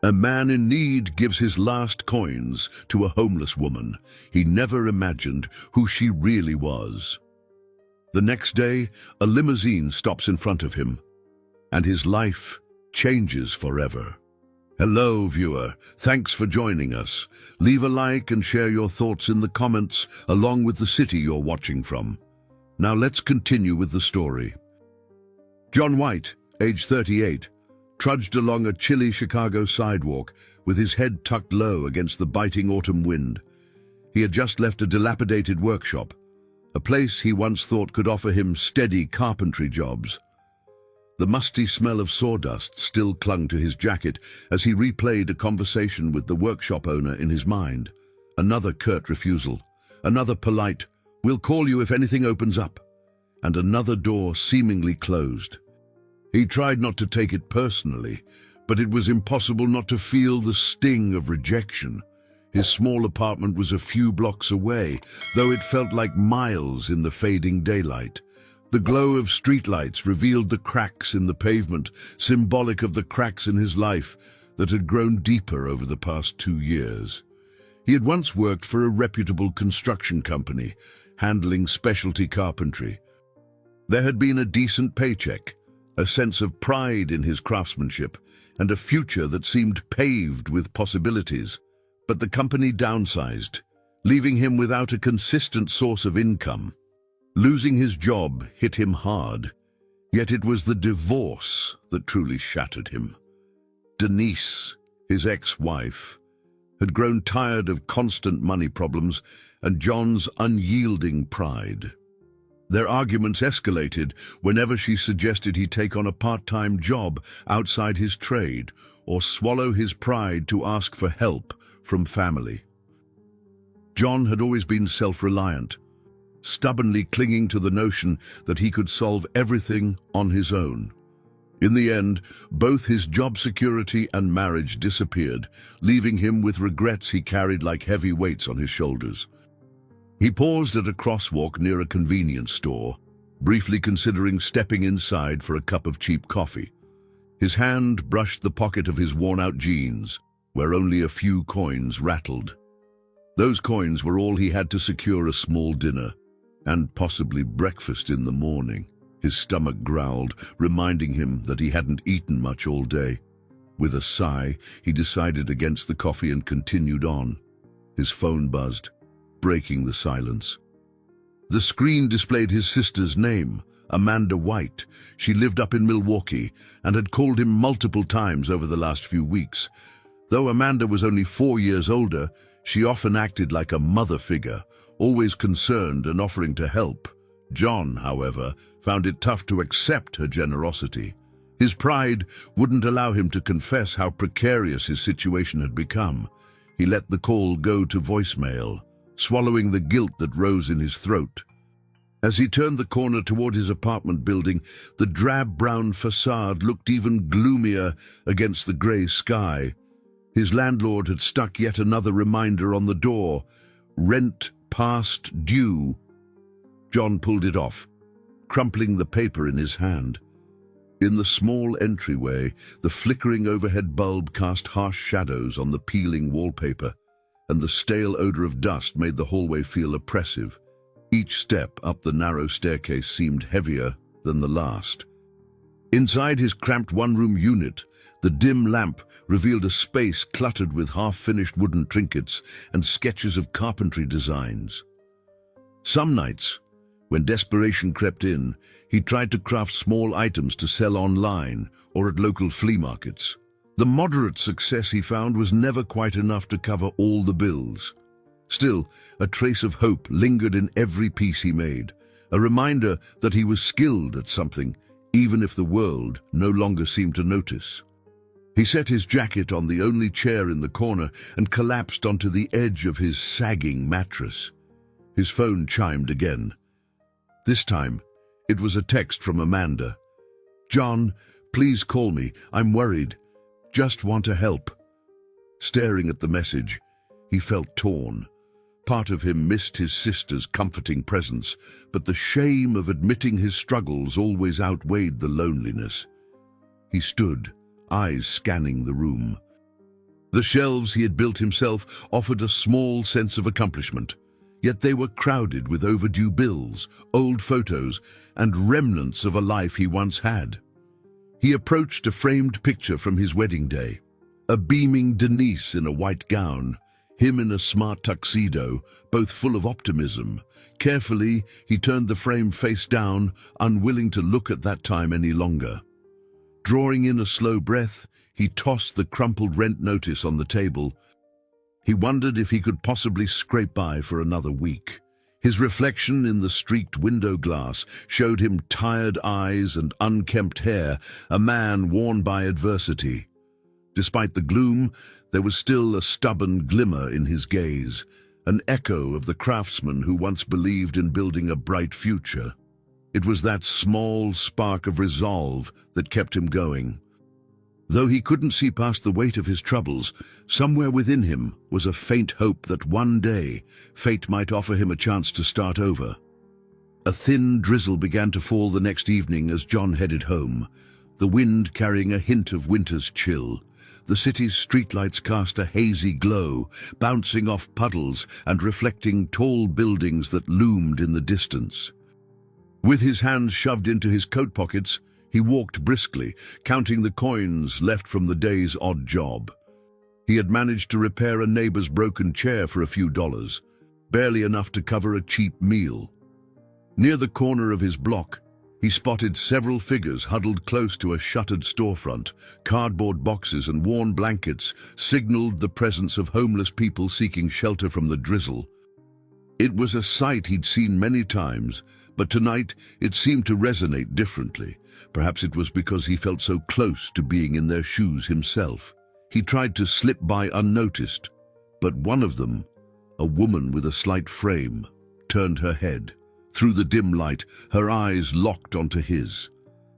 A man in need gives his last coins to a homeless woman. He never imagined who she really was. The next day, a limousine stops in front of him, and his life changes forever. Hello, viewer. Thanks for joining us. Leave a like and share your thoughts in the comments, along with the city you're watching from. Now let's continue with the story. John White, age 38, trudged along a chilly Chicago sidewalk with his head tucked low against the biting autumn wind. He had just left a dilapidated workshop, a place he once thought could offer him steady carpentry jobs. The musty smell of sawdust still clung to his jacket as he replayed a conversation with the workshop owner in his mind. Another curt refusal, another polite, "We'll call you if anything opens up," and another door seemingly closed. He tried not to take it personally, but it was impossible not to feel the sting of rejection. His small apartment was a few blocks away, though it felt like miles in the fading daylight. The glow of streetlights revealed the cracks in the pavement, symbolic of the cracks in his life that had grown deeper over the past 2 years. He had once worked for a reputable construction company, handling specialty carpentry. There had been a decent paycheck, a sense of pride in his craftsmanship, and a future that seemed paved with possibilities. But the company downsized, leaving him without a consistent source of income. Losing his job hit him hard, yet it was the divorce that truly shattered him. Denise, his ex-wife, had grown tired of constant money problems and John's unyielding pride. Their arguments escalated whenever she suggested he take on a part-time job outside his trade or swallow his pride to ask for help from family. John had always been self-reliant, stubbornly clinging to the notion that he could solve everything on his own. In the end, both his job security and marriage disappeared, leaving him with regrets he carried like heavy weights on his shoulders. He paused at a crosswalk near a convenience store, briefly considering stepping inside for a cup of cheap coffee. His hand brushed the pocket of his worn-out jeans, where only a few coins rattled. Those coins were all he had to secure a small dinner, and possibly breakfast in the morning. His stomach growled, reminding him that he hadn't eaten much all day. With a sigh, he decided against the coffee and continued on. His phone buzzed, breaking the silence. The screen displayed his sister's name, Amanda White. She lived up in Milwaukee and had called him multiple times over the last few weeks. Though Amanda was only 4 years older, she often acted like a mother figure, always concerned and offering to help. John, however, found it tough to accept her generosity. His pride wouldn't allow him to confess how precarious his situation had become. He let the call go to voicemail, swallowing the guilt that rose in his throat. As he turned the corner toward his apartment building, the drab-brown facade looked even gloomier against the grey sky. His landlord had stuck yet another reminder on the door: rent past due. John pulled it off, crumpling the paper in his hand. In the small entryway, the flickering overhead bulb cast harsh shadows on the peeling wallpaper, and the stale odor of dust made the hallway feel oppressive. Each step up the narrow staircase seemed heavier than the last. Inside his cramped one-room unit, the dim lamp revealed a space cluttered with half-finished wooden trinkets and sketches of carpentry designs. Some nights, when desperation crept in, he tried to craft small items to sell online or at local flea markets. The moderate success he found was never quite enough to cover all the bills. Still, a trace of hope lingered in every piece he made, a reminder that he was skilled at something, even if the world no longer seemed to notice. He set his jacket on the only chair in the corner and collapsed onto the edge of his sagging mattress. His phone chimed again. This time, it was a text from Amanda. "John, please call me. I'm worried. Just want to help." Staring at the message, he felt torn. Part of him missed his sister's comforting presence, but the shame of admitting his struggles always outweighed the loneliness. He stood, eyes scanning the room. The shelves he had built himself offered a small sense of accomplishment, yet they were crowded with overdue bills, old photos, and remnants of a life he once had. He approached a framed picture from his wedding day, a beaming Denise in a white gown, him in a smart tuxedo, both full of optimism. Carefully, he turned the frame face down, unwilling to look at that time any longer. Drawing in a slow breath, he tossed the crumpled rent notice on the table. He wondered if he could possibly scrape by for another week. His reflection in the streaked window glass showed him tired eyes and unkempt hair, a man worn by adversity. Despite the gloom, there was still a stubborn glimmer in his gaze, an echo of the craftsman who once believed in building a bright future. It was that small spark of resolve that kept him going. Though he couldn't see past the weight of his troubles, somewhere within him was a faint hope that one day fate might offer him a chance to start over. A thin drizzle began to fall the next evening as John headed home, the wind carrying a hint of winter's chill. The city's streetlights cast a hazy glow, bouncing off puddles and reflecting tall buildings that loomed in the distance. With his hands shoved into his coat pockets, he walked briskly, counting the coins left from the day's odd job. He had managed to repair a neighbor's broken chair for a few dollars, barely enough to cover a cheap meal. Near the corner of his block, he spotted several figures huddled close to a shuttered storefront. Cardboard boxes and worn blankets signaled the presence of homeless people seeking shelter from the drizzle. It was a sight he'd seen many times, but tonight it seemed to resonate differently. Perhaps it was because he felt so close to being in their shoes himself. He tried to slip by unnoticed, but one of them, a woman with a slight frame, turned her head. Through the dim light, her eyes locked onto his.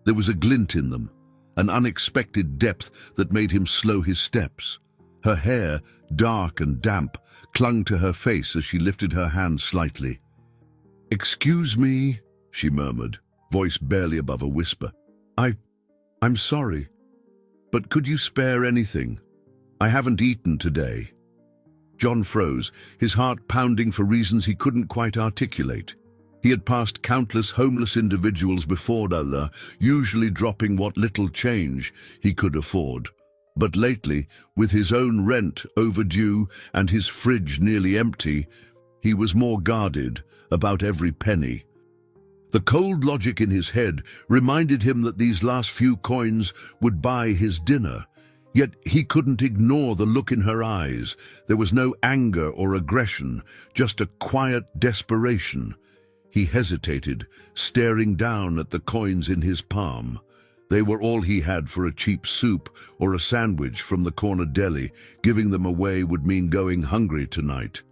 There was a glint in them, an unexpected depth that made him slow his steps. Her hair, dark and damp, clung to her face as she lifted her hand slightly. "Excuse me," she murmured, voice barely above a whisper. I'm sorry, but could you spare anything? I haven't eaten today." John froze, his heart pounding for reasons he couldn't quite articulate. He had passed countless homeless individuals before Allah, usually dropping what little change he could afford. But lately, with his own rent overdue and his fridge nearly empty, he was more guarded about every penny. The cold logic in his head reminded him that these last few coins would buy his dinner. Yet he couldn't ignore the look in her eyes. There was no anger or aggression, just a quiet desperation. He hesitated, staring down at the coins in his palm. They were all he had for a cheap soup or a sandwich from the corner deli. Giving them away would mean going hungry tonight.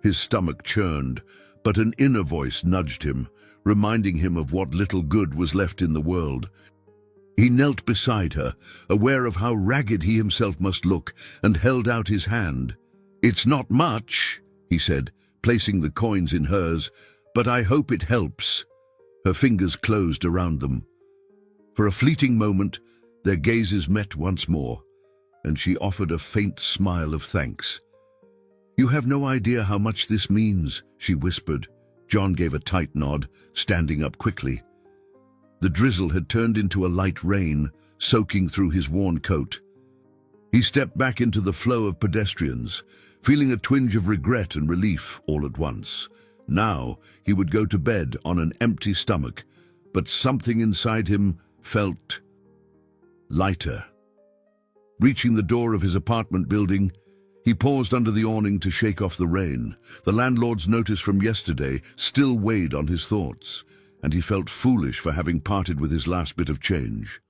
His stomach churned, but an inner voice nudged him, reminding him of what little good was left in the world. He knelt beside her, aware of how ragged he himself must look, and held out his hand. "It's not much," he said, placing the coins in hers, "but I hope it helps." Her fingers closed around them. For a fleeting moment, their gazes met once more, and she offered a faint smile of thanks. "You have no idea how much this means," she whispered. John gave a tight nod, standing up quickly. The drizzle had turned into a light rain, soaking through his worn coat. He stepped back into the flow of pedestrians, feeling a twinge of regret and relief all at once. Now he would go to bed on an empty stomach, but something inside him felt lighter. Reaching the door of his apartment building, he paused under the awning to shake off the rain. The landlord's notice from yesterday still weighed on his thoughts, and he felt foolish for having parted with his last bit of change.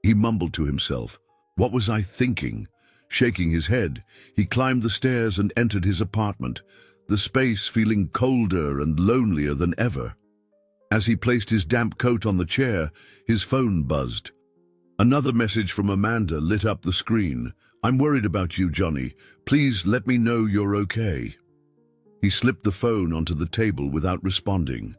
He mumbled to himself, "What was I thinking?" Shaking his head, he climbed the stairs and entered his apartment, the space feeling colder and lonelier than ever. As he placed his damp coat on the chair, his phone buzzed. Another message from Amanda lit up the screen. "I'm worried about you, Johnny. Please let me know you're okay." He slipped the phone onto the table without responding.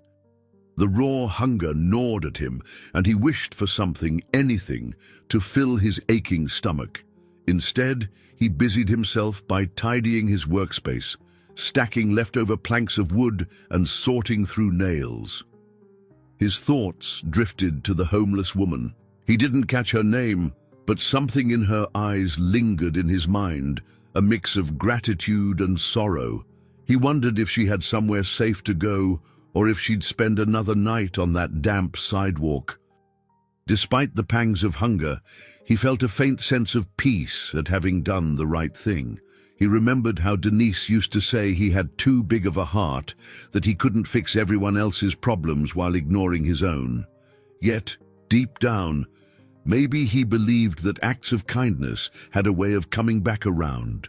The raw hunger gnawed at him, and he wished for something, anything, to fill his aching stomach. Instead, he busied himself by tidying his workspace, stacking leftover planks of wood and sorting through nails. His thoughts drifted to the homeless woman. He didn't catch her name, but something in her eyes lingered in his mind, a mix of gratitude and sorrow. He wondered if she had somewhere safe to go, or if she'd spend another night on that damp sidewalk. Despite the pangs of hunger, he felt a faint sense of peace at having done the right thing. He remembered how Denise used to say he had too big of a heart, that he couldn't fix everyone else's problems while ignoring his own. Yet, deep down, maybe he believed that acts of kindness had a way of coming back around.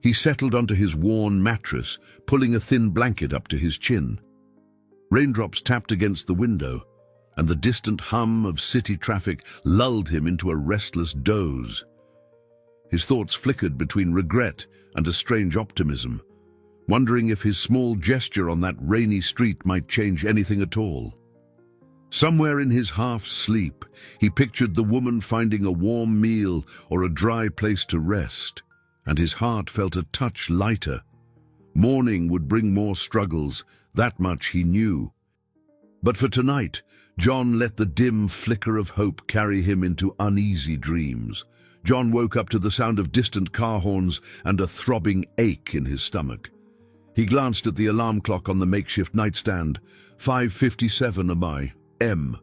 He settled onto his worn mattress, pulling a thin blanket up to his chin. Raindrops tapped against the window, and the distant hum of city traffic lulled him into a restless doze. His thoughts flickered between regret and a strange optimism, wondering if his small gesture on that rainy street might change anything at all. Somewhere in his half-sleep, he pictured the woman finding a warm meal or a dry place to rest, and his heart felt a touch lighter. Morning would bring more struggles, that much he knew. But for tonight, John let the dim flicker of hope carry him into uneasy dreams. John woke up to the sound of distant car horns and a throbbing ache in his stomach. He glanced at the alarm clock on the makeshift nightstand. 5:57 AM.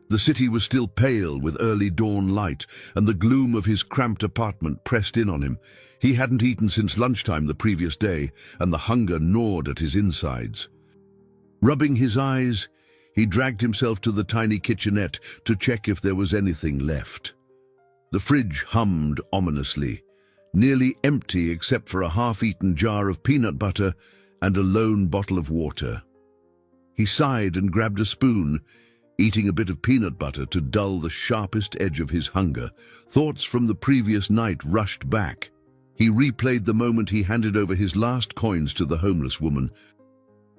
The city was still pale with early dawn light, and the gloom of his cramped apartment pressed in on him. He hadn't eaten since lunchtime the previous day, and the hunger gnawed at his insides. Rubbing his eyes, he dragged himself to the tiny kitchenette to check if there was anything left. The fridge hummed ominously, nearly empty except for a half-eaten jar of peanut butter and a lone bottle of water. He sighed and grabbed a spoon, eating a bit of peanut butter to dull the sharpest edge of his hunger. Thoughts from the previous night rushed back. He replayed the moment he handed over his last coins to the homeless woman.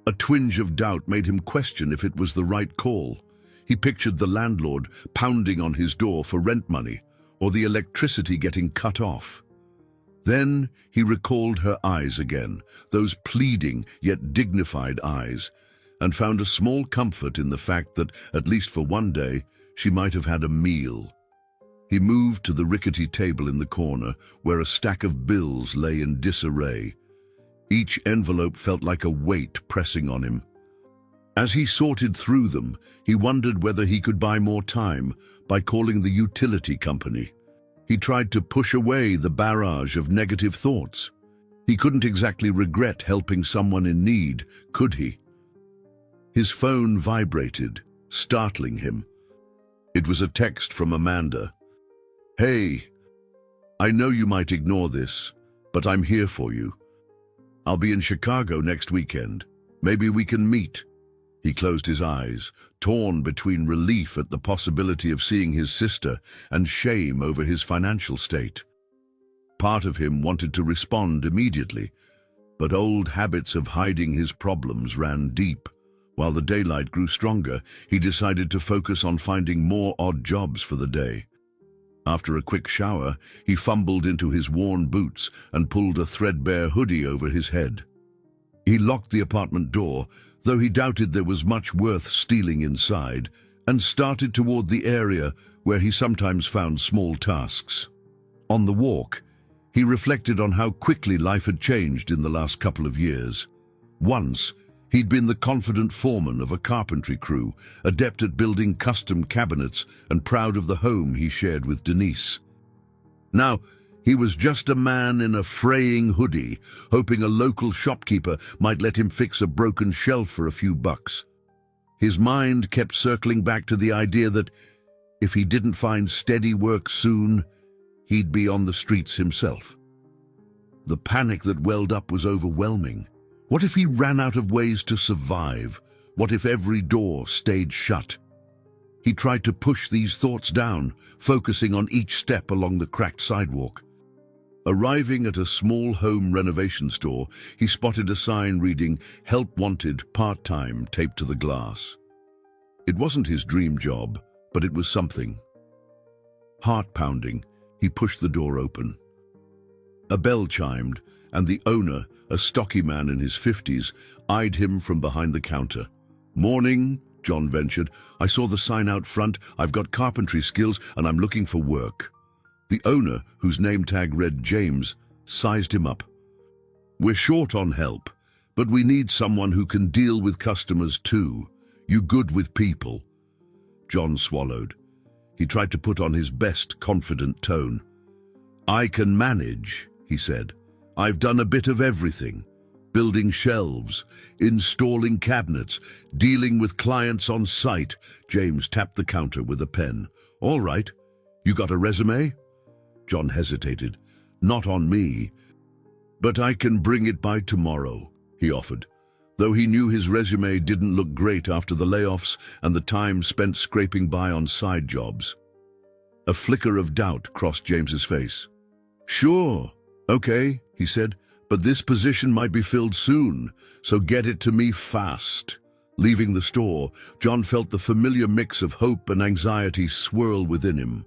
A twinge of doubt made him question if it was the right call. He pictured the landlord pounding on his door for rent money, or the electricity getting cut off. Then he recalled her eyes again, those pleading yet dignified eyes, and found a small comfort in the fact that, at least for one day, she might have had a meal. He moved to the rickety table in the corner, where a stack of bills lay in disarray. Each envelope felt like a weight pressing on him. As he sorted through them, he wondered whether he could buy more time by calling the utility company. He tried to push away the barrage of negative thoughts. He couldn't exactly regret helping someone in need, could he? His phone vibrated, startling him. It was a text from Amanda. "Hey, I know you might ignore this, but I'm here for you. I'll be in Chicago next weekend. Maybe we can meet." He closed his eyes, torn between relief at the possibility of seeing his sister and shame over his financial state. Part of him wanted to respond immediately, but old habits of hiding his problems ran deep. While the daylight grew stronger, he decided to focus on finding more odd jobs for the day. After a quick shower, he fumbled into his worn boots and pulled a threadbare hoodie over his head. He locked the apartment door, though he doubted there was much worth stealing inside, and started toward the area where he sometimes found small tasks. On the walk, he reflected on how quickly life had changed in the last couple of years. Once, he'd been the confident foreman of a carpentry crew, adept at building custom cabinets and proud of the home he shared with Denise. Now, he was just a man in a fraying hoodie, hoping a local shopkeeper might let him fix a broken shelf for a few bucks. His mind kept circling back to the idea that if he didn't find steady work soon, he'd be on the streets himself. The panic that welled up was overwhelming. What if he ran out of ways to survive? What if every door stayed shut? He tried to push these thoughts down, focusing on each step along the cracked sidewalk. Arriving at a small home renovation store, he spotted a sign reading, "Help Wanted, Part-Time," taped to the glass. It wasn't his dream job, but it was something. Heart-pounding, He pushed the door open. A bell chimed, and the owner, a stocky man in his 50s, eyed him from behind the counter. "Morning," John ventured. "I saw the sign out front. I've got carpentry skills, and I'm looking for work." The owner, whose name tag read James, sized him up. "We're short on help, but we need someone who can deal with customers too. You good with people?" John swallowed. He tried to put on his best confident tone. "I can manage," he said. "I've done a bit of everything. Building shelves, installing cabinets, dealing with clients on site." James tapped the counter with a pen. "All right. You got a resume?" John hesitated. "Not on me. But I can bring it by tomorrow," he offered, though he knew his resume didn't look great after the layoffs and the time spent scraping by on side jobs. A flicker of doubt crossed James's face. "Sure, okay," he said, "but this position might be filled soon, so get it to me fast." Leaving the store, John felt the familiar mix of hope and anxiety swirl within him.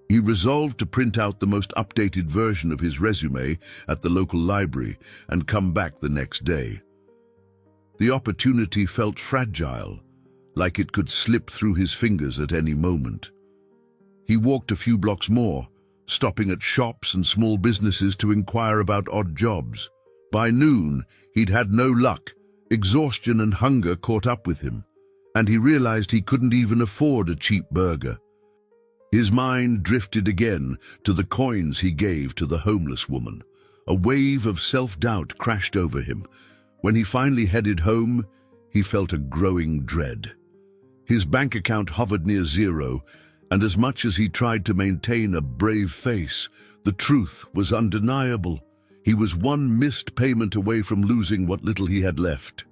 He resolved to print out the most updated version of his resume at the local library and come back the next day. The opportunity felt fragile, like it could slip through his fingers at any moment. He walked a few blocks more, stopping at shops and small businesses to inquire about odd jobs. By noon, he'd had no luck. Exhaustion and hunger caught up with him, and he realized he couldn't even afford a cheap burger. His mind drifted again to the coins he gave to the homeless woman. A wave of self-doubt crashed over him. When he finally headed home, he felt a growing dread. His bank account hovered near zero, and as much as he tried to maintain a brave face, the truth was undeniable. He was one missed payment away from losing what little he had left.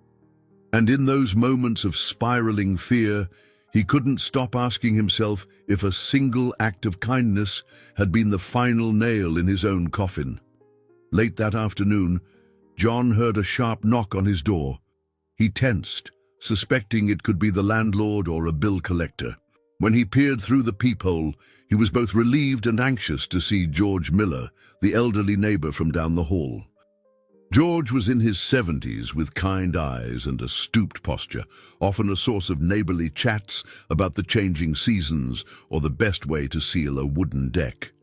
And in those moments of spiraling fear, he couldn't stop asking himself if a single act of kindness had been the final nail in his own coffin. Late that afternoon, John heard a sharp knock on his door. He tensed, suspecting it could be the landlord or a bill collector. When he peered through the peephole, he was both relieved and anxious to see George Miller, the elderly neighbor from down the hall. George was in his 70s with kind eyes and a stooped posture, often a source of neighborly chats about the changing seasons or the best way to seal a wooden deck.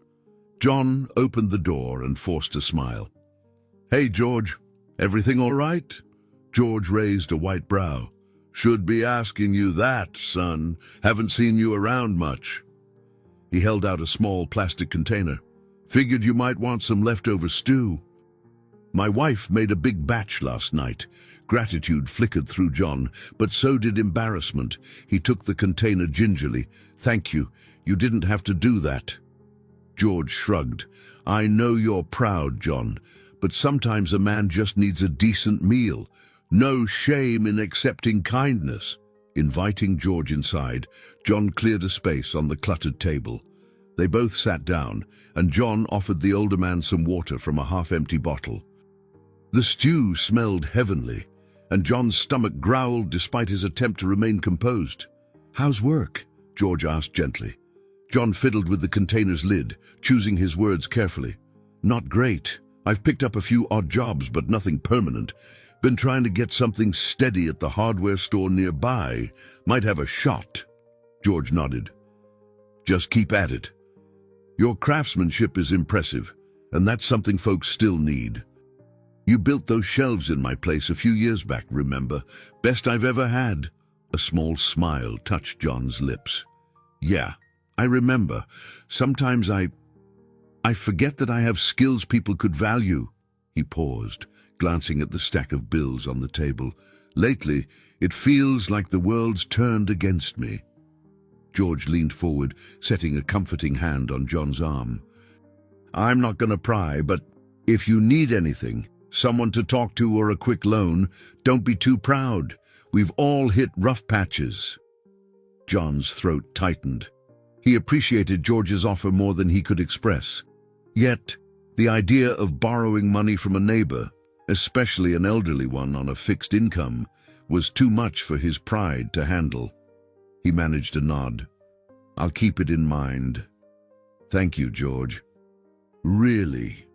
John opened the door and forced a smile. "Hey, George, everything all right?" George raised a white brow. "Should be asking you that, son. Haven't seen you around much." He held out a small plastic container. "Figured you might want some leftover stew." "My wife made a big batch last night." Gratitude flickered through John, but so did embarrassment. He took the container gingerly. "Thank you. You didn't have to do that." George shrugged. "I know you're proud, John, but sometimes a man just needs a decent meal. No shame in accepting kindness." Inviting George inside, John cleared a space on the cluttered table. They both sat down, and John offered the older man some water from a half-empty bottle. The stew smelled heavenly, and John's stomach growled despite his attempt to remain composed. "How's work?" George asked gently. John fiddled with the container's lid, choosing his words carefully. "Not great. I've picked up a few odd jobs, but nothing permanent. Been trying to get something steady at the hardware store nearby. Might have a shot." George nodded. "Just keep at it. Your craftsmanship is impressive, and that's something folks still need. You built those shelves in my place a few years back, remember? Best I've ever had." A small smile touched John's lips. "Yeah, I remember. Sometimes I forget that I have skills people could value." He paused, glancing at the stack of bills on the table. "Lately, it feels like the world's turned against me." George leaned forward, setting a comforting hand on John's arm. "I'm not going to pry, but if you need anything, someone to talk to or a quick loan, don't be too proud. We've all hit rough patches." John's throat tightened. He appreciated George's offer more than he could express. Yet, the idea of borrowing money from a neighbor, especially an elderly one on a fixed income, was too much for his pride to handle. He managed a nod. "I'll keep it in mind." "Thank you, George." "Really?"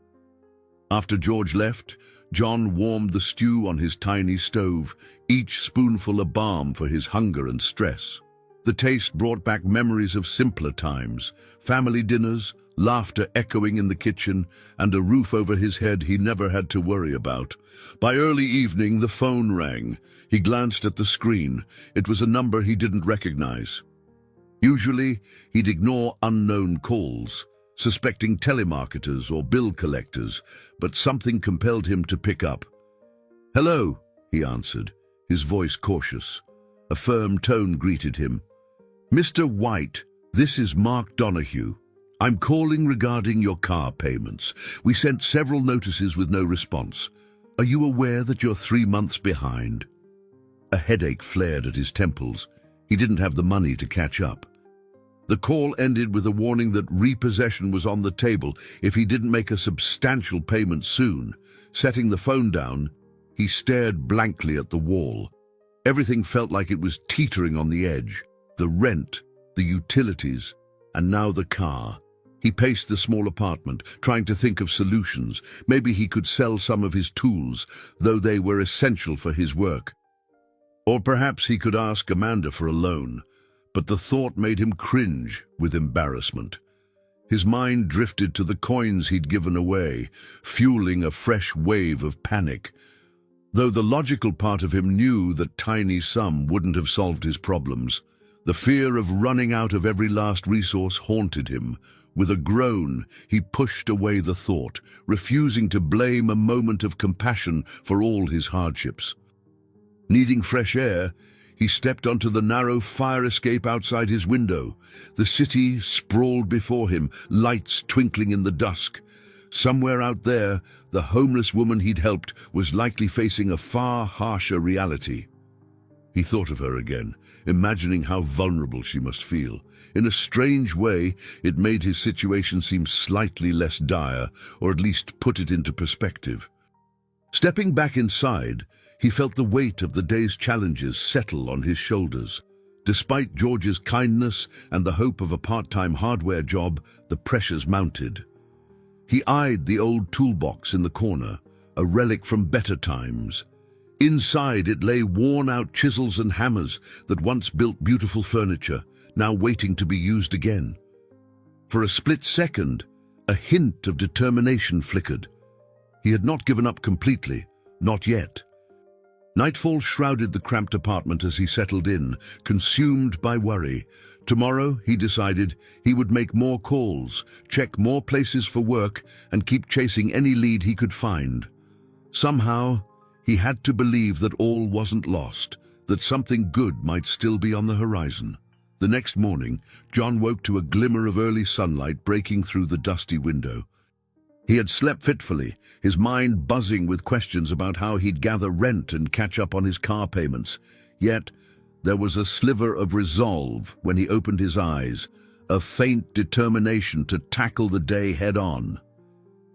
After George left, John warmed the stew on his tiny stove, each spoonful a balm for his hunger and stress. The taste brought back memories of simpler times, family dinners, laughter echoing in the kitchen, and a roof over his head he never had to worry about. By early evening, the phone rang. He glanced at the screen. It was a number he didn't recognize. Usually, he'd ignore unknown calls, suspecting telemarketers or bill collectors, but something compelled him to pick up. "Hello," he answered, his voice cautious. A firm tone greeted him. "Mr. White, this is Mark Donahue. I'm calling regarding your car payments. We sent several notices with no response. Are you aware that you're 3 months behind?" A headache flared at his temples. He didn't have the money to catch up. The call ended with a warning that repossession was on the table if he didn't make a substantial payment soon. Setting the phone down, he stared blankly at the wall. Everything felt like it was teetering on the edge. The rent, the utilities, and now the car. He paced the small apartment, trying to think of solutions. Maybe he could sell some of his tools, though they were essential for his work. Or perhaps he could ask Amanda for a loan. But the thought made him cringe with embarrassment. His mind drifted to the coins he'd given away, fueling a fresh wave of panic. Though the logical part of him knew that tiny sum wouldn't have solved his problems, the fear of running out of every last resource haunted him. With a groan, he pushed away the thought, refusing to blame a moment of compassion for all his hardships. Needing fresh air, he stepped onto the narrow fire escape outside his window. The city sprawled before him, lights twinkling in the dusk. Somewhere out there, the homeless woman he'd helped was likely facing a far harsher reality. He thought of her again, imagining how vulnerable she must feel. In a strange way, it made his situation seem slightly less dire, or at least put it into perspective. Stepping back inside, he felt the weight of the day's challenges settle on his shoulders. Despite George's kindness and the hope of a part-time hardware job, the pressures mounted. He eyed the old toolbox in the corner, a relic from better times. Inside it lay worn-out chisels and hammers that once built beautiful furniture, now waiting to be used again. For a split second, a hint of determination flickered. He had not given up completely, not yet. Nightfall shrouded the cramped apartment as he settled in, consumed by worry. Tomorrow, he decided, he would make more calls, check more places for work, and keep chasing any lead he could find. Somehow, he had to believe that all wasn't lost, that something good might still be on the horizon. The next morning, John woke to a glimmer of early sunlight breaking through the dusty window. He had slept fitfully, his mind buzzing with questions about how he'd gather rent and catch up on his car payments. Yet, there was a sliver of resolve when he opened his eyes, a faint determination to tackle the day head-on.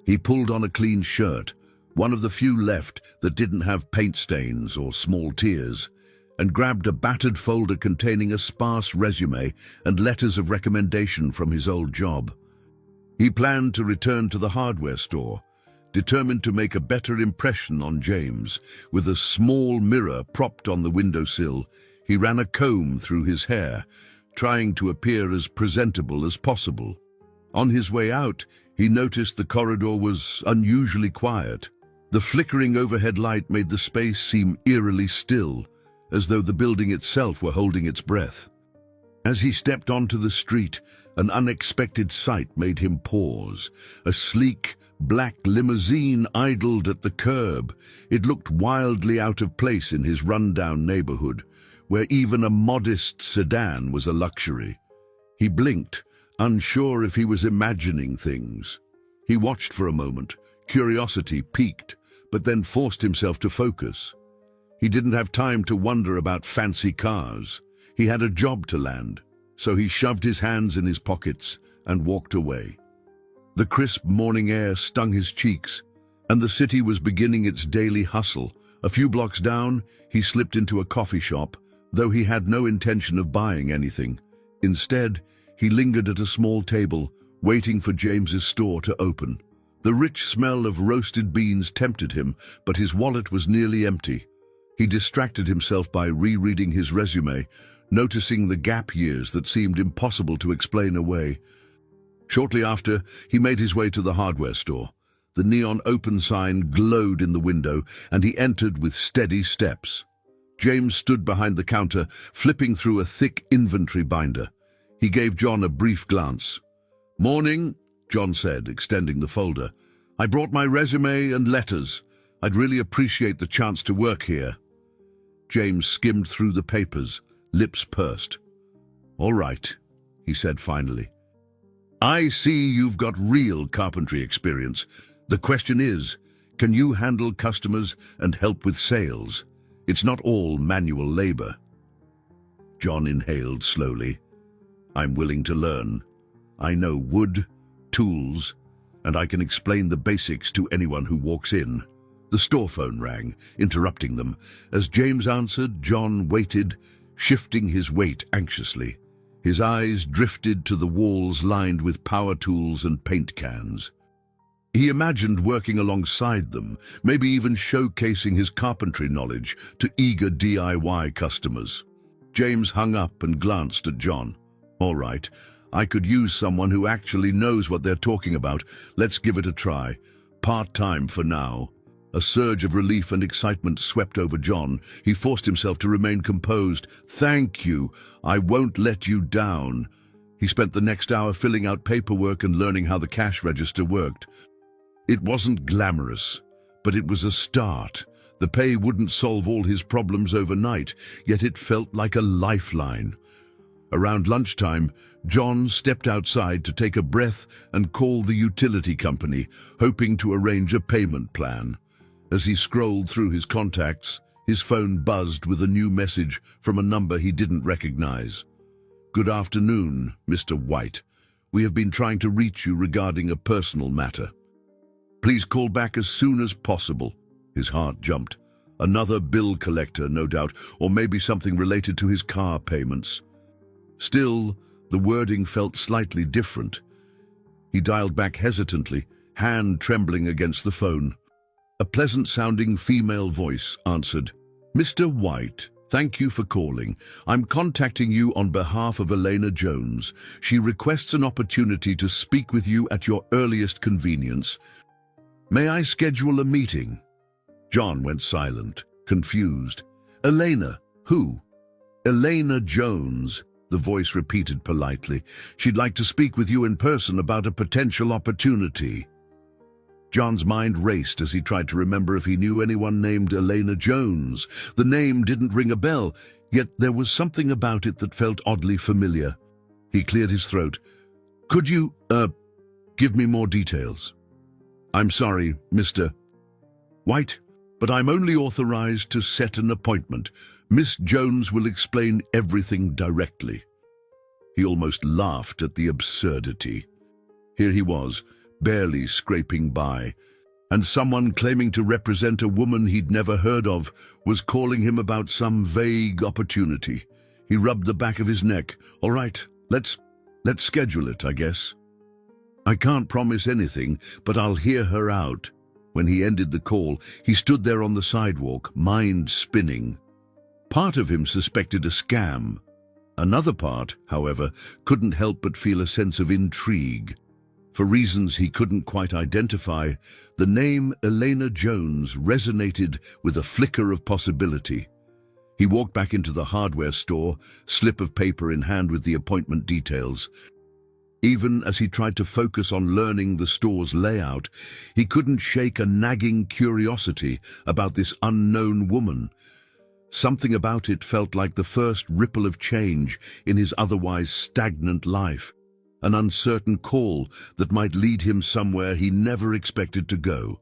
He pulled on a clean shirt, one of the few left that didn't have paint stains or small tears, and grabbed a battered folder containing a sparse resume and letters of recommendation from his old job. He planned to return to the hardware store, determined to make a better impression on James. With a small mirror propped on the windowsill, he ran a comb through his hair, trying to appear as presentable as possible. On his way out, he noticed the corridor was unusually quiet. The flickering overhead light made the space seem eerily still, as though the building itself were holding its breath. As he stepped onto the street, an unexpected sight made him pause. A sleek, black limousine idled at the curb. It looked wildly out of place in his rundown neighborhood, where even a modest sedan was a luxury. He blinked, unsure if he was imagining things. He watched for a moment, curiosity piqued, but then forced himself to focus. He didn't have time to wonder about fancy cars. He had a job to land, so he shoved his hands in his pockets and walked away. The crisp morning air stung his cheeks, and the city was beginning its daily hustle. A few blocks down, he slipped into a coffee shop, though he had no intention of buying anything. Instead, he lingered at a small table, waiting for James's store to open. The rich smell of roasted beans tempted him, but his wallet was nearly empty. He distracted himself by rereading his resume, noticing the gap years that seemed impossible to explain away. Shortly after, he made his way to the hardware store. The neon open sign glowed in the window, and he entered with steady steps. James stood behind the counter, flipping through a thick inventory binder. He gave John a brief glance. "Morning," John said, extending the folder. "I brought my resume and letters. I'd really appreciate the chance to work here." James skimmed through the papers, lips pursed. "All right," he said finally. "I see you've got real carpentry experience. The question is, can you handle customers and help with sales? It's not all manual labor." John inhaled slowly. "I'm willing to learn. I know wood, tools, and I can explain the basics to anyone who walks in." The store phone rang, interrupting them. As James answered, John waited, shifting his weight anxiously. His eyes drifted to the walls lined with power tools and paint cans. He imagined working alongside them, maybe even showcasing his carpentry knowledge to eager DIY customers. James hung up and glanced at John. "All right, I could use someone who actually knows what they're talking about. Let's give it a try. Part-time for now." A surge of relief and excitement swept over John. He forced himself to remain composed. "Thank you. I won't let you down." He spent the next hour filling out paperwork and learning how the cash register worked. It wasn't glamorous, but it was a start. The pay wouldn't solve all his problems overnight, yet it felt like a lifeline. Around lunchtime, John stepped outside to take a breath and call the utility company, hoping to arrange a payment plan. As he scrolled through his contacts, his phone buzzed with a new message from a number he didn't recognize. "Good afternoon, Mr. White. We have been trying to reach you regarding a personal matter. Please call back as soon as possible." His heart jumped. Another bill collector, no doubt, or maybe something related to his car payments. Still, the wording felt slightly different. He dialed back hesitantly, hand trembling against the phone. A pleasant-sounding female voice answered. "Mr. White, thank you for calling. I'm contacting you on behalf of Elena Jones. She requests an opportunity to speak with you at your earliest convenience. May I schedule a meeting?" John went silent, confused. "Elena? Who?" "Elena Jones," the voice repeated politely. "She'd like to speak with you in person about a potential opportunity." John's mind raced as he tried to remember if he knew anyone named Elena Jones. The name didn't ring a bell, yet there was something about it that felt oddly familiar. He cleared his throat. "Could you, give me more details?" "I'm sorry, Mr. White, but I'm only authorized to set an appointment. Miss Jones will explain everything directly." He almost laughed at the absurdity. Here he was, barely scraping by, and someone claiming to represent a woman he'd never heard of was calling him about some vague opportunity. He rubbed the back of his neck. "All right, let's schedule it, I guess. I can't promise anything, but I'll hear her out." When he ended the call, he stood there on the sidewalk, mind spinning. Part of him suspected a scam. Another part, however, couldn't help but feel a sense of intrigue. For reasons he couldn't quite identify, the name Elena Jones resonated with a flicker of possibility. He walked back into the hardware store, slip of paper in hand with the appointment details. Even as he tried to focus on learning the store's layout, he couldn't shake a nagging curiosity about this unknown woman. Something about it felt like the first ripple of change in his otherwise stagnant life. An uncertain call that might lead him somewhere he never expected to go.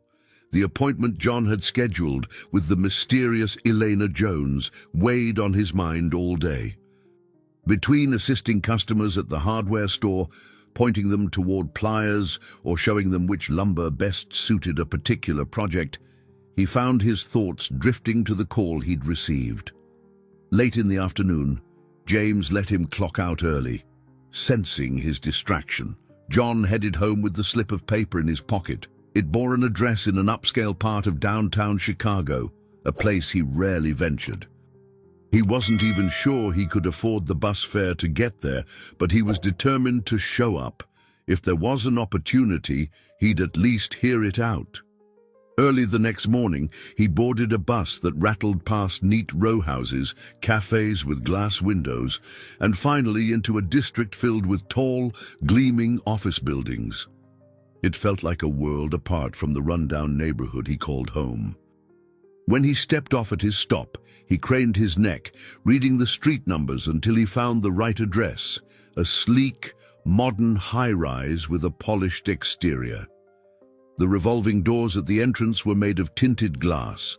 The appointment John had scheduled with the mysterious Elena Jones weighed on his mind all day. Between assisting customers at the hardware store, pointing them toward pliers, or showing them which lumber best suited a particular project, he found his thoughts drifting to the call he'd received. Late in the afternoon, James let him clock out early. Sensing his distraction, John headed home with the slip of paper in his pocket. It bore an address in an upscale part of downtown Chicago, a place he rarely ventured. He wasn't even sure he could afford the bus fare to get there, but he was determined to show up. If there was an opportunity, he'd at least hear it out. Early the next morning, he boarded a bus that rattled past neat row houses, cafes with glass windows, and finally into a district filled with tall, gleaming office buildings. It felt like a world apart from the rundown neighborhood he called home. When he stepped off at his stop, he craned his neck, reading the street numbers until he found the right address, a sleek, modern high-rise with a polished exterior. The revolving doors at the entrance were made of tinted glass,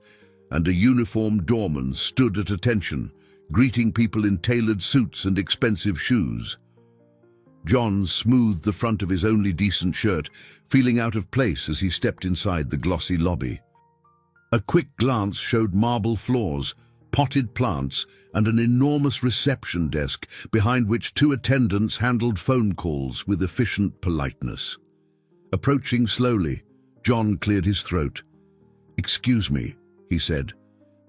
and a uniformed doorman stood at attention, greeting people in tailored suits and expensive shoes. John smoothed the front of his only decent shirt, feeling out of place as he stepped inside the glossy lobby. A quick glance showed marble floors, potted plants, and an enormous reception desk behind which two attendants handled phone calls with efficient politeness. Approaching slowly, John cleared his throat. "Excuse me," he said.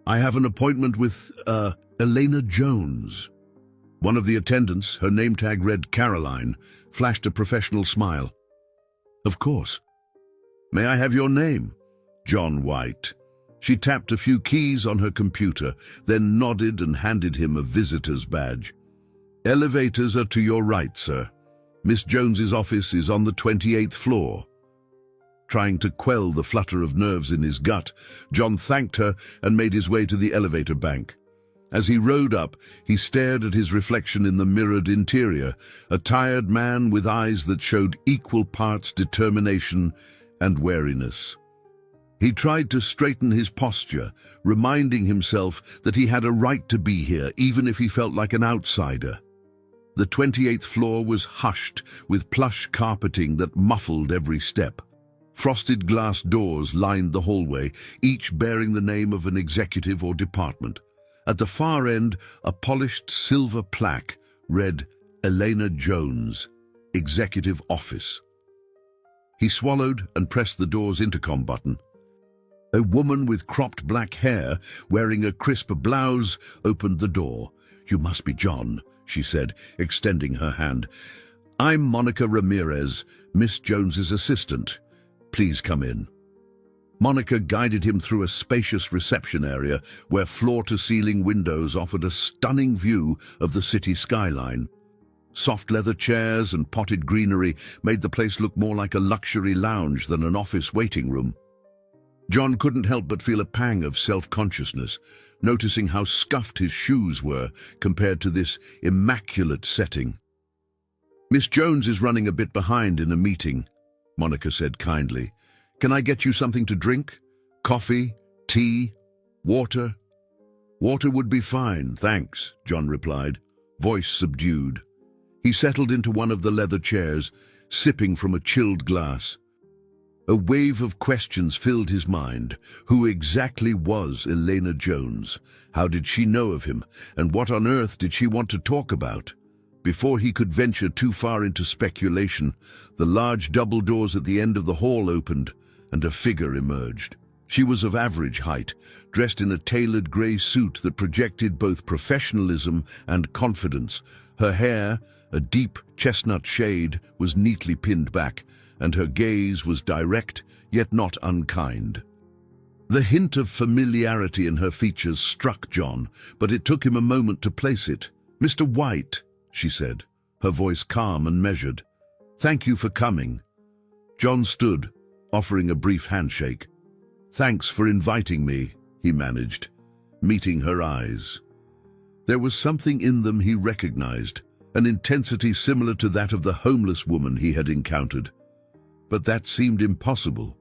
"I have an appointment with, Elena Jones." One of the attendants, her name tag read Caroline, flashed a professional smile. "Of course. May I have your name?" "John White." She tapped a few keys on her computer, then nodded and handed him a visitor's badge. "Elevators are to your right, sir. Miss Jones's office is on the 28th floor." Trying to quell the flutter of nerves in his gut, John thanked her and made his way to the elevator bank. As he rode up, he stared at his reflection in the mirrored interior, a tired man with eyes that showed equal parts determination and wariness. He tried to straighten his posture, reminding himself that he had a right to be here, even if he felt like an outsider. The 28th floor was hushed with plush carpeting that muffled every step. Frosted glass doors lined the hallway, each bearing the name of an executive or department. At the far end, a polished silver plaque read Elena Jones, Executive Office. He swallowed and pressed the door's intercom button. A woman with cropped black hair, wearing a crisp blouse, opened the door. "You must be John," she said, extending her hand. "I'm Monica Ramirez, Miss Jones's assistant. Please come in." Monica guided him through a spacious reception area where floor-to-ceiling windows offered a stunning view of the city skyline. Soft leather chairs and potted greenery made the place look more like a luxury lounge than an office waiting room. John couldn't help but feel a pang of self-consciousness, noticing how scuffed his shoes were compared to this immaculate setting. "Miss Jones is running a bit behind in a meeting," Monica said kindly. "Can I get you something to drink? Coffee? Tea? Water?" "Water would be fine, thanks," John replied, voice subdued. He settled into one of the leather chairs, sipping from a chilled glass. A wave of questions filled his mind. Who exactly was Elena Jones? How did she know of him? And what on earth did she want to talk about? Before he could venture too far into speculation, the large double doors at the end of the hall opened, and a figure emerged. She was of average height, dressed in a tailored grey suit that projected both professionalism and confidence. Her hair, a deep chestnut shade, was neatly pinned back, and her gaze was direct, yet not unkind. The hint of familiarity in her features struck John, but it took him a moment to place it. "Mr. White," she said, her voice calm and measured. "Thank you for coming." John stood, offering a brief handshake. "Thanks for inviting me," he managed, meeting her eyes. There was something in them he recognized, an intensity similar to that of the homeless woman he had encountered. But that seemed impossible.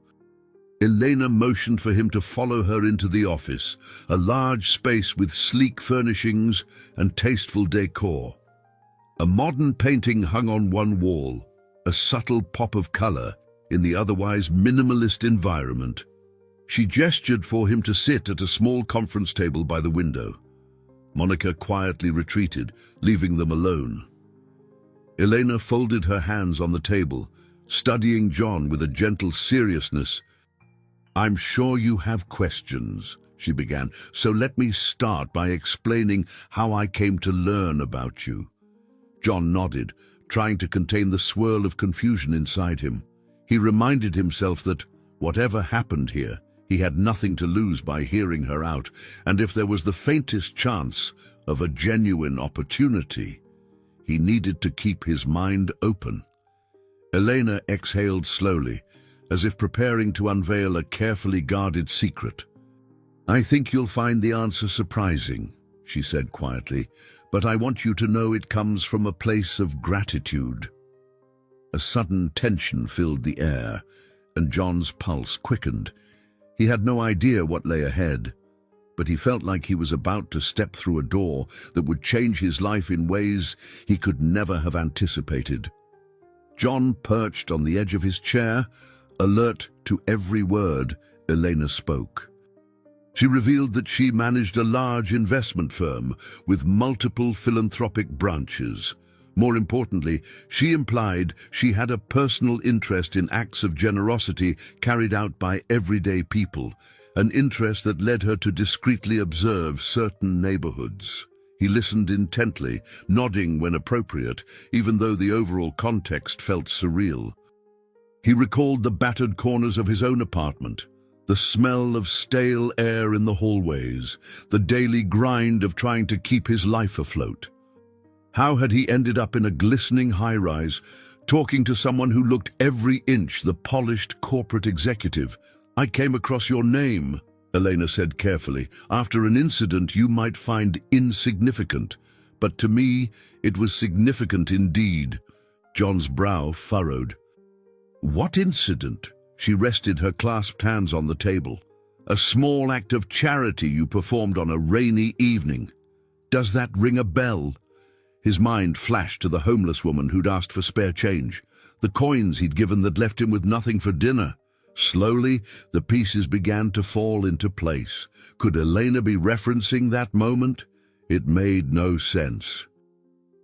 Elena motioned for him to follow her into the office, a large space with sleek furnishings and tasteful decor. A modern painting hung on one wall, a subtle pop of color in the otherwise minimalist environment. She gestured for him to sit at a small conference table by the window. Monica quietly retreated, leaving them alone. Elena folded her hands on the table, studying John with a gentle seriousness. "I'm sure you have questions," she began, "so let me start by explaining how I came to learn about you." John nodded, trying to contain the swirl of confusion inside him. He reminded himself that, whatever happened here, he had nothing to lose by hearing her out, and if there was the faintest chance of a genuine opportunity, he needed to keep his mind open. Elena exhaled slowly, as if preparing to unveil a carefully guarded secret. "I think you'll find the answer surprising," she said quietly, "but I want you to know it comes from a place of gratitude." A sudden tension filled the air, and John's pulse quickened. He had no idea what lay ahead, but he felt like he was about to step through a door that would change his life in ways he could never have anticipated. John perched on the edge of his chair, alert to every word Elena spoke. She revealed that she managed a large investment firm with multiple philanthropic branches. More importantly, she implied she had a personal interest in acts of generosity carried out by everyday people, an interest that led her to discreetly observe certain neighborhoods. He listened intently, nodding when appropriate, even though the overall context felt surreal. He recalled the battered corners of his own apartment, the smell of stale air in the hallways, the daily grind of trying to keep his life afloat. How had he ended up in a glistening high-rise, talking to someone who looked every inch the polished corporate executive? "I came across your name," Elena said carefully, "after an incident you might find insignificant, but to me it was significant indeed." John's brow furrowed. "What incident?" She rested her clasped hands on the table. "A small act of charity you performed on a rainy evening. Does that ring a bell?" His mind flashed to the homeless woman who'd asked for spare change, the coins he'd given that left him with nothing for dinner. Slowly, the pieces began to fall into place. Could Elena be referencing that moment? It made no sense.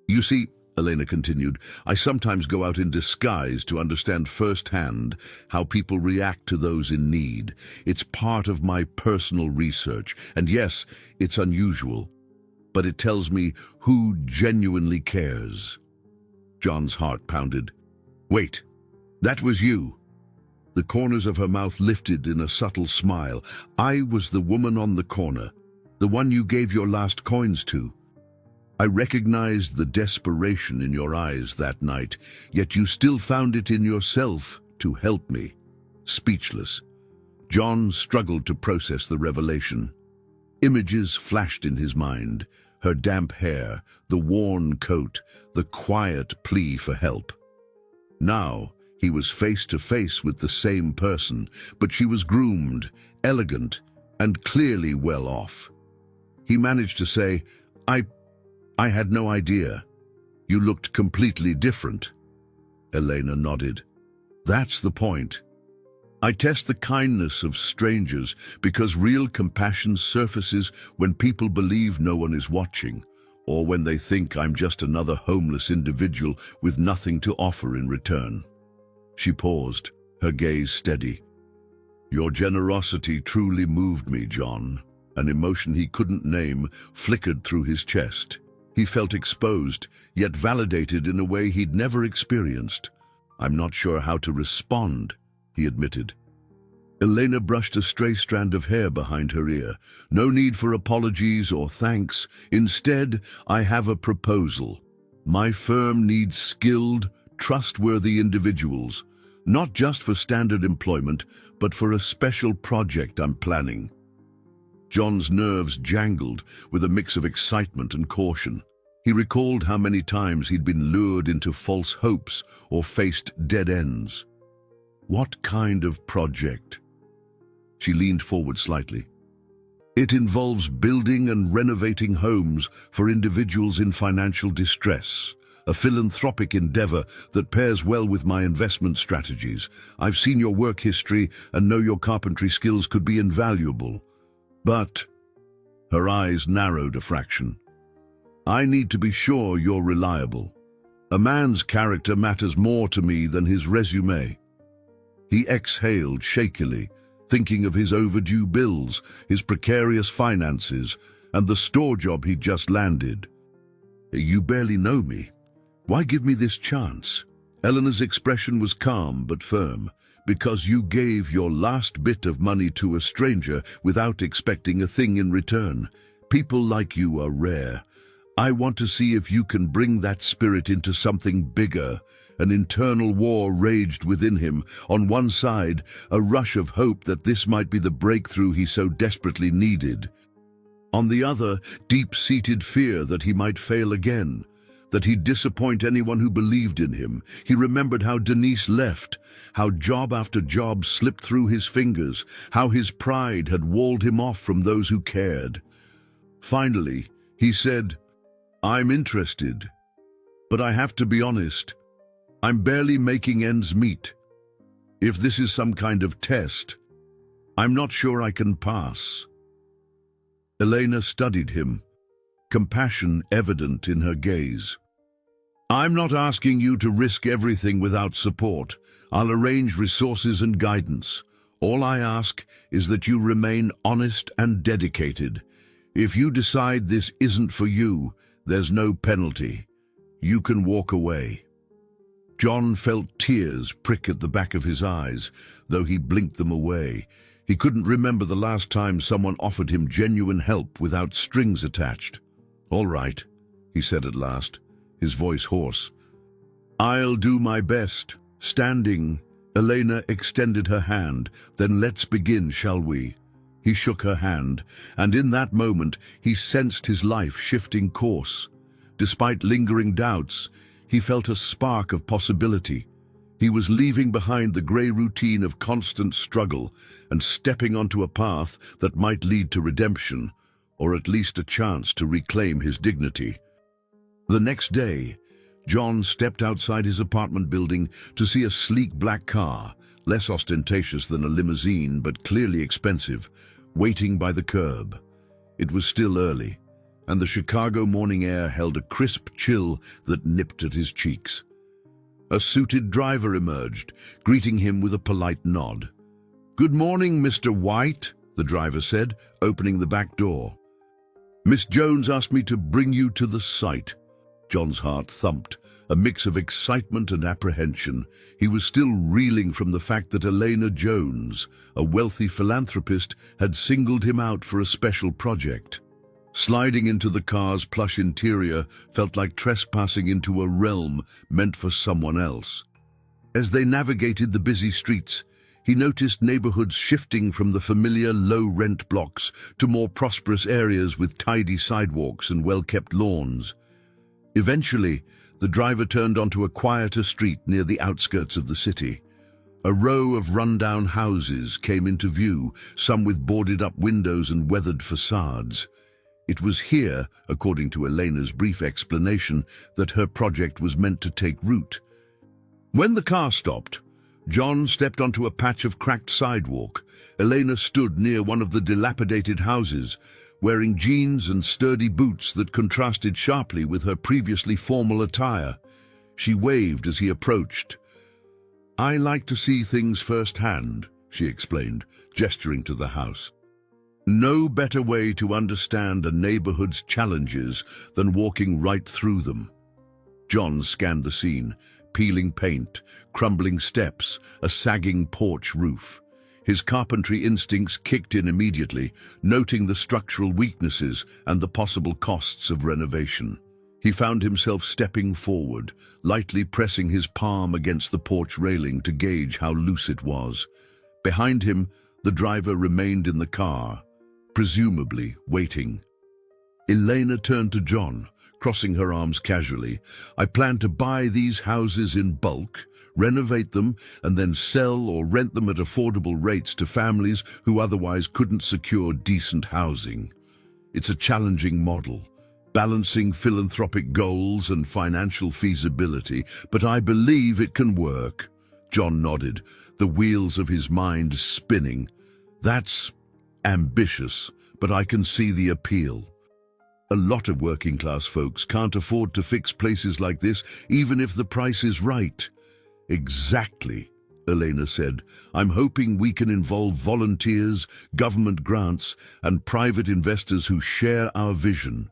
"You see," Elena continued, "I sometimes go out in disguise to understand firsthand how people react to those in need. It's part of my personal research, and yes, it's unusual, but it tells me who genuinely cares." John's heart pounded. "Wait, that was you." The corners of her mouth lifted in a subtle smile. "I was the woman on the corner, the one you gave your last coins to. I recognized the desperation in your eyes that night, yet you still found it in yourself to help me." Speechless, John struggled to process the revelation. Images flashed in his mind, her damp hair, the worn coat, the quiet plea for help. Now, he was face to face with the same person, but she was groomed, elegant, and clearly well off. He managed to say, I had no idea. You looked completely different." Elena nodded. "That's the point. I test the kindness of strangers because real compassion surfaces when people believe no one is watching, or when they think I'm just another homeless individual with nothing to offer in return." She paused, her gaze steady. "Your generosity truly moved me, John." An emotion he couldn't name flickered through his chest. He felt exposed, yet validated in a way he'd never experienced. "I'm not sure how to respond," he admitted. Elena brushed a stray strand of hair behind her ear. "No need for apologies or thanks. Instead, I have a proposal. My firm needs skilled, trustworthy individuals, not just for standard employment, but for a special project I'm planning." John's nerves jangled with a mix of excitement and caution. He recalled how many times he'd been lured into false hopes or faced dead ends. "What kind of project?" She leaned forward slightly. "It involves building and renovating homes for individuals in financial distress, a philanthropic endeavor that pairs well with my investment strategies. I've seen your work history and know your carpentry skills could be invaluable. But," her eyes narrowed a fraction, "I need to be sure you're reliable. A man's character matters more to me than his resume. He exhaled shakily, thinking of his overdue bills, his precarious finances, and the store job he'd just landed. You barely know me. Why give me this chance? Eleanor's expression was calm but firm. Because you gave your last bit of money to a stranger without expecting a thing in return. People like you are rare. I want to see if you can bring that spirit into something bigger. An internal war raged within him. On one side, a rush of hope that this might be the breakthrough he so desperately needed. On the other, deep-seated fear that he might fail again, that he'd disappoint anyone who believed in him. He remembered how Denise left, how job after job slipped through his fingers, how his pride had walled him off from those who cared. Finally, he said, "I'm interested, but I have to be honest. I'm barely making ends meet. If this is some kind of test, I'm not sure I can pass." Elena studied him, compassion evident in her gaze. "I'm not asking you to risk everything without support. I'll arrange resources and guidance. All I ask is that you remain honest and dedicated. If you decide this isn't for you, there's no penalty. You can walk away." John felt tears prick at the back of his eyes, though he blinked them away. He couldn't remember the last time someone offered him genuine help without strings attached. "All right," he said at last, his voice hoarse. "I'll do my best." Standing, Elena extended her hand. "Then let's begin, shall we?" He shook her hand, and in that moment he sensed his life shifting course. Despite lingering doubts, he felt a spark of possibility. He was leaving behind the grey routine of constant struggle and stepping onto a path that might lead to redemption, or at least a chance to reclaim his dignity. The next day, John stepped outside his apartment building to see a sleek black car, less ostentatious than a limousine but clearly expensive, waiting by the curb. It was still early, and the Chicago morning air held a crisp chill that nipped at his cheeks. A suited driver emerged, greeting him with a polite nod. "Good morning, Mr. White," the driver said, opening the back door. "Miss Jones asked me to bring you to the site." John's heart thumped, a mix of excitement and apprehension. He was still reeling from the fact that Elena Jones, a wealthy philanthropist, had singled him out for a special project. Sliding into the car's plush interior felt like trespassing into a realm meant for someone else. As they navigated the busy streets, he noticed neighborhoods shifting from the familiar low-rent blocks to more prosperous areas with tidy sidewalks and well-kept lawns. Eventually, the driver turned onto a quieter street near the outskirts of the city. A row of run-down houses came into view, some with boarded-up windows and weathered facades. It was here, according to Elena's brief explanation, that her project was meant to take root. When the car stopped, John stepped onto a patch of cracked sidewalk. Elena stood near one of the dilapidated houses, wearing jeans and sturdy boots that contrasted sharply with her previously formal attire. She waved as he approached. "I like to see things firsthand," she explained, gesturing to the house. "No better way to understand a neighborhood's challenges than walking right through them." John scanned the scene, peeling paint, crumbling steps, a sagging porch roof. His carpentry instincts kicked in immediately, noting the structural weaknesses and the possible costs of renovation. He found himself stepping forward, lightly pressing his palm against the porch railing to gauge how loose it was. Behind him, the driver remained in the car, presumably waiting. Elena turned to John, crossing her arms casually. "I plan to buy these houses in bulk, renovate them, and then sell or rent them at affordable rates to families who otherwise couldn't secure decent housing. It's a challenging model, balancing philanthropic goals and financial feasibility, but I believe it can work." John nodded, the wheels of his mind spinning. "That's ambitious, but I can see the appeal." A lot of working-class folks can't afford to fix places like this, even if the price is right. Exactly, Elena said. I'm hoping we can involve volunteers, government grants, and private investors who share our vision.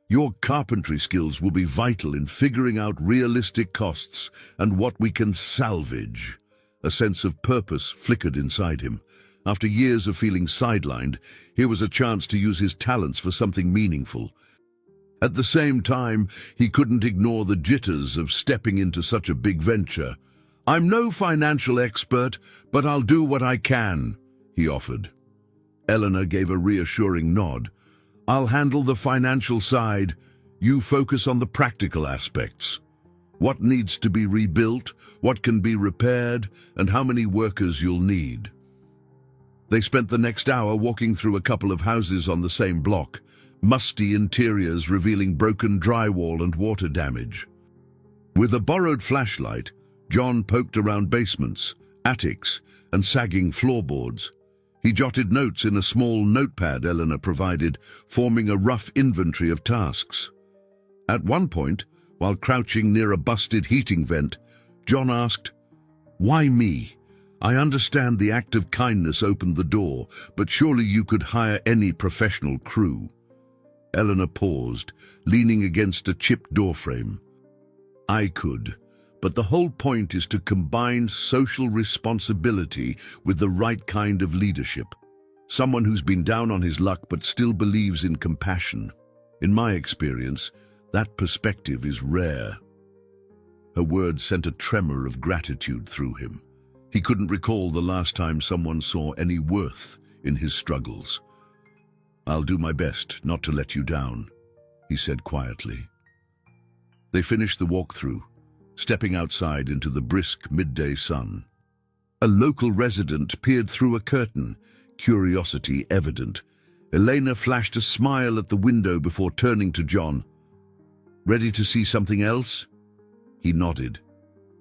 Your carpentry skills will be vital in figuring out realistic costs and what we can salvage. A sense of purpose flickered inside him. After years of feeling sidelined, here was a chance to use his talents for something meaningful. At the same time, he couldn't ignore the jitters of stepping into such a big venture. I'm no financial expert, but I'll do what I can, he offered. Eleanor gave a reassuring nod. I'll handle the financial side. You focus on the practical aspects. What needs to be rebuilt, what can be repaired, and how many workers you'll need. They spent the next hour walking through a couple of houses on the same block, musty interiors revealing broken drywall and water damage. With a borrowed flashlight, John poked around basements, attics, and sagging floorboards. He jotted notes in a small notepad Eleanor provided, forming a rough inventory of tasks. At one point, while crouching near a busted heating vent, John asked, "Why me? I understand the act of kindness opened the door, but surely you could hire any professional crew." Eleanor paused, leaning against a chipped doorframe. "I could, but the whole point is to combine social responsibility with the right kind of leadership. Someone who's been down on his luck but still believes in compassion. In my experience, that perspective is rare." Her words sent a tremor of gratitude through him. He couldn't recall the last time someone saw any worth in his struggles. "I'll do my best not to let you down," he said quietly. They finished the walkthrough, stepping outside into the brisk midday sun. A local resident peered through a curtain, curiosity evident. Elena flashed a smile at the window before turning to John. "Ready to see something else?" He nodded.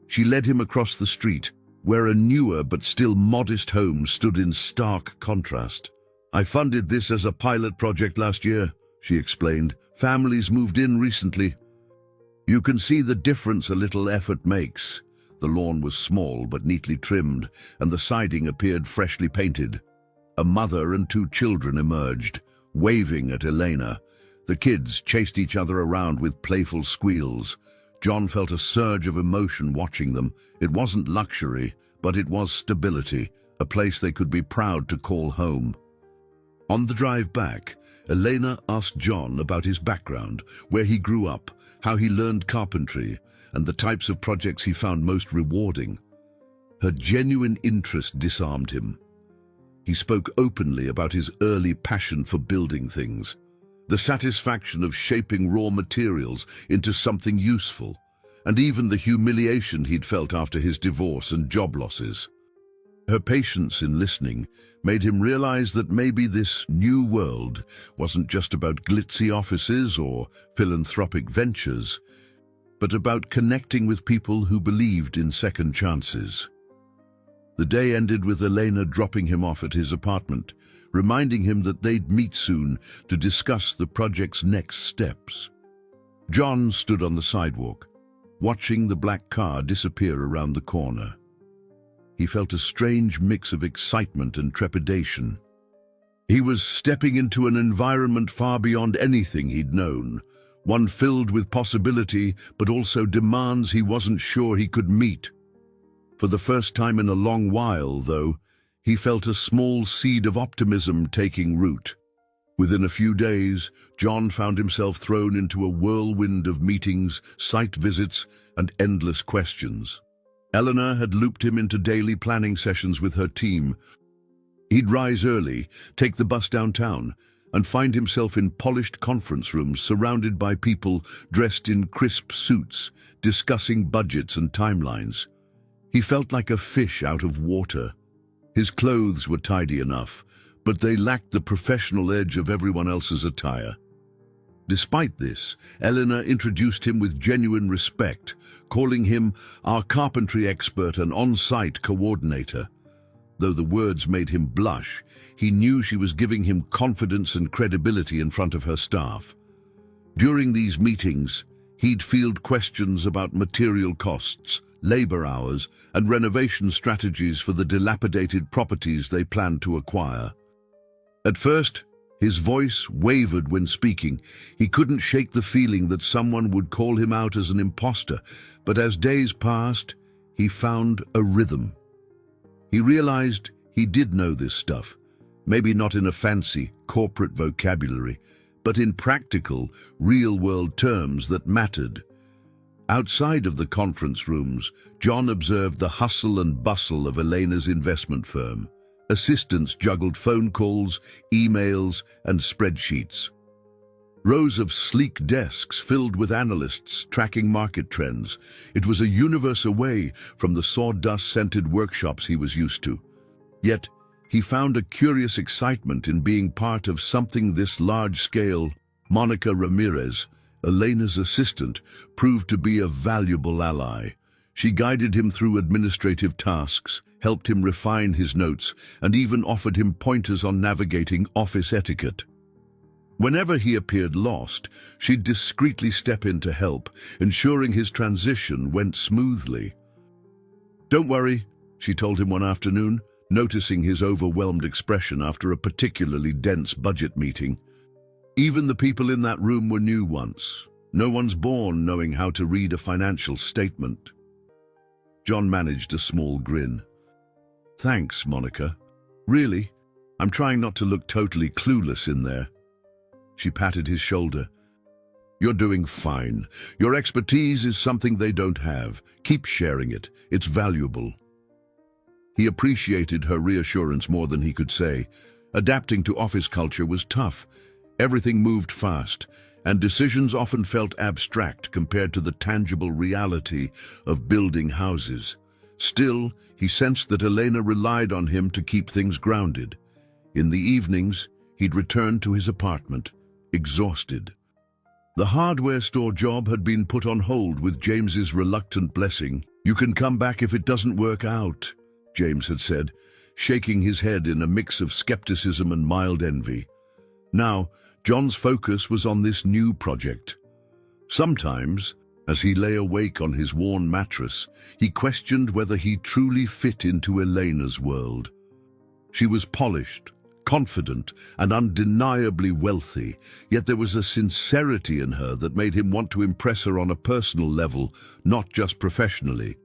She led him across the street, where a newer but still modest home stood in stark contrast. "I funded this as a pilot project last year," she explained. "Families moved in recently. You can see the difference a little effort makes." The lawn was small but neatly trimmed, and the siding appeared freshly painted. A mother and two children emerged, waving at Elena. The kids chased each other around with playful squeals. John felt a surge of emotion watching them. It wasn't luxury, but it was stability, a place they could be proud to call home. On the drive back, Elena asked John about his background, where he grew up, how he learned carpentry, and the types of projects he found most rewarding. Her genuine interest disarmed him. He spoke openly about his early passion for building things, the satisfaction of shaping raw materials into something useful, and even the humiliation he'd felt after his divorce and job losses. Her patience in listening made him realize that maybe this new world wasn't just about glitzy offices or philanthropic ventures, but about connecting with people who believed in second chances. The day ended with Elena dropping him off at his apartment, reminding him that they'd meet soon to discuss the project's next steps. John stood on the sidewalk, watching the black car disappear around the corner. He felt a strange mix of excitement and trepidation. He was stepping into an environment far beyond anything he'd known, one filled with possibility but also demands he wasn't sure he could meet. For the first time in a long while, though, he felt a small seed of optimism taking root. Within a few days, John found himself thrown into a whirlwind of meetings, site visits, and endless questions. Eleanor had looped him into daily planning sessions with her team. He'd rise early, take the bus downtown, and find himself in polished conference rooms surrounded by people dressed in crisp suits, discussing budgets and timelines. He felt like a fish out of water. His clothes were tidy enough, but they lacked the professional edge of everyone else's attire. Despite this, Eleanor introduced him with genuine respect, calling him our carpentry expert and on-site coordinator. Though the words made him blush, he knew she was giving him confidence and credibility in front of her staff. During these meetings, he'd field questions about material costs, labor hours, and renovation strategies for the dilapidated properties they planned to acquire. At first, his voice wavered when speaking. He couldn't shake the feeling that someone would call him out as an imposter, but as days passed, he found a rhythm. He realized he did know this stuff, maybe not in a fancy, corporate vocabulary, but in practical, real-world terms that mattered. Outside of the conference rooms, John observed the hustle and bustle of Elena's investment firm. Assistants juggled phone calls, emails, and spreadsheets. Rows of sleek desks filled with analysts tracking market trends. It was a universe away from the sawdust-scented workshops he was used to. Yet, he found a curious excitement in being part of something this large-scale. Monica Ramirez, Elena's assistant, proved to be a valuable ally. She guided him through administrative tasks, helped him refine his notes, and even offered him pointers on navigating office etiquette. Whenever he appeared lost, she'd discreetly step in to help, ensuring his transition went smoothly. "Don't worry," she told him one afternoon, noticing his overwhelmed expression after a particularly dense budget meeting. "Even the people in that room were new once. No one's born knowing how to read a financial statement." John managed a small grin. "Thanks, Monica. Really, I'm trying not to look totally clueless in there." She patted his shoulder. "You're doing fine. Your expertise is something they don't have. Keep sharing it. It's valuable." He appreciated her reassurance more than he could say. Adapting to office culture was tough. Everything moved fast, and decisions often felt abstract compared to the tangible reality of building houses. Still, he sensed that Elena relied on him to keep things grounded. In the evenings, he'd return to his apartment, exhausted. The hardware store job had been put on hold with James's reluctant blessing. "You can come back if it doesn't work out," James had said, shaking his head in a mix of skepticism and mild envy. Now, John's focus was on this new project. Sometimes, as he lay awake on his worn mattress, he questioned whether he truly fit into Elena's world. She was polished, confident, and undeniably wealthy, yet there was a sincerity in her that made him want to impress her on a personal level, not just professionally.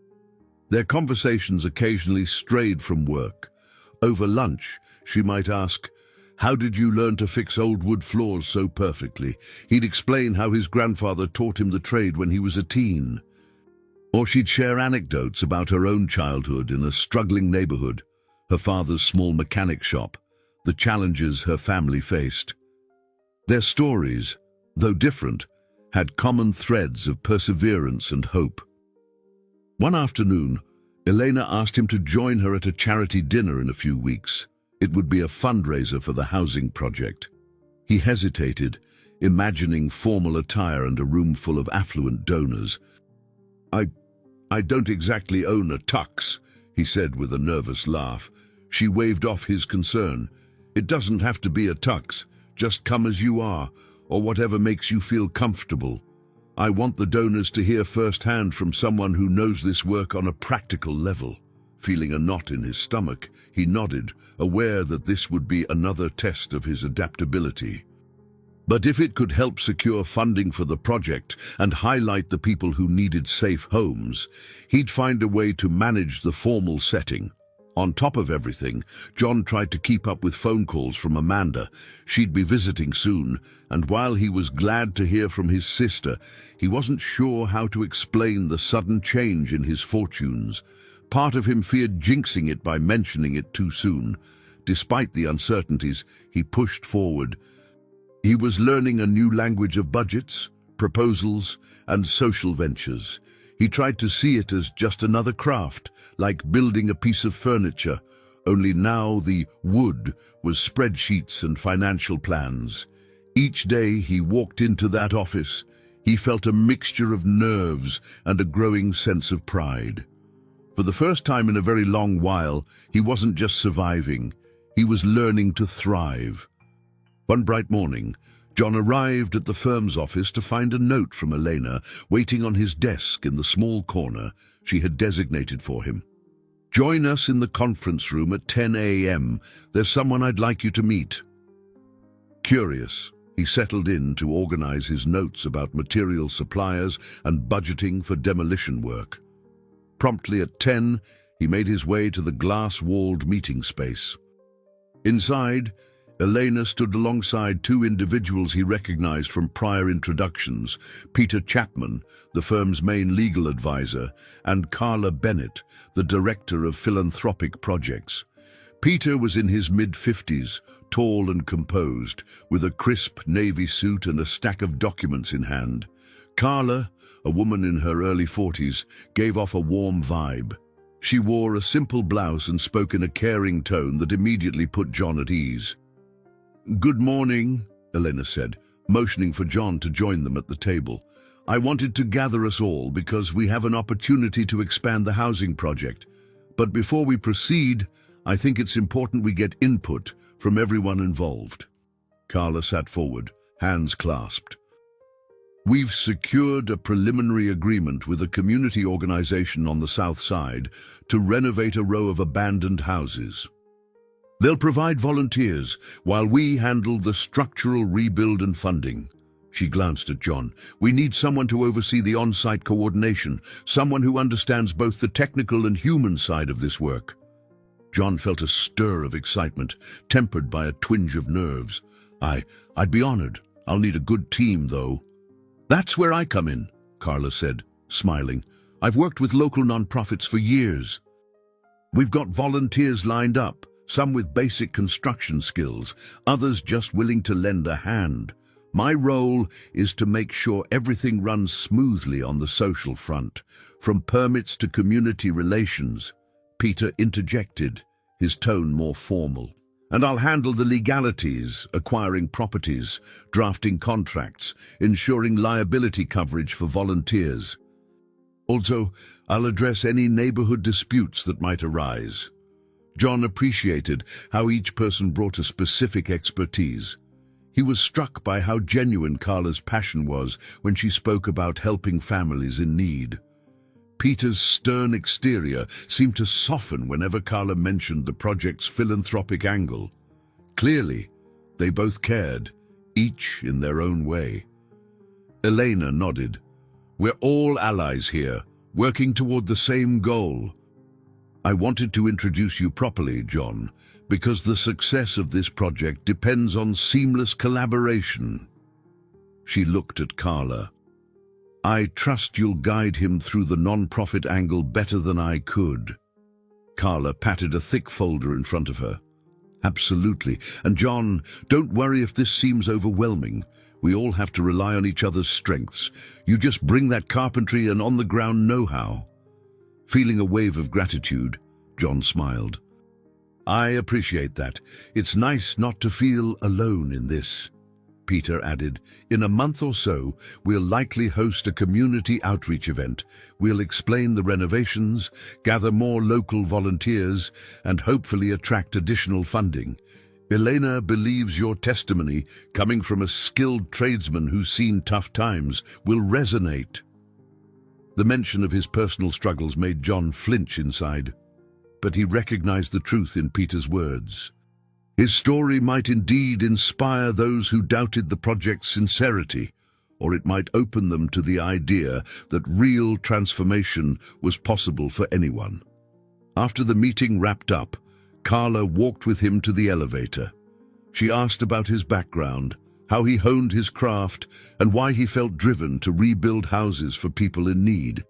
Their conversations occasionally strayed from work. Over lunch, she might ask, "How did you learn to fix old wood floors so perfectly?" He'd explain how his grandfather taught him the trade when he was a teen. Or she'd share anecdotes about her own childhood in a struggling neighborhood, her father's small mechanic shop, the challenges her family faced. Their stories, though different, had common threads of perseverance and hope. One afternoon, Elena asked him to join her at a charity dinner in a few weeks. It would be a fundraiser for the housing project. He hesitated, imagining formal attire and a room full of affluent donors. I don't exactly own a tux," he said with a nervous laugh. She waved off his concern. "It doesn't have to be a tux. Just come as you are, or whatever makes you feel comfortable. I want the donors to hear firsthand from someone who knows this work on a practical level." Feeling a knot in his stomach, he nodded, aware that this would be another test of his adaptability. But if it could help secure funding for the project and highlight the people who needed safe homes, he'd find a way to manage the formal setting. On top of everything, John tried to keep up with phone calls from Amanda. She'd be visiting soon, and while he was glad to hear from his sister, he wasn't sure how to explain the sudden change in his fortunes. Part of him feared jinxing it by mentioning it too soon. Despite the uncertainties, he pushed forward. He was learning a new language of budgets, proposals, and social ventures. He tried to see it as just another craft, like building a piece of furniture, only now the wood was spreadsheets and financial plans. Each day he walked into that office, he felt a mixture of nerves and a growing sense of pride. For the first time in a very long while, he wasn't just surviving, he was learning to thrive. One bright morning, John arrived at the firm's office to find a note from Elena waiting on his desk in the small corner she had designated for him. "Join us in the conference room at 10 a.m. There's someone I'd like you to meet." Curious, he settled in to organize his notes about material suppliers and budgeting for demolition work. Promptly at 10, he made his way to the glass-walled meeting space. Inside, Elena stood alongside two individuals he recognized from prior introductions, Peter Chapman, the firm's main legal advisor, and Carla Bennett, the director of philanthropic projects. Peter was in his mid-50s, tall and composed, with a crisp navy suit and a stack of documents in hand. Carla, a woman in her early 40s, gave off a warm vibe. She wore a simple blouse and spoke in a caring tone that immediately put John at ease. "Good morning," Elena said, motioning for John to join them at the table. "I wanted to gather us all because we have an opportunity to expand the housing project. But before we proceed, I think it's important we get input from everyone involved." Carla sat forward, hands clasped. "We've secured a preliminary agreement with a community organization on the south side to renovate a row of abandoned houses. They'll provide volunteers while we handle the structural rebuild and funding." She glanced at John. "We need someone to oversee the on-site coordination, someone who understands both the technical and human side of this work." John felt a stir of excitement, tempered by a twinge of nerves. I'd be honored. I'll need a good team, though." "That's where I come in," Carla said, smiling. "I've worked with local nonprofits for years. We've got volunteers lined up, some with basic construction skills, others just willing to lend a hand. My role is to make sure everything runs smoothly on the social front, from permits to community relations." Peter interjected, his tone more formal. "And I'll handle the legalities, acquiring properties, drafting contracts, ensuring liability coverage for volunteers. Also, I'll address any neighborhood disputes that might arise." John appreciated how each person brought a specific expertise. He was struck by how genuine Carla's passion was when she spoke about helping families in need. Peter's stern exterior seemed to soften whenever Carla mentioned the project's philanthropic angle. Clearly, they both cared, each in their own way. Elena nodded. "We're all allies here, working toward the same goal. I wanted to introduce you properly, John, because the success of this project depends on seamless collaboration." She looked at Carla. "I trust you'll guide him through the non-profit angle better than I could." Carla patted a thick folder in front of her. "Absolutely. And John, don't worry if this seems overwhelming. We all have to rely on each other's strengths. You just bring that carpentry and on-the-ground know-how." Feeling a wave of gratitude, John smiled. "I appreciate that. It's nice not to feel alone in this." Peter added, "In a month or so, we'll likely host a community outreach event. We'll explain the renovations, gather more local volunteers, and hopefully attract additional funding. Elena believes your testimony, coming from a skilled tradesman who's seen tough times, will resonate." The mention of his personal struggles made John flinch inside, but he recognized the truth in Peter's words. His story might indeed inspire those who doubted the project's sincerity, or it might open them to the idea that real transformation was possible for anyone. After the meeting wrapped up, Carla walked with him to the elevator. She asked about his background, how he honed his craft, and why he felt driven to rebuild houses for people in need.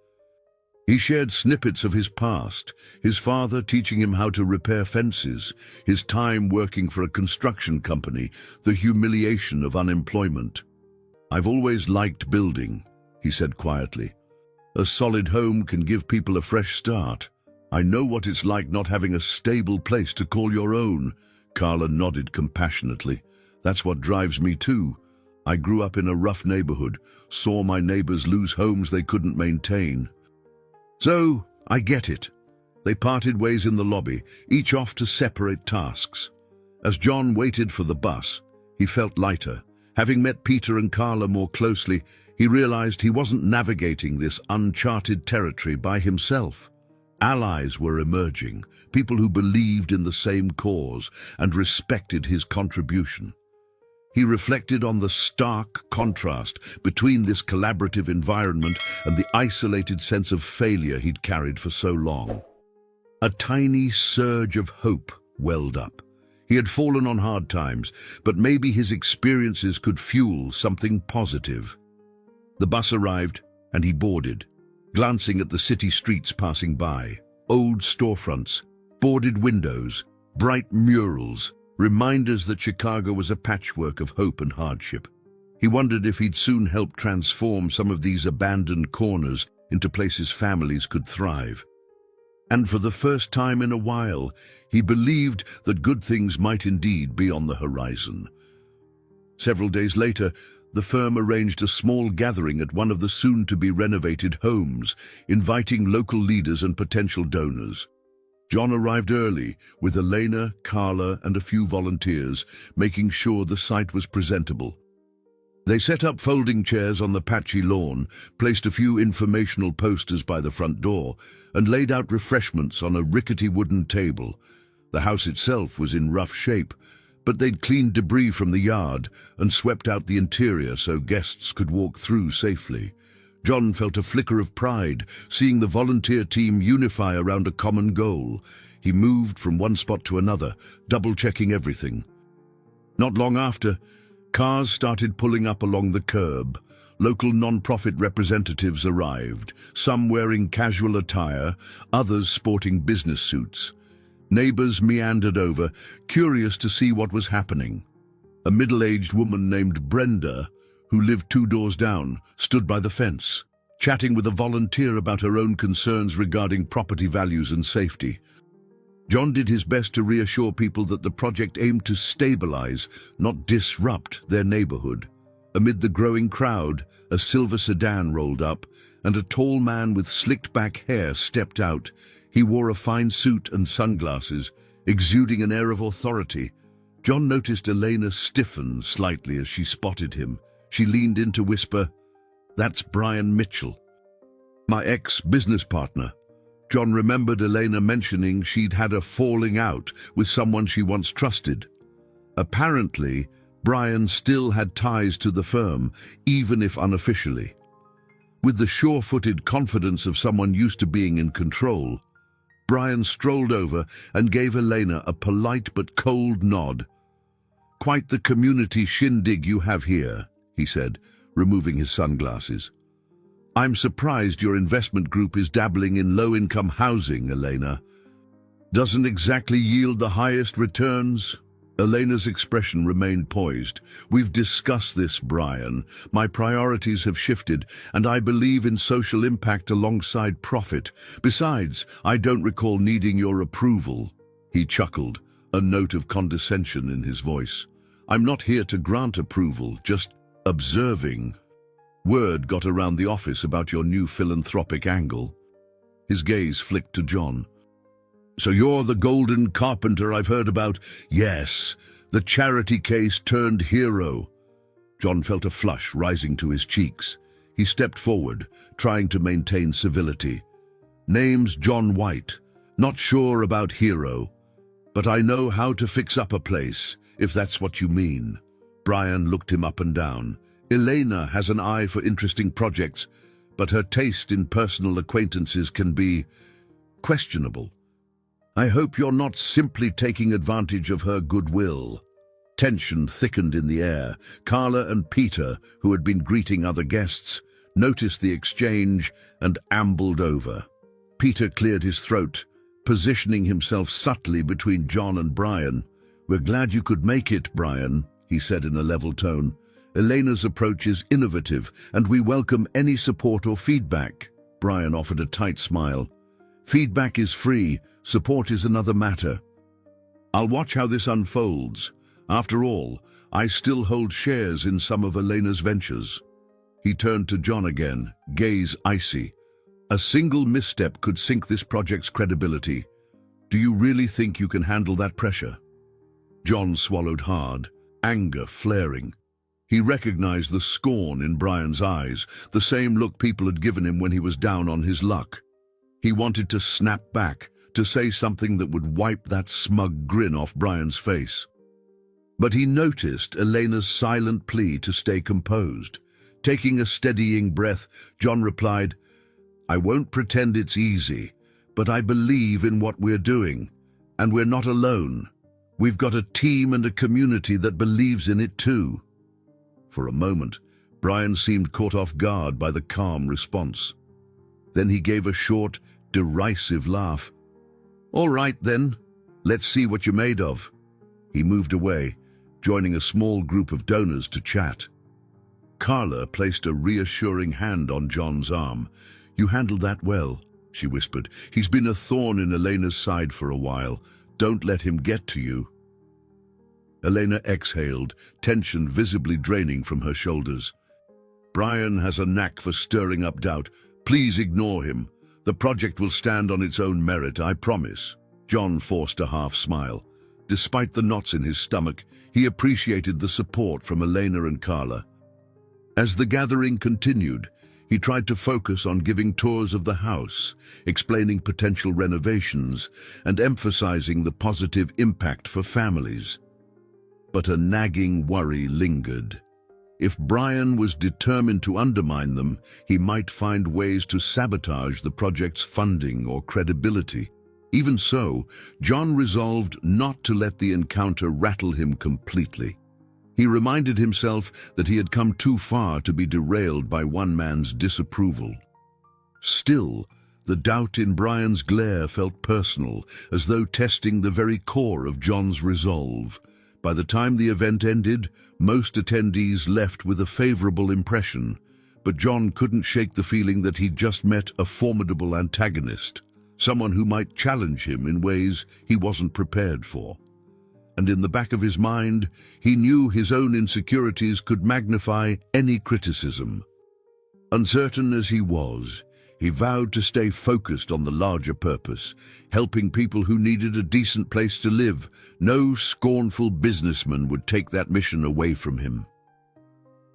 He shared snippets of his past, his father teaching him how to repair fences, his time working for a construction company, the humiliation of unemployment. "I've always liked building," he said quietly. "A solid home can give people a fresh start. I know what it's like not having a stable place to call your own." Carla nodded compassionately. "That's what drives me too. I grew up in a rough neighborhood, saw my neighbors lose homes they couldn't maintain. So, I get it." They parted ways in the lobby, each off to separate tasks. As John waited for the bus, he felt lighter, Having met Peter and Carla more closely, he realized he wasn't navigating this uncharted territory by himself. Allies were emerging, people who believed in the same cause and respected his contribution. He reflected on the stark contrast between this collaborative environment and the isolated sense of failure he'd carried for so long. A tiny surge of hope welled up. He had fallen on hard times, but maybe his experiences could fuel something positive. The bus arrived, and he boarded, glancing at the city streets passing by. Old storefronts, boarded windows, bright murals, reminders that Chicago was a patchwork of hope and hardship. He wondered if he'd soon help transform some of these abandoned corners into places families could thrive. And for the first time in a while, he believed that good things might indeed be on the horizon. Several days later, the firm arranged a small gathering at one of the soon-to-be renovated homes, inviting local leaders and potential donors. John arrived early, with Elena, Carla, and a few volunteers, making sure the site was presentable. They set up folding chairs on the patchy lawn, placed a few informational posters by the front door, and laid out refreshments on a rickety wooden table. The house itself was in rough shape, but they'd cleaned debris from the yard and swept out the interior so guests could walk through safely. John felt a flicker of pride, seeing the volunteer team unify around a common goal. He moved from one spot to another, double-checking everything. Not long after, cars started pulling up along the curb. Local non-profit representatives arrived, some wearing casual attire, others sporting business suits. Neighbors meandered over, curious to see what was happening. A middle-aged woman named Brenda, who lived 2 doors down, stood by the fence, chatting with a volunteer about her own concerns regarding property values and safety. John did his best to reassure people that the project aimed to stabilize, not disrupt, their neighborhood. Amid the growing crowd, a silver sedan rolled up, and a tall man with slicked-back hair stepped out. He wore a fine suit and sunglasses, exuding an air of authority. John noticed Elena stiffen slightly as she spotted him. She leaned in to whisper, "That's Brian Mitchell, my ex-business partner." John remembered Elena mentioning she'd had a falling out with someone she once trusted. Apparently, Brian still had ties to the firm, even if unofficially. With the sure-footed confidence of someone used to being in control, Brian strolled over and gave Elena a polite but cold nod. "Quite the community shindig you have here," he said, removing his sunglasses. "I'm surprised your investment group is dabbling in low-income housing, Elena. Doesn't exactly yield the highest returns?" Elena's expression remained poised. "We've discussed this, Brian. My priorities have shifted, and I believe in social impact alongside profit. Besides, I don't recall needing your approval." He chuckled, a note of condescension in his voice. "I'm not here to grant approval, just observing. Word got around the office about your new philanthropic angle." His gaze flicked to John. "So you're the golden carpenter I've heard about?" "Yes, the charity case turned hero." John felt a flush rising to his cheeks. He stepped forward, trying to maintain civility. "Name's John White. Not sure about hero, but I know how to fix up a place, if that's what you mean." Brian looked him up and down. "Elena has an eye for interesting projects, but her taste in personal acquaintances can be questionable. I hope you're not simply taking advantage of her goodwill." Tension thickened in the air. Carla and Peter, who had been greeting other guests, noticed the exchange and ambled over. Peter cleared his throat, positioning himself subtly between John and Brian. "We're glad you could make it, Brian," he said in a level tone. "Elena's approach is innovative, and we welcome any support or feedback." Brian offered a tight smile. "Feedback is free, support is another matter. I'll watch how this unfolds. After all, I still hold shares in some of Elena's ventures." He turned to John again, gaze icy. "A single misstep could sink this project's credibility. Do you really think you can handle that pressure?" John swallowed hard, anger flaring. He recognized the scorn in Brian's eyes, the same look people had given him when he was down on his luck. He wanted to snap back, to say something that would wipe that smug grin off Brian's face. But he noticed Elena's silent plea to stay composed. Taking a steadying breath, John replied, "I won't pretend it's easy, but I believe in what we're doing, and we're not alone. We've got a team and a community that believes in it too." For a moment, Brian seemed caught off guard by the calm response. Then he gave a short, derisive laugh. "All right then, let's see what you're made of." He moved away, joining a small group of donors to chat. Carla placed a reassuring hand on John's arm. "You handled that well," she whispered. "He's been a thorn in Elena's side for a while. Don't let him get to you." Elena exhaled, tension visibly draining from her shoulders. "Brian has a knack for stirring up doubt. Please ignore him. The project will stand on its own merit, I promise." John forced a half smile. Despite the knots in his stomach, he appreciated the support from Elena and Carla. As the gathering continued, he tried to focus on giving tours of the house, explaining potential renovations, and emphasizing the positive impact for families. But a nagging worry lingered. If Brian was determined to undermine them, he might find ways to sabotage the project's funding or credibility. Even so, John resolved not to let the encounter rattle him completely. He reminded himself that he had come too far to be derailed by one man's disapproval. Still, the doubt in Brian's glare felt personal, as though testing the very core of John's resolve. By the time the event ended, most attendees left with a favorable impression, but John couldn't shake the feeling that he'd just met a formidable antagonist, someone who might challenge him in ways he wasn't prepared for. And in the back of his mind, he knew his own insecurities could magnify any criticism. Uncertain as he was, he vowed to stay focused on the larger purpose, helping people who needed a decent place to live. No scornful businessman would take that mission away from him.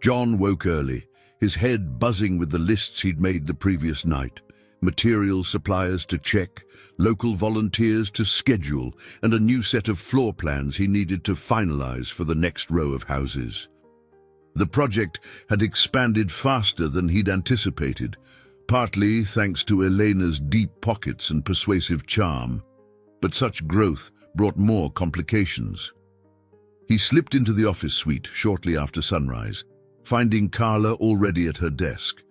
John woke early, his head buzzing with the lists he'd made the previous night. Material suppliers to check, local volunteers to schedule, and a new set of floor plans he needed to finalize for the next row of houses. The project had expanded faster than he'd anticipated, partly thanks to Elena's deep pockets and persuasive charm, but such growth brought more complications. He slipped into the office suite shortly after sunrise, finding Carla already at her desk.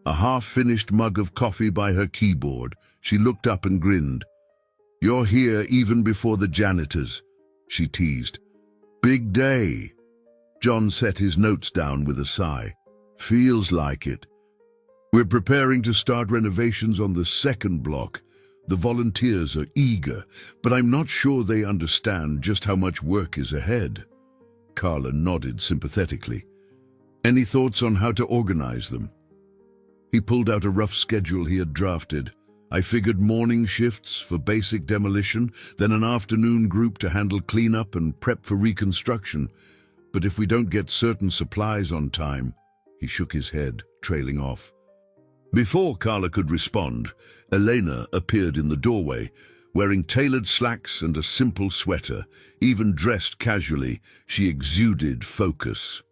A half-finished mug of coffee by her keyboard, she looked up and grinned. "You're here even before the janitors," she teased. "Big day." John set his notes down with a sigh. "Feels like it. We're preparing to start renovations on the second block. The volunteers are eager, but I'm not sure they understand just how much work is ahead." Carla nodded sympathetically. "Any thoughts on how to organize them?" He pulled out a rough schedule he had drafted. "I figured morning shifts for basic demolition, then an afternoon group to handle cleanup and prep for reconstruction. But if we don't get certain supplies on time..." He shook his head, trailing off. Before Carla could respond, Elena appeared in the doorway, wearing tailored slacks and a simple sweater. Even dressed casually, she exuded focus.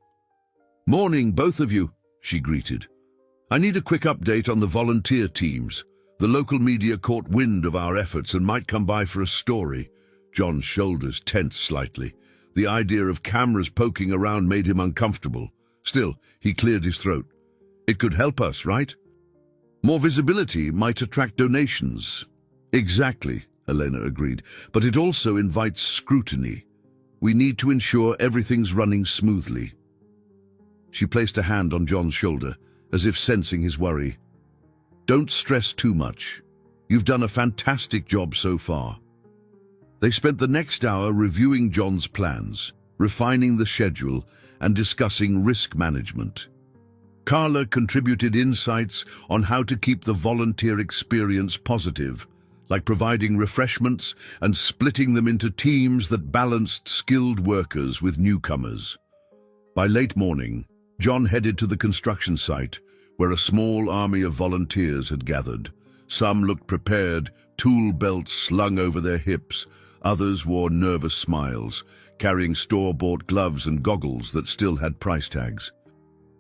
"Morning, both of you," she greeted. "I need a quick update on the volunteer teams. The local media caught wind of our efforts and might come by for a story." John's shoulders tensed slightly. The idea of cameras poking around made him uncomfortable. Still, he cleared his throat. "It could help us, right? More visibility might attract donations." "Exactly," Elena agreed, "but it also invites scrutiny. We need to ensure everything's running smoothly." She placed a hand on John's shoulder, as if sensing his worry. "Don't stress too much. You've done a fantastic job so far." They spent the next hour reviewing John's plans, refining the schedule, and discussing risk management. Carla contributed insights on how to keep the volunteer experience positive, like providing refreshments and splitting them into teams that balanced skilled workers with newcomers. By late morning, John headed to the construction site, where a small army of volunteers had gathered. Some looked prepared, tool belts slung over their hips. Others wore nervous smiles, carrying store-bought gloves and goggles that still had price tags.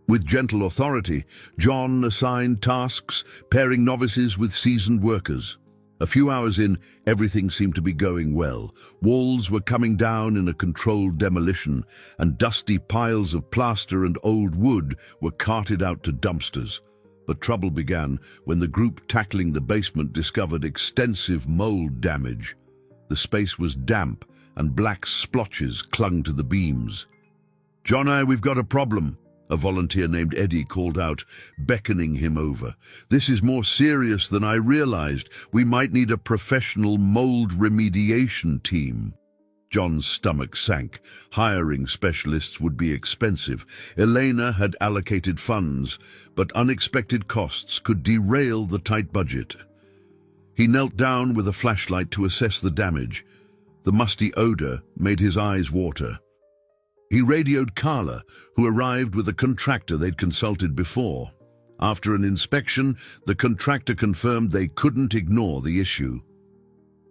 With gentle authority, John assigned tasks, pairing novices with seasoned workers. A few hours in, everything seemed to be going well. Walls were coming down in a controlled demolition, and dusty piles of plaster and old wood were carted out to dumpsters. But trouble began when the group tackling the basement discovered extensive mold damage. The space was damp, and black splotches clung to the beams. "John, we've got a problem," a volunteer named Eddie called out, beckoning him over. "This is more serious than I realized. We might need a professional mold remediation team." John's stomach sank. Hiring specialists would be expensive. Elena had allocated funds, but unexpected costs could derail the tight budget. He knelt down with a flashlight to assess the damage. The musty odor made his eyes water. He radioed Carla, who arrived with a contractor they'd consulted before. After an inspection, the contractor confirmed they couldn't ignore the issue.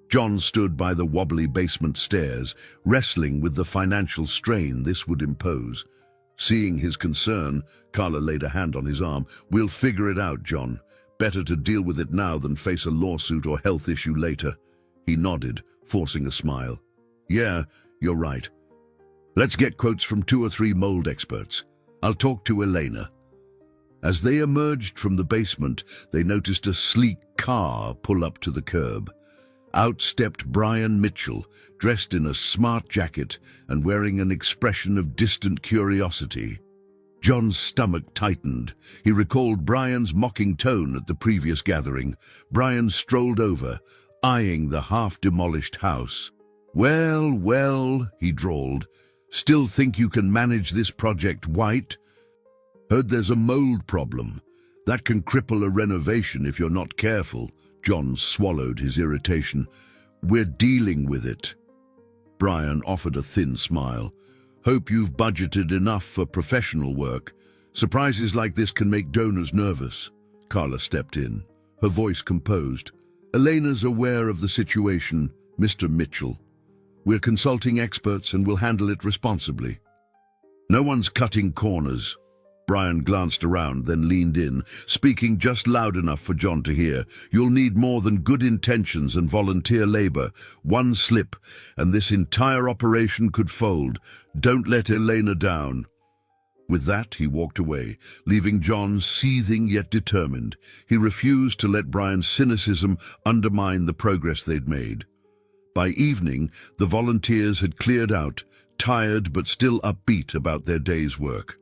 John stood by the wobbly basement stairs, wrestling with the financial strain this would impose. Seeing his concern, Carla laid a hand on his arm. "We'll figure it out, John. Better to deal with it now than face a lawsuit or health issue later." He nodded, forcing a smile. "Yeah, you're right. Let's get quotes from 2 or 3 mold experts. I'll talk to Elena." As they emerged from the basement, they noticed a sleek car pull up to the curb. Out stepped Brian Mitchell, dressed in a smart jacket and wearing an expression of distant curiosity. John's stomach tightened. He recalled Brian's mocking tone at the previous gathering. Brian strolled over, eyeing the half-demolished house. Well, he drawled. "Still think you can manage this project, White? Heard there's a mold problem. That can cripple a renovation if you're not careful." John swallowed his irritation. "We're dealing with it." Brian offered a thin smile. "Hope you've budgeted enough for professional work. Surprises like this can make donors nervous." Carla stepped in, her voice composed. "Elena's aware of the situation, Mr. Mitchell. We're consulting experts and we'll handle it responsibly." "No one's cutting corners." Brian glanced around, then leaned in, speaking just loud enough for John to hear. "You'll need more than good intentions and volunteer labor. One slip, and this entire operation could fold. Don't let Elena down." With that, he walked away, leaving John seething yet determined. He refused to let Brian's cynicism undermine the progress they'd made. By evening, the volunteers had cleared out, tired but still upbeat about their day's work.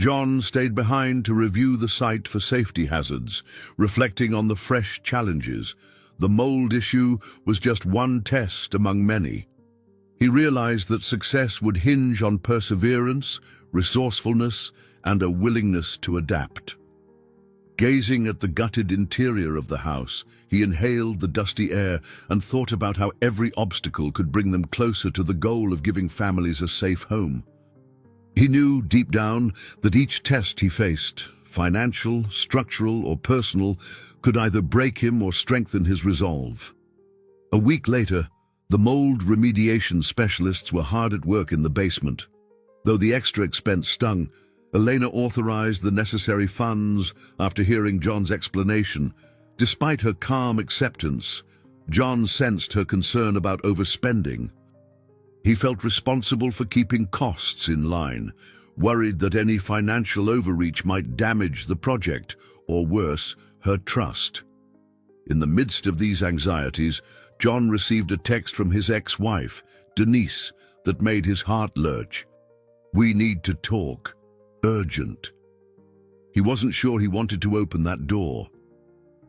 John stayed behind to review the site for safety hazards, reflecting on the fresh challenges. The mold issue was just one test among many. He realized that success would hinge on perseverance, resourcefulness, and a willingness to adapt. Gazing at the gutted interior of the house, he inhaled the dusty air and thought about how every obstacle could bring them closer to the goal of giving families a safe home. He knew, deep down, that each test he faced, financial, structural, or personal, could either break him or strengthen his resolve. A week later, the mold remediation specialists were hard at work in the basement. Though the extra expense stung, Elena authorized the necessary funds after hearing John's explanation. Despite her calm acceptance, John sensed her concern about overspending. He felt responsible for keeping costs in line, worried that any financial overreach might damage the project, or worse, her trust. In the midst of these anxieties, John received a text from his ex-wife, Denise, that made his heart lurch. "We need to talk. Urgent." He wasn't sure he wanted to open that door.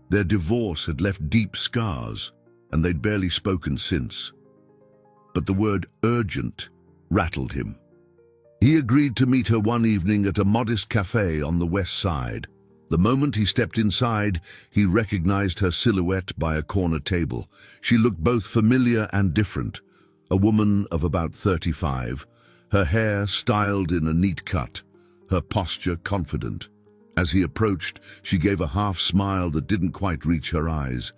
Their divorce had left deep scars, and they'd barely spoken since. But the word urgent rattled him. He agreed to meet her one evening at a modest cafe on the west side. The moment he stepped inside, he recognized her silhouette by a corner table. She looked both familiar and different. A woman of about 35, her hair styled in a neat cut, her posture confident. As he approached, she gave a half smile that didn't quite reach her eyes.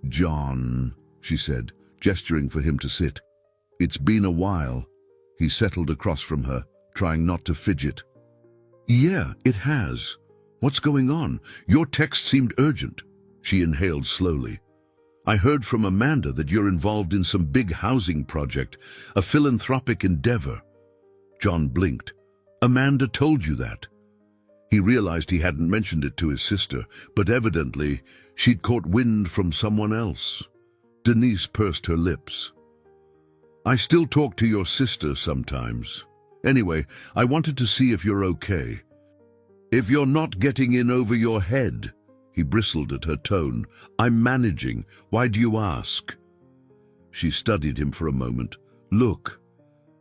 "John," she said, gesturing for him to sit. "It's been a while." He settled across from her, trying not to fidget. "Yeah, it has. What's going on? Your text seemed urgent." She inhaled slowly. "I heard from Amanda that you're involved in some big housing project, a philanthropic endeavor." John blinked. "Amanda told you that?" He realized he hadn't mentioned it to his sister, but evidently she'd caught wind from someone else. Denise pursed her lips. "I still talk to your sister sometimes. Anyway, I wanted to see if you're okay. If you're not getting in over your head." He bristled at her tone. "I'm managing. Why do you ask?" She studied him for a moment. "Look,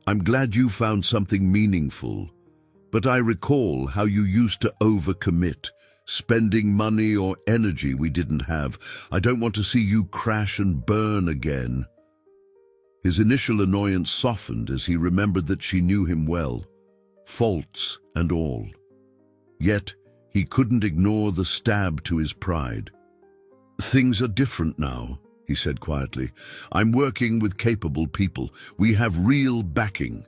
I'm glad you found something meaningful, but I recall how you used to overcommit, spending money or energy we didn't have. I don't want to see you crash and burn again." His initial annoyance softened as he remembered that she knew him well, faults and all. Yet, he couldn't ignore the stab to his pride. "Things are different now," he said quietly. "I'm working with capable people. We have real backing."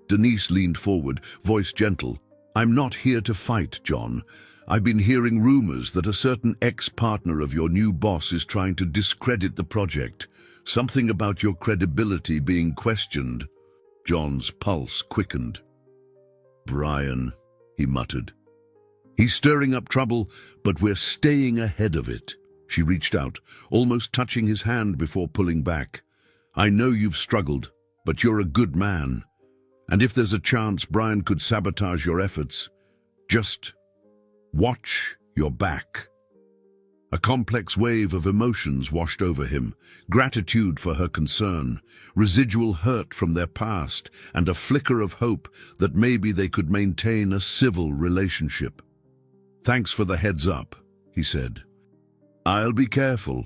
Denise leaned forward, voice gentle. "I'm not here to fight, John. I've been hearing rumors that a certain ex-partner of your new boss is trying to discredit the project. Something about your credibility being questioned." John's pulse quickened. "Brian," he muttered. "He's stirring up trouble, but we're staying ahead of it." She reached out, almost touching his hand before pulling back. "I know you've struggled, but you're a good man. And if there's a chance Brian could sabotage your efforts, just watch your back." A complex wave of emotions washed over him, gratitude for her concern, residual hurt from their past, and a flicker of hope that maybe they could maintain a civil relationship. "Thanks for the heads up," he said. "I'll be careful."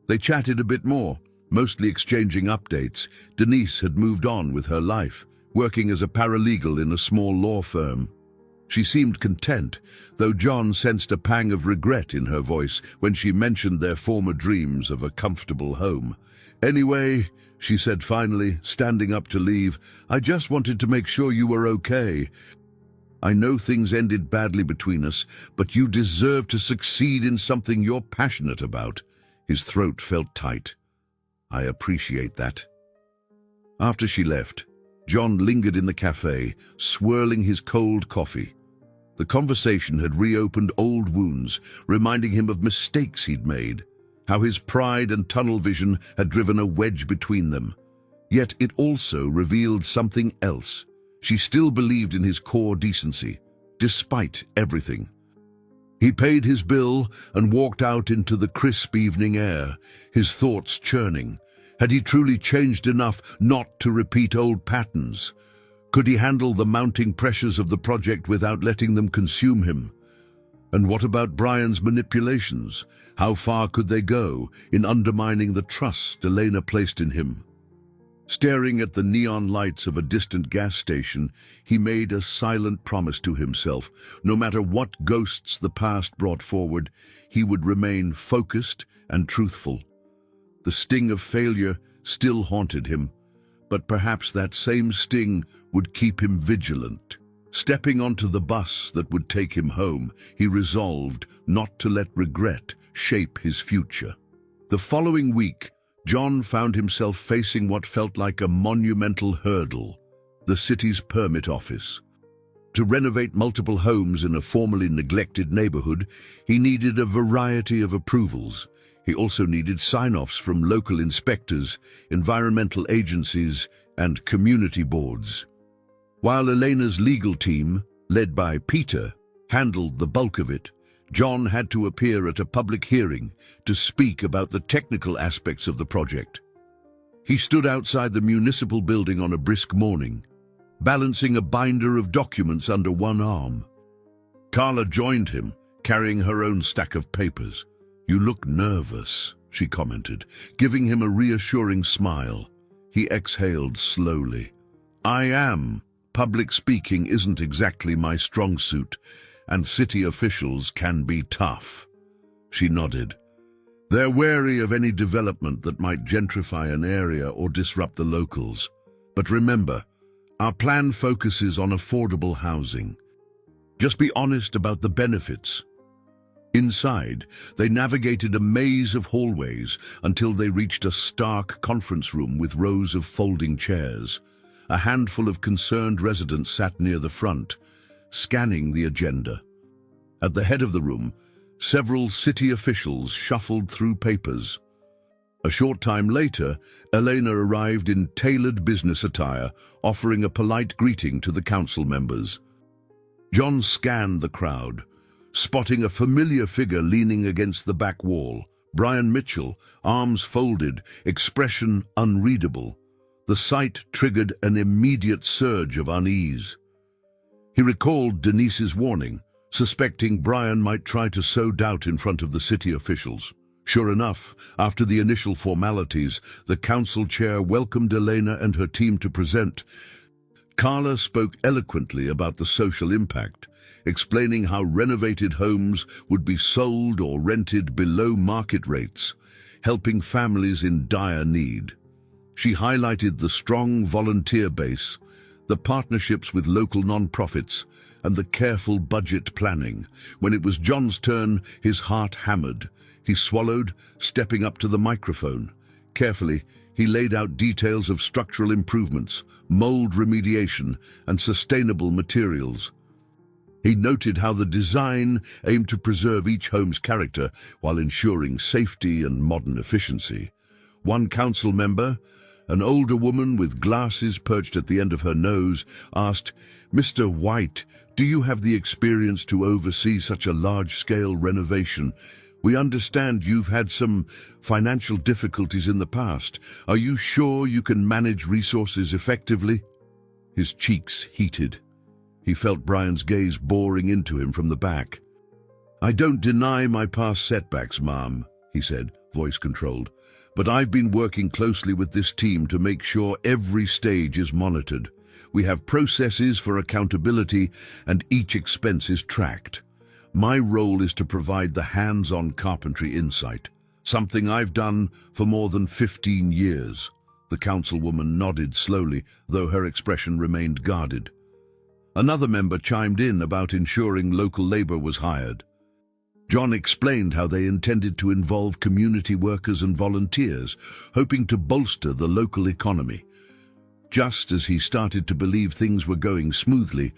They chatted a bit more, mostly exchanging updates. Denise had moved on with her life, working as a paralegal in a small law firm. She seemed content, though John sensed a pang of regret in her voice when she mentioned their former dreams of a comfortable home. "Anyway," she said finally, standing up to leave, "I just wanted to make sure you were okay. I know things ended badly between us, but you deserve to succeed in something you're passionate about." His throat felt tight. "I appreciate that." After she left, John lingered in the cafe, swirling his cold coffee. The conversation had reopened old wounds, reminding him of mistakes he'd made, how his pride and tunnel vision had driven a wedge between them. Yet it also revealed something else. She still believed in his core decency, despite everything. He paid his bill and walked out into the crisp evening air, his thoughts churning. Had he truly changed enough not to repeat old patterns? Could he handle the mounting pressures of the project without letting them consume him? And what about Brian's manipulations? How far could they go in undermining the trust Elena placed in him? Staring at the neon lights of a distant gas station, he made a silent promise to himself. No matter what ghosts the past brought forward, he would remain focused and truthful. The sting of failure still haunted him, but perhaps that same sting would keep him vigilant. Stepping onto the bus that would take him home, he resolved not to let regret shape his future. The following week, John found himself facing what felt like a monumental hurdle: the city's permit office. To renovate multiple homes in a formerly neglected neighborhood, he needed a variety of approvals. He also needed sign-offs from local inspectors, environmental agencies, and community boards. While Elena's legal team, led by Peter, handled the bulk of it, John had to appear at a public hearing to speak about the technical aspects of the project. He stood outside the municipal building on a brisk morning, balancing a binder of documents under one arm. Carla joined him, carrying her own stack of papers. "You look nervous," she commented, giving him a reassuring smile. He exhaled slowly. "I am," public speaking isn't exactly my strong suit, and city officials can be tough." She nodded. "They're wary of any development that might gentrify an area or disrupt the locals. But remember, our plan focuses on affordable housing. Just be honest about the benefits." Inside, they navigated a maze of hallways until they reached a stark conference room with rows of folding chairs. A handful of concerned residents sat near the front, scanning the agenda. At the head of the room, several city officials shuffled through papers. A short time later, Elena arrived in tailored business attire, offering a polite greeting to the council members. John scanned the crowd, spotting a familiar figure leaning against the back wall. Brian Mitchell, arms folded, expression unreadable. The sight triggered an immediate surge of unease. He recalled Denise's warning, suspecting Brian might try to sow doubt in front of the city officials. Sure enough, after the initial formalities, the council chair welcomed Elena and her team to present. Carla spoke eloquently about the social impact, explaining how renovated homes would be sold or rented below market rates, helping families in dire need. She highlighted the strong volunteer base, the partnerships with local non-profits, and the careful budget planning. When it was John's turn, his heart hammered. He swallowed, stepping up to the microphone. Carefully, he laid out details of structural improvements, mold remediation, and sustainable materials. He noted how the design aimed to preserve each home's character while ensuring safety and modern efficiency. One council member, an older woman with glasses perched at the end of her nose, asked, "Mr. White, do you have the experience to oversee such a large-scale renovation? We understand you've had some financial difficulties in the past. Are you sure you can manage resources effectively?" His cheeks heated. He felt Brian's gaze boring into him from the back. "I don't deny my past setbacks, ma'am," he said, voice controlled. "But I've been working closely with this team to make sure every stage is monitored. We have processes for accountability and each expense is tracked. My role is to provide the hands-on carpentry insight, something I've done for more than 15 years. The councilwoman nodded slowly, though her expression remained guarded. Another member chimed in about ensuring local labor was hired. John explained how they intended to involve community workers and volunteers, hoping to bolster the local economy. Just as he started to believe things were going smoothly,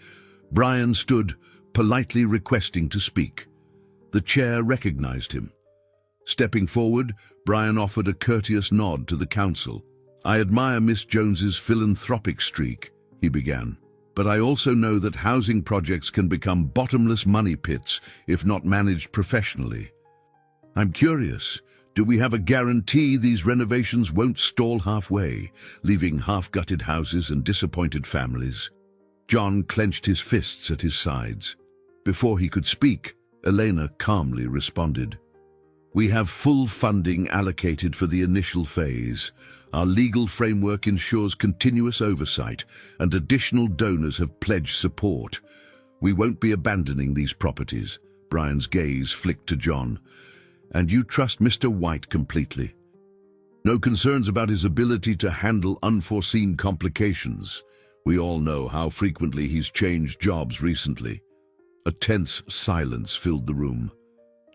Brian stood, politely requesting to speak. The chair recognized him. Stepping forward, Brian offered a courteous nod to the council. "I admire Miss Jones's philanthropic streak," he began, "but I also know that housing projects can become bottomless money pits if not managed professionally. I'm curious, do we have a guarantee these renovations won't stall halfway, leaving half-gutted houses and disappointed families?" John clenched his fists at his sides. Before he could speak, Elena calmly responded. "We have full funding allocated for the initial phase. Our legal framework ensures continuous oversight, and additional donors have pledged support. We won't be abandoning these properties." Brian's gaze flicked to John. "And you trust Mr. White completely? No concerns about his ability to handle unforeseen complications? We all know how frequently he's changed jobs recently." A tense silence filled the room.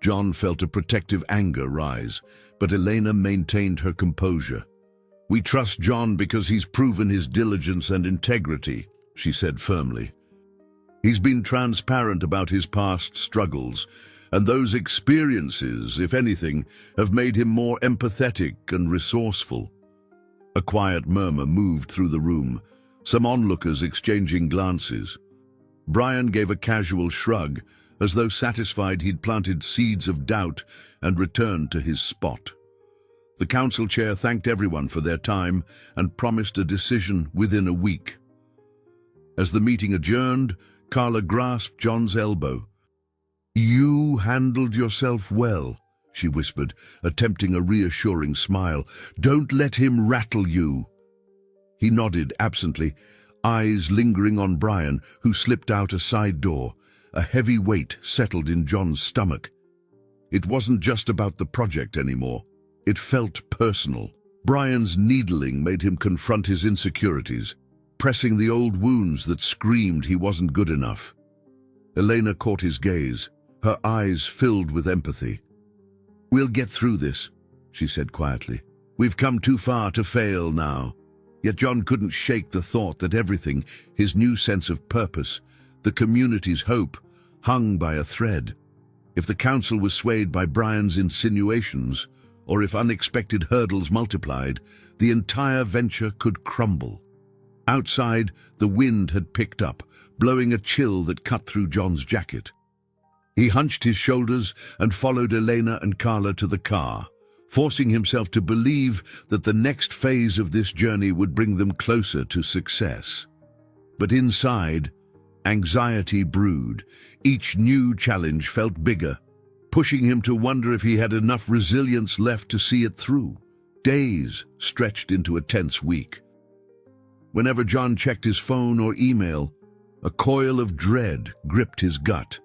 John felt a protective anger rise, but Elena maintained her composure. "We trust John because he's proven his diligence and integrity," she said firmly. "He's been transparent about his past struggles, and those experiences, if anything, have made him more empathetic and resourceful." A quiet murmur moved through the room, some onlookers exchanging glances. Brian gave a casual shrug, as though satisfied he'd planted seeds of doubt, and returned to his spot. The council chair thanked everyone for their time and promised a decision within a week. As the meeting adjourned, Carla grasped John's elbow. "You handled yourself well," she whispered, attempting a reassuring smile. "Don't let him rattle you." He nodded absently. eyes lingering on Brian, who slipped out a side door. A heavy weight settled in John's stomach. It wasn't just about the project anymore. It felt personal. Brian's needling made him confront his insecurities, pressing the old wounds that screamed he wasn't good enough. Elena caught his gaze, her eyes filled with empathy. "We'll get through this," she said quietly. "We've come too far to fail now." Yet John couldn't shake the thought that everything, his new sense of purpose, the community's hope, hung by a thread. If the council was swayed by Brian's insinuations, or if unexpected hurdles multiplied, the entire venture could crumble. Outside, the wind had picked up, blowing a chill that cut through John's jacket. He hunched his shoulders and followed Elena and Carla to the car, forcing himself to believe that the next phase of this journey would bring them closer to success. But inside, anxiety brewed. Each new challenge felt bigger, pushing him to wonder if he had enough resilience left to see it through. Days stretched into a tense week. Whenever John checked his phone or email, a coil of dread gripped his gut.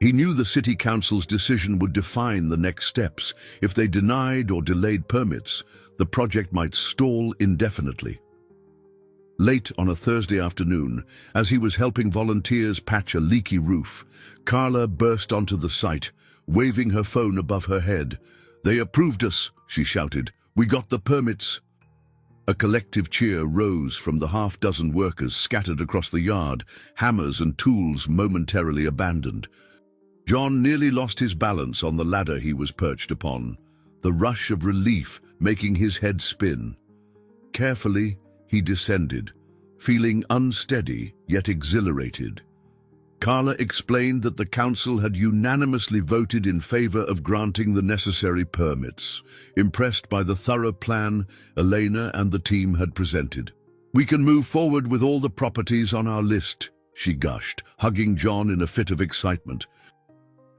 He knew the city council's decision would define the next steps. If they denied or delayed permits, the project might stall indefinitely. Late on a Thursday afternoon, as he was helping volunteers patch a leaky roof, Carla burst onto the site, waving her phone above her head. "They approved us," she shouted. "We got the permits." A collective cheer rose from the half-dozen workers scattered across the yard, hammers and tools momentarily abandoned. John nearly lost his balance on the ladder he was perched upon, the rush of relief making his head spin. Carefully, he descended, feeling unsteady yet exhilarated. Carla explained that the council had unanimously voted in favor of granting the necessary permits, impressed by the thorough plan Elena and the team had presented. "We can move forward with all the properties on our list," she gushed, hugging John in a fit of excitement.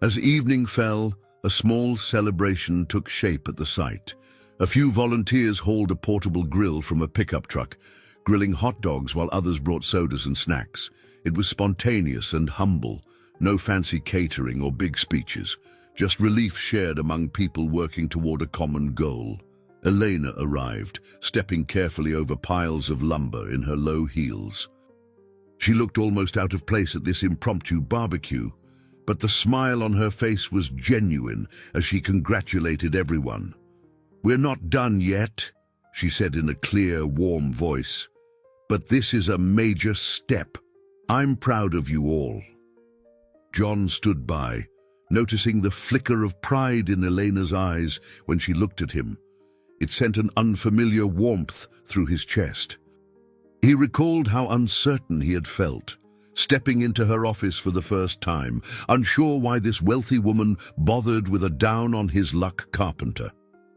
As evening fell, a small celebration took shape at the site. A few volunteers hauled a portable grill from a pickup truck, grilling hot dogs while others brought sodas and snacks. It was spontaneous and humble, no fancy catering or big speeches, just relief shared among people working toward a common goal. Elena arrived, stepping carefully over piles of lumber in her low heels. She looked almost out of place at this impromptu barbecue, but the smile on her face was genuine as she congratulated everyone. "We're not done yet," she said in a clear, warm voice, "but this is a major step. I'm proud of you all." John stood by, noticing the flicker of pride in Elena's eyes when she looked at him. It sent an unfamiliar warmth through his chest. He recalled how uncertain he had felt, stepping into her office for the first time, unsure why this wealthy woman bothered with a down-on-his-luck carpenter.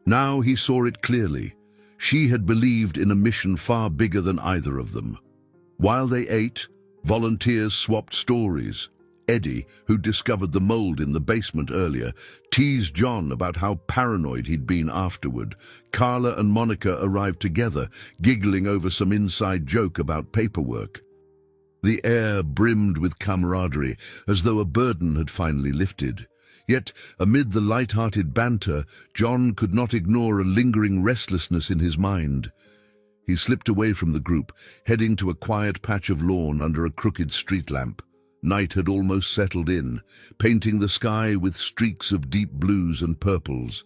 Now he saw it clearly. She had believed in a mission far bigger than either of them. While they ate, volunteers swapped stories. Eddie, who discovered the mold in the basement earlier, teased John about how paranoid he'd been afterward. Carla and Monica arrived together, giggling over some inside joke about paperwork. The air brimmed with camaraderie, as though a burden had finally lifted. Yet, amid the light-hearted banter, John could not ignore a lingering restlessness in his mind. He slipped away from the group, heading to a quiet patch of lawn under a crooked street lamp. Night had almost settled in, painting the sky with streaks of deep blues and purples.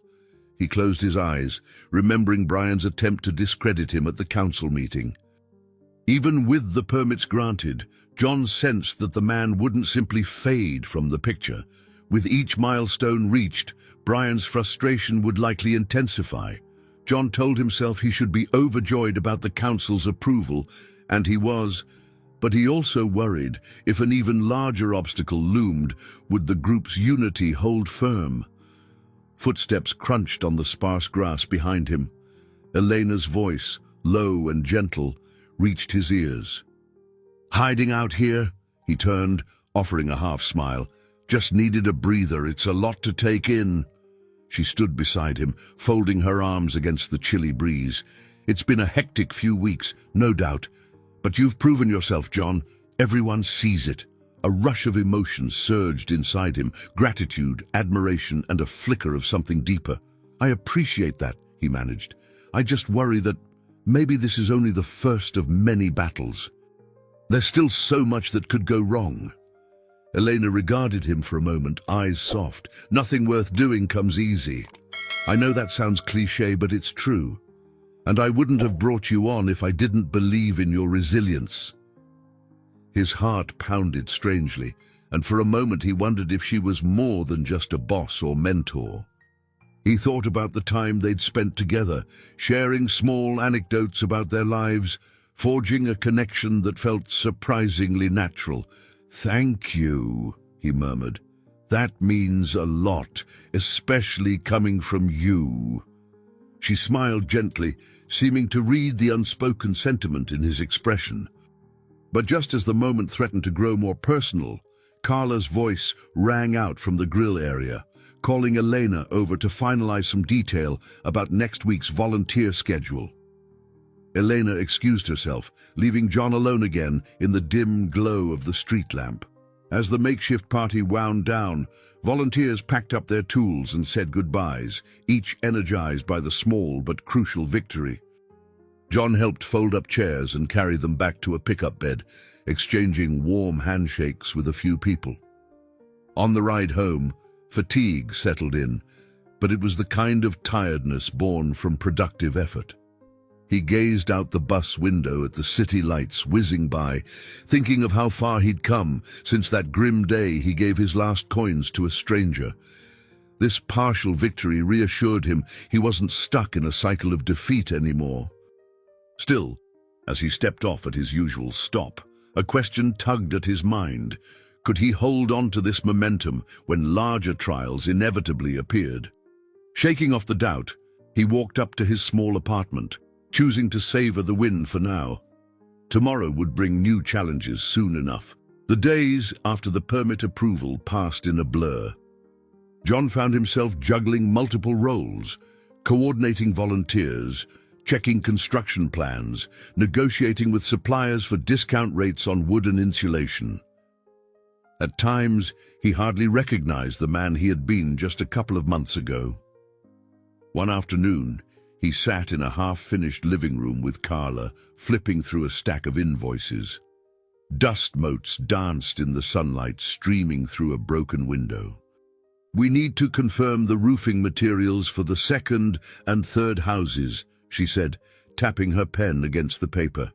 He closed his eyes, remembering Brian's attempt to discredit him at the council meeting. Even with the permits granted, John sensed that the man wouldn't simply fade from the picture. With each milestone reached, Brian's frustration would likely intensify. John told himself he should be overjoyed about the council's approval, and he was, but he also worried if an even larger obstacle loomed, would the group's unity hold firm? Footsteps crunched on the sparse grass behind him. Elena's voice, low and gentle, reached his ears. "Hiding out here?" He turned, offering a half-smile. "Just needed a breather, it's a lot to take in." She stood beside him, folding her arms against the chilly breeze. "It's been a hectic few weeks, no doubt, But you've proven yourself, John. Everyone sees it. A rush of emotion surged inside him, gratitude, admiration, and a flicker of something deeper. I appreciate that, he managed. I just worry that maybe this is only the first of many battles. There's still so much that could go wrong. Elena regarded him for a moment, eyes soft. Nothing worth doing comes easy. I know that sounds cliché, but it's true. And I wouldn't have brought you on if I didn't believe in your resilience. His heart pounded strangely, and for a moment he wondered if she was more than just a boss or mentor. He thought about the time they'd spent together, sharing small anecdotes about their lives, forging a connection that felt surprisingly natural. "Thank you," he murmured. "That means a lot, especially coming from you." She smiled gently, seeming to read the unspoken sentiment in his expression. But just as the moment threatened to grow more personal, Carla's voice rang out from the grill area, calling Elena over to finalize some detail about next week's volunteer schedule. Elena excused herself, leaving John alone again in the dim glow of the street lamp. As the makeshift party wound down, volunteers packed up their tools and said goodbyes, each energized by the small but crucial victory. John helped fold up chairs and carry them back to a pickup bed, exchanging warm handshakes with a few people. On the ride home, fatigue settled in, but it was the kind of tiredness born from productive effort. He gazed out the bus window at the city lights whizzing by, thinking of how far he'd come since that grim day he gave his last coins to a stranger. This partial victory reassured him he wasn't stuck in a cycle of defeat anymore. Still, as he stepped off at his usual stop, a question tugged at his mind. Could he hold on to this momentum when larger trials inevitably appeared? Shaking off the doubt, he walked up to his small apartment, choosing to savor the win for now. Tomorrow would bring new challenges soon enough. The days after the permit approval passed in a blur. John found himself juggling multiple roles, coordinating volunteers, checking construction plans, negotiating with suppliers for discount rates on wood and insulation. At times, he hardly recognized the man he had been just a couple of months ago. One afternoon, he sat in a half-finished living room with Carla, flipping through a stack of invoices. Dust motes danced in the sunlight, streaming through a broken window. "We need to confirm the roofing materials for the second and third houses," she said, tapping her pen against the paper.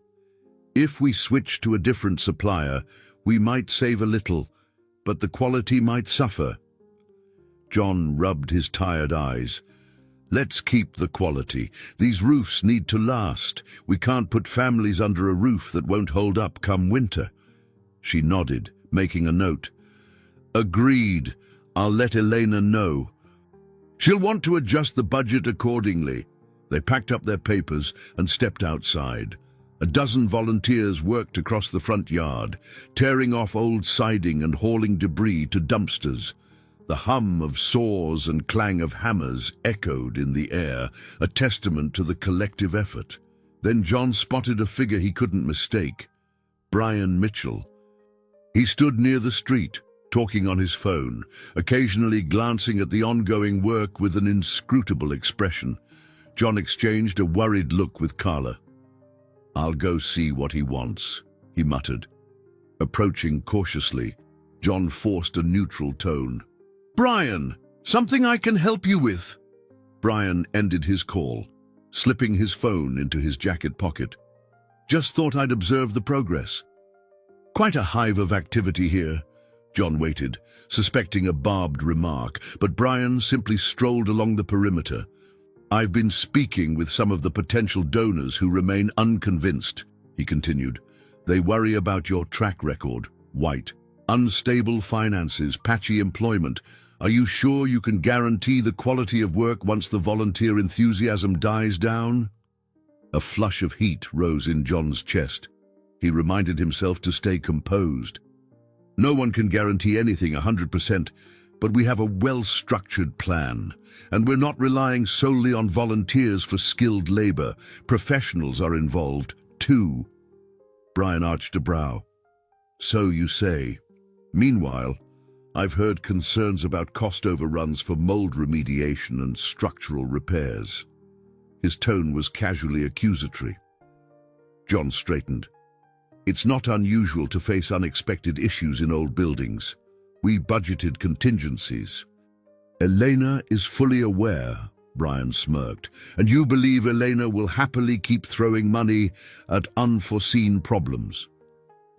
"If we switch to a different supplier, we might save a little, but the quality might suffer." John rubbed his tired eyes. "Let's keep the quality. These roofs need to last. We can't put families under a roof that won't hold up come winter." She nodded, making a note. "Agreed. I'll let Elena know. She'll want to adjust the budget accordingly." They packed up their papers and stepped outside. A dozen volunteers worked across the front yard, tearing off old siding and hauling debris to dumpsters. The hum of saws and clang of hammers echoed in the air, a testament to the collective effort. Then John spotted a figure he couldn't mistake. Brian Mitchell. He stood near the street, talking on his phone, occasionally glancing at the ongoing work with an inscrutable expression. John exchanged a worried look with Carla. "I'll go see what he wants," he muttered. Approaching cautiously, John forced a neutral tone. "Brian, something I can help you with?" Brian ended his call, slipping his phone into his jacket pocket. "Just thought I'd observe the progress." "Quite a hive of activity here." John waited, suspecting a barbed remark, but Brian simply strolled along the perimeter. "I've been speaking with some of the potential donors who remain unconvinced," he continued. "They worry about your track record, White. Unstable finances, patchy employment. Are you sure you can guarantee the quality of work once the volunteer enthusiasm dies down?" A flush of heat rose in John's chest. He reminded himself to stay composed. "No one can guarantee anything 100%, but we have a well-structured plan, and we're not relying solely on volunteers for skilled labor. Professionals are involved, too." Brian arched a brow. So you say. Meanwhile, I've heard concerns about cost overruns for mold remediation and structural repairs. His tone was casually accusatory. John straightened. It's not unusual to face unexpected issues in old buildings. We budgeted contingencies. Elena is fully aware, Brian smirked, and you believe Elena will happily keep throwing money at unforeseen problems.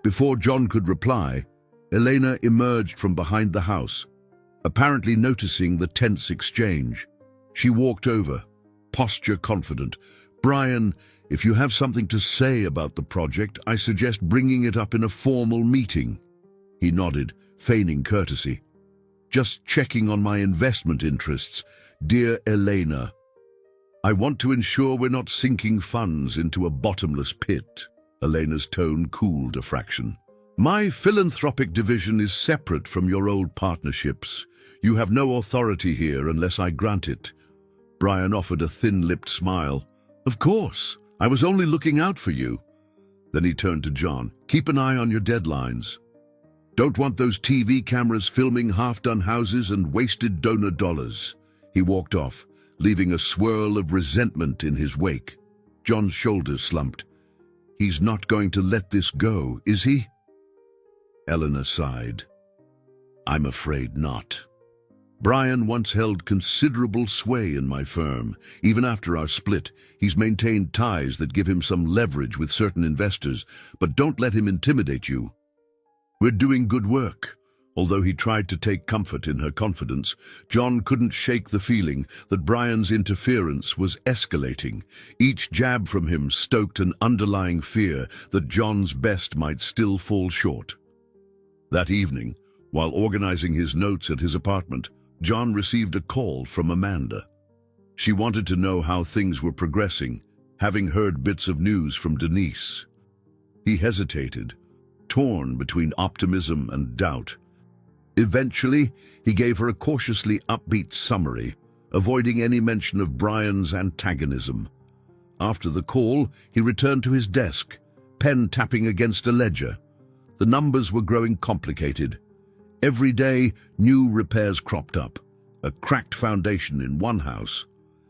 Before John could reply, Elena emerged from behind the house, apparently noticing the tense exchange. She walked over, posture confident. Brian, if you have something to say about the project, I suggest bringing it up in a formal meeting. He nodded, feigning courtesy. Just checking on my investment interests, dear Elena. I want to ensure we're not sinking funds into a bottomless pit. Elena's tone cooled a fraction. My philanthropic division is separate from your old partnerships. You have no authority here unless I grant it. Brian offered a thin-lipped smile. Of course, I was only looking out for you. Then he turned to John. Keep an eye on your deadlines. Don't want those TV cameras filming half-done houses and wasted donor dollars. He walked off, leaving a swirl of resentment in his wake. John's shoulders slumped. He's not going to let this go, is he? Eleanor sighed. I'm afraid not. Brian once held considerable sway in my firm. Even after our split, he's maintained ties that give him some leverage with certain investors, but don't let him intimidate you. We're doing good work. Although he tried to take comfort in her confidence, John couldn't shake the feeling that Brian's interference was escalating. Each jab from him stoked an underlying fear that John's best might still fall short. That evening, while organizing his notes at his apartment, John received a call from Amanda. She wanted to know how things were progressing, having heard bits of news from Denise. He hesitated, torn between optimism and doubt. Eventually, he gave her a cautiously upbeat summary, avoiding any mention of Brian's antagonism. After the call, he returned to his desk, pen tapping against a ledger. The numbers were growing complicated. Every day, new repairs cropped up. A cracked foundation in one house,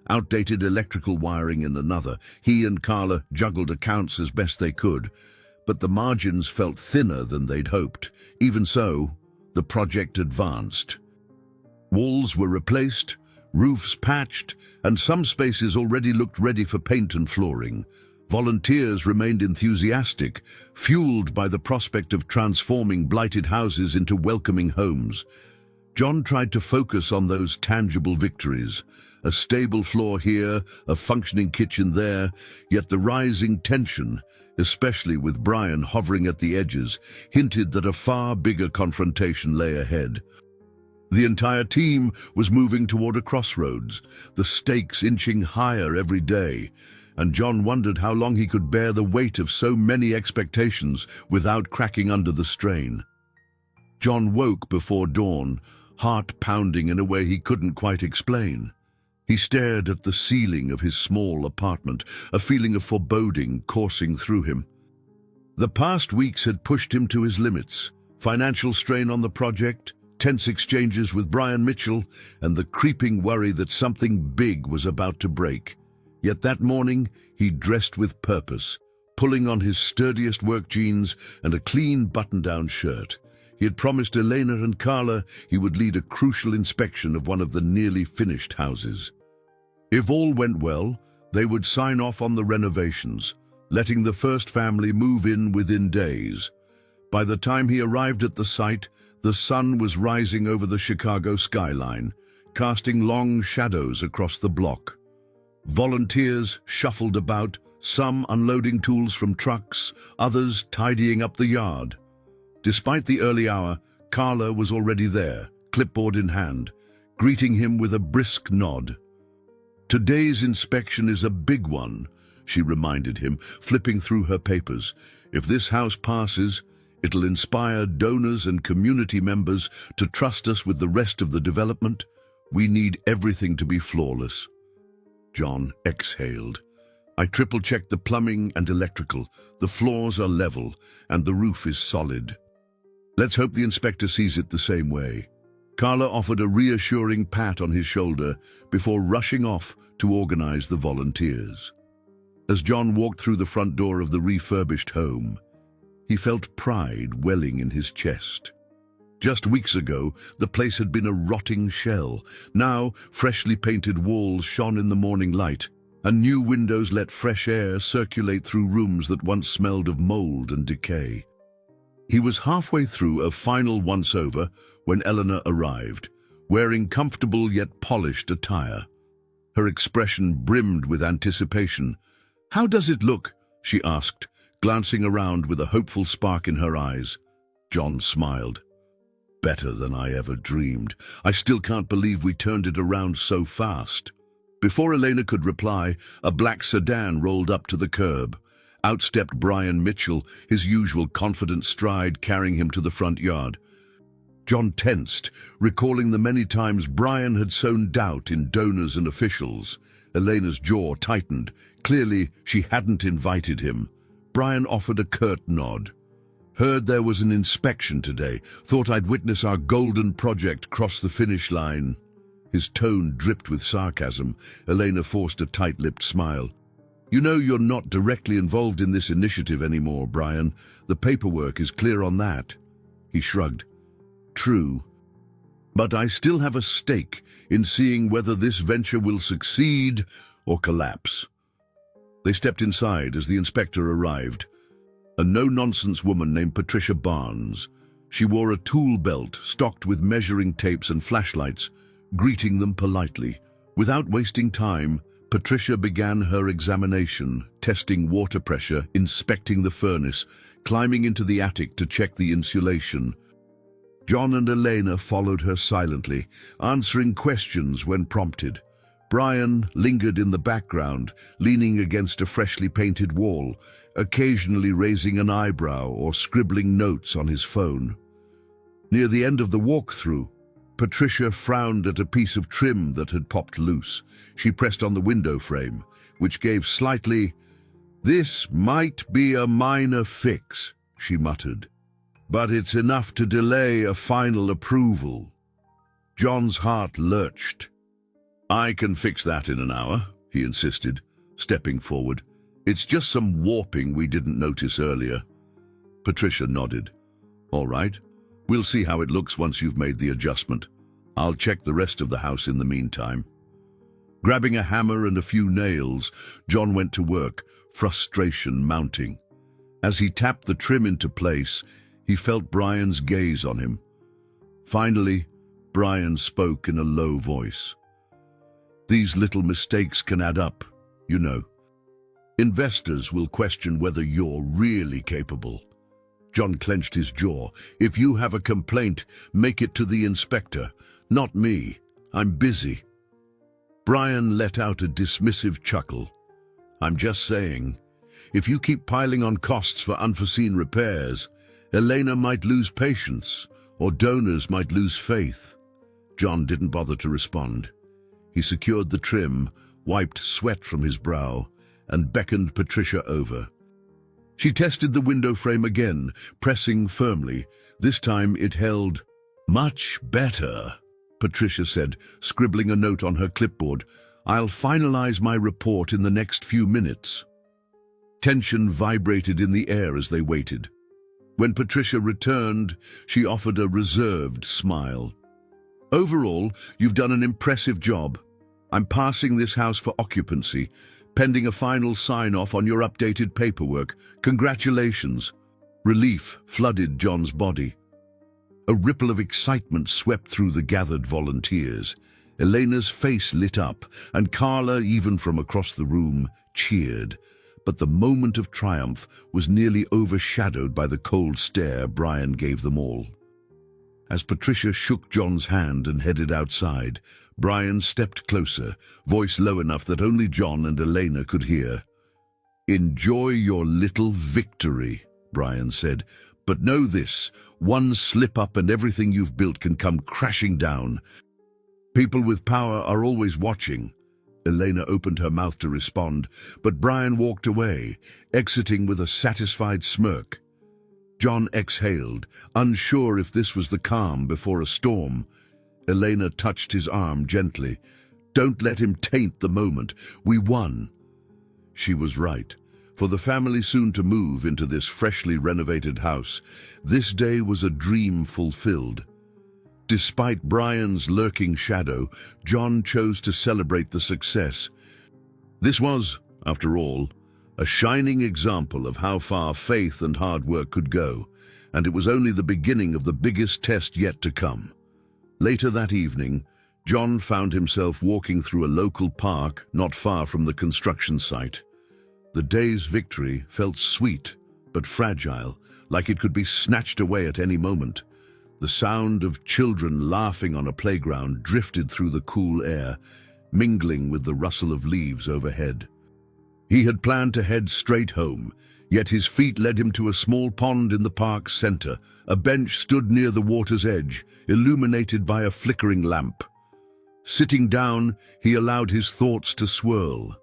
outdated electrical wiring in another. He and Carla juggled accounts as best they could, but the margins felt thinner than they'd hoped. Even so, the project advanced. Walls were replaced, roofs patched, and some spaces already looked ready for paint and flooring. Volunteers remained enthusiastic, fueled by the prospect of transforming blighted houses into welcoming homes. John tried to focus on those tangible victories. A stable floor here, a functioning kitchen there, yet the rising tension, especially with Brian hovering at the edges, hinted that a far bigger confrontation lay ahead. The entire team was moving toward a crossroads, the stakes inching higher every day, and John wondered how long he could bear the weight of so many expectations without cracking under the strain. John woke before dawn, heart pounding in a way he couldn't quite explain. He stared at the ceiling of his small apartment, a feeling of foreboding coursing through him. The past weeks had pushed him to his limits. Financial strain on the project, tense exchanges with Brian Mitchell, and the creeping worry that something big was about to break. Yet that morning, he dressed with purpose, pulling on his sturdiest work jeans and a clean button-down shirt. He had promised Elena and Carla he would lead a crucial inspection of one of the nearly finished houses. If all went well, they would sign off on the renovations, letting the first family move in within days. By the time he arrived at the site, the sun was rising over the Chicago skyline, casting long shadows across the block. Volunteers shuffled about, some unloading tools from trucks, others tidying up the yard. Despite the early hour, Carla was already there, clipboard in hand, greeting him with a brisk nod. Today's inspection is a big one, she reminded him, flipping through her papers. If this house passes, it'll inspire donors and community members to trust us with the rest of the development. We need everything to be flawless. John exhaled. I triple-checked the plumbing and electrical. The floors are level, and the roof is solid. Let's hope the inspector sees it the same way. Carla offered a reassuring pat on his shoulder before rushing off to organize the volunteers. As John walked through the front door of the refurbished home, he felt pride welling in his chest. Just weeks ago, the place had been a rotting shell. Now, freshly painted walls shone in the morning light, and new windows let fresh air circulate through rooms that once smelled of mold and decay. He was halfway through a final once-over when Eleanor arrived, wearing comfortable yet polished attire. Her expression brimmed with anticipation. "How does it look?" she asked, glancing around with a hopeful spark in her eyes. John smiled. "Better than I ever dreamed. I still can't believe we turned it around so fast." Before Elena could reply, a black sedan rolled up to the curb. Out stepped Brian Mitchell, his usual confident stride carrying him to the front yard. John tensed, recalling the many times Brian had sown doubt in donors and officials. Elena's jaw tightened. Clearly, she hadn't invited him. Brian offered a curt nod. "Heard there was an inspection today. Thought I'd witness our golden project cross the finish line." His tone dripped with sarcasm. Elena forced a tight-lipped smile. "You know you're not directly involved in this initiative anymore, Brian. The paperwork is clear on that." He shrugged. "True. But I still have a stake in seeing whether this venture will succeed or collapse." They stepped inside as the inspector arrived. A no-nonsense woman named Patricia Barnes. She wore a tool belt stocked with measuring tapes and flashlights, greeting them politely. Without wasting time, Patricia began her examination, testing water pressure, inspecting the furnace, climbing into the attic to check the insulation. John and Elena followed her silently, answering questions when prompted. Brian lingered in the background, leaning against a freshly painted wall, occasionally raising an eyebrow or scribbling notes on his phone. Near the end of the walkthrough, Patricia frowned at a piece of trim that had popped loose. She pressed on the window frame, which gave slightly. "This might be a minor fix," she muttered, "but it's enough to delay a final approval." John's heart lurched. "I can fix that in an hour," he insisted, stepping forward. "It's just some warping we didn't notice earlier." Patricia nodded. "All right. We'll see how it looks once you've made the adjustment. I'll check the rest of the house in the meantime." Grabbing a hammer and a few nails, John went to work, frustration mounting. As he tapped the trim into place, he felt Brian's gaze on him. Finally, Brian spoke in a low voice. "These little mistakes can add up, you know. Investors will question whether you're really capable." John clenched his jaw. "If you have a complaint, make it to the inspector, not me. I'm busy." Brian let out a dismissive chuckle. "I'm just saying, if you keep piling on costs for unforeseen repairs, Elena might lose patience, or donors might lose faith." John didn't bother to respond. He secured the trim, wiped sweat from his brow, and beckoned Patricia over. She tested the window frame again, pressing firmly. This time it held. "Much better," Patricia said, scribbling a note on her clipboard. "I'll finalize my report in the next few minutes." Tension vibrated in the air as they waited. When Patricia returned, she offered a reserved smile. "Overall, you've done an impressive job. I'm passing this house for occupancy, pending a final sign-off on your updated paperwork. Congratulations." Relief flooded John's body. A ripple of excitement swept through the gathered volunteers. Elena's face lit up, and Carla, even from across the room, cheered. But the moment of triumph was nearly overshadowed by the cold stare Brian gave them all. As Patricia shook John's hand and headed outside, Brian stepped closer, voice low enough that only John and Elena could hear. "Enjoy your little victory," Brian said. "But know this, one slip-up and everything you've built can come crashing down. People with power are always watching." Elena opened her mouth to respond, but Brian walked away, exiting with a satisfied smirk. John exhaled, unsure if this was the calm before a storm. Elena touched his arm gently. "Don't let him taint the moment. We won." She was right. For the family soon to move into this freshly renovated house, this day was a dream fulfilled. Despite Brian's lurking shadow, John chose to celebrate the success. This was, after all, a shining example of how far faith and hard work could go, and it was only the beginning of the biggest test yet to come. Later that evening, John found himself walking through a local park not far from the construction site. The day's victory felt sweet but fragile, like it could be snatched away at any moment. The sound of children laughing on a playground drifted through the cool air, mingling with the rustle of leaves overhead. He had planned to head straight home, yet his feet led him to a small pond in the park's center. A bench stood near the water's edge, illuminated by a flickering lamp. Sitting down, he allowed his thoughts to swirl.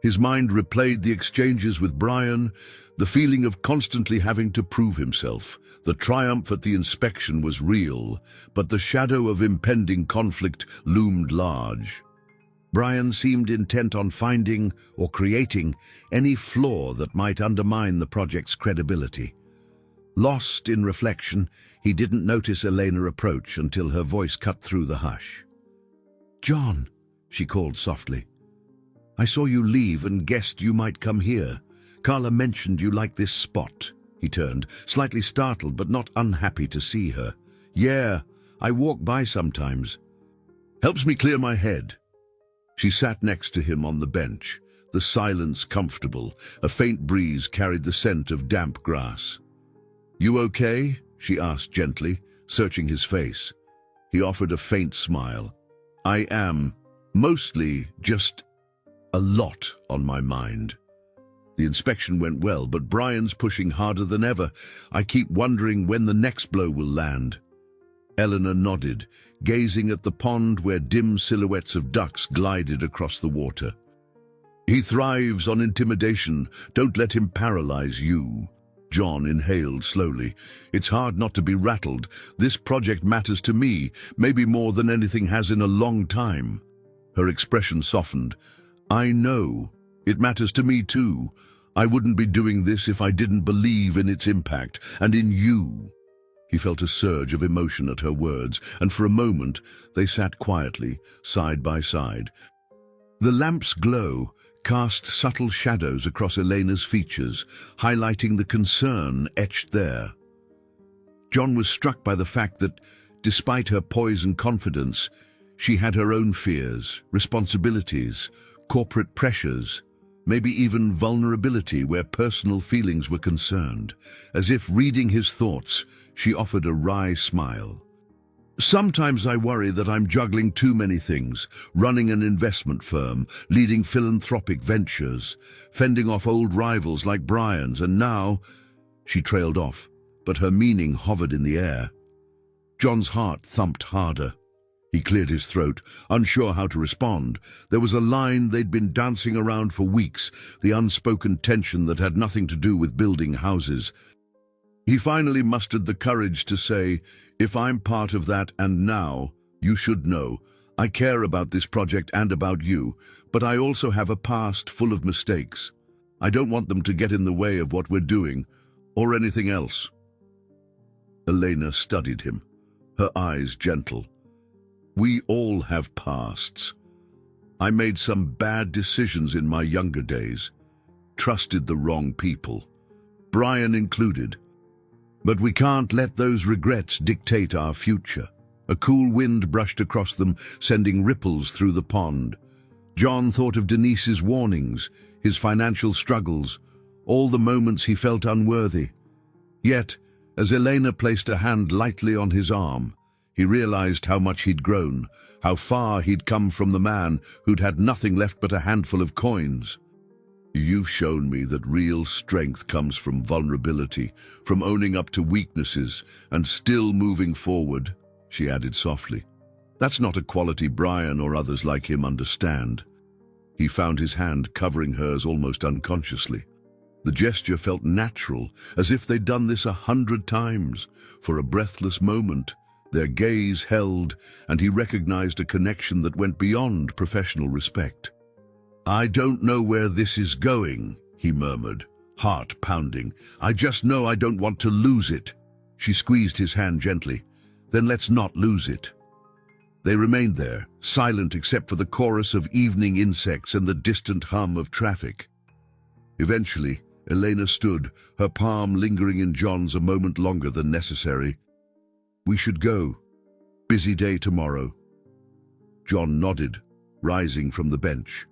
His mind replayed the exchanges with Brian, the feeling of constantly having to prove himself. The triumph at the inspection was real, but the shadow of impending conflict loomed large. Brian seemed intent on finding or creating any flaw that might undermine the project's credibility. Lost in reflection, he didn't notice Elena approach until her voice cut through the hush. "John," she called softly. "I saw you leave and guessed you might come here. Carla mentioned you liked this spot." He turned, slightly startled but not unhappy to see her. "Yeah, I walk by sometimes. Helps me clear my head." She sat next to him on the bench, the silence comfortable. A faint breeze carried the scent of damp grass. "You okay?" she asked gently, searching his face. He offered a faint smile. "I am. Mostly just a lot on my mind." The inspection went well, but Brian's pushing harder than ever. "I keep wondering when the next blow will land." Eleanor nodded, gazing at the pond where dim silhouettes of ducks glided across the water. "He thrives on intimidation. Don't let him paralyze you." John inhaled slowly. "It's hard not to be rattled. This project matters to me, maybe more than anything has in a long time." Her expression softened. "I know. It matters to me too. I wouldn't be doing this if I didn't believe in its impact, and in you." He felt a surge of emotion at her words, and for a moment they sat quietly, side by side. The lamp's glow cast subtle shadows across Elena's features, highlighting the concern etched there. John was struck by the fact that, despite her poise and confidence, she had her own fears, responsibilities, corporate pressures, maybe even vulnerability where personal feelings were concerned. As if reading his thoughts, she offered a wry smile. "Sometimes I worry that I'm juggling too many things, running an investment firm, leading philanthropic ventures, fending off old rivals like Brian's, and now—" She trailed off, but her meaning hovered in the air. John's heart thumped harder. He cleared his throat, unsure how to respond. There was a line they'd been dancing around for weeks, the unspoken tension that had nothing to do with building houses. He finally mustered the courage to say, "If I'm part of that, and now, you should know, I care about this project and about you, but I also have a past full of mistakes. I don't want them to get in the way of what we're doing, or anything else." Elena studied him, her eyes gentle. "We all have pasts. I made some bad decisions in my younger days, trusted the wrong people, Brian included. But we can't let those regrets dictate our future." A cool wind brushed across them, sending ripples through the pond. John thought of Denise's warnings, his financial struggles, all the moments he felt unworthy. Yet, as Elena placed a hand lightly on his arm, he realized how much he'd grown, how far he'd come from the man who'd had nothing left but a handful of coins. "You've shown me that real strength comes from vulnerability, from owning up to weaknesses and still moving forward," she added softly. "That's not a quality Brian or others like him understand." He found his hand covering hers almost unconsciously. The gesture felt natural, as if they'd done this 100 times. For a breathless moment, their gaze held, and he recognized a connection that went beyond professional respect. "I don't know where this is going," he murmured, heart pounding. "I just know I don't want to lose it." She squeezed his hand gently. "Then let's not lose it." They remained there, silent except for the chorus of evening insects and the distant hum of traffic. Eventually, Elena stood, her palm lingering in John's a moment longer than necessary. "We should go. Busy day tomorrow." John nodded, rising from the bench.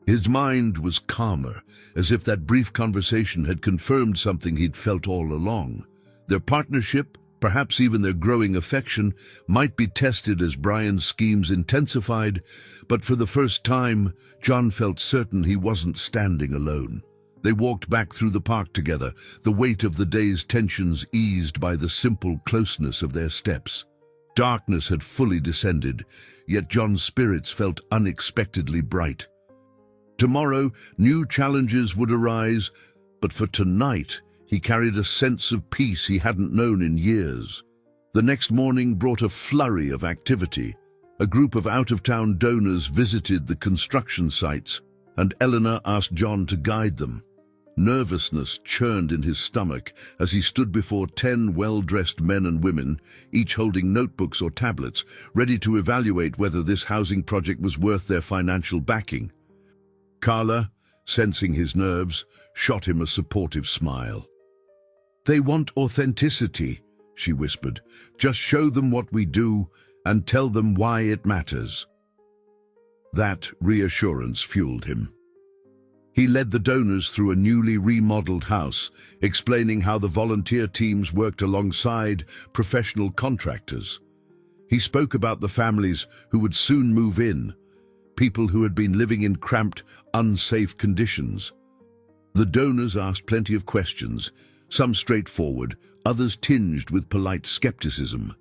His mind was calmer, as if that brief conversation had confirmed something he'd felt all along. Their partnership, perhaps even their growing affection, might be tested as Brian's schemes intensified, but for the first time, John felt certain he wasn't standing alone. They walked back through the park together, the weight of the day's tensions eased by the simple closeness of their steps. Darkness had fully descended, yet John's spirits felt unexpectedly bright. Tomorrow, new challenges would arise, but for tonight, he carried a sense of peace he hadn't known in years. The next morning brought a flurry of activity. A group of out-of-town donors visited the construction sites, and Eleanor asked John to guide them. Nervousness churned in his stomach as he stood before 10 well-dressed men and women, each holding notebooks or tablets, ready to evaluate whether this housing project was worth their financial backing. Carla, sensing his nerves, shot him a supportive smile. "They want authenticity," she whispered. "Just show them what we do and tell them why it matters." That reassurance fueled him. He led the donors through a newly remodeled house, explaining how the volunteer teams worked alongside professional contractors. He spoke about the families who would soon move in, people who had been living in cramped, unsafe conditions. The donors asked plenty of questions, some straightforward, others tinged with polite skepticism.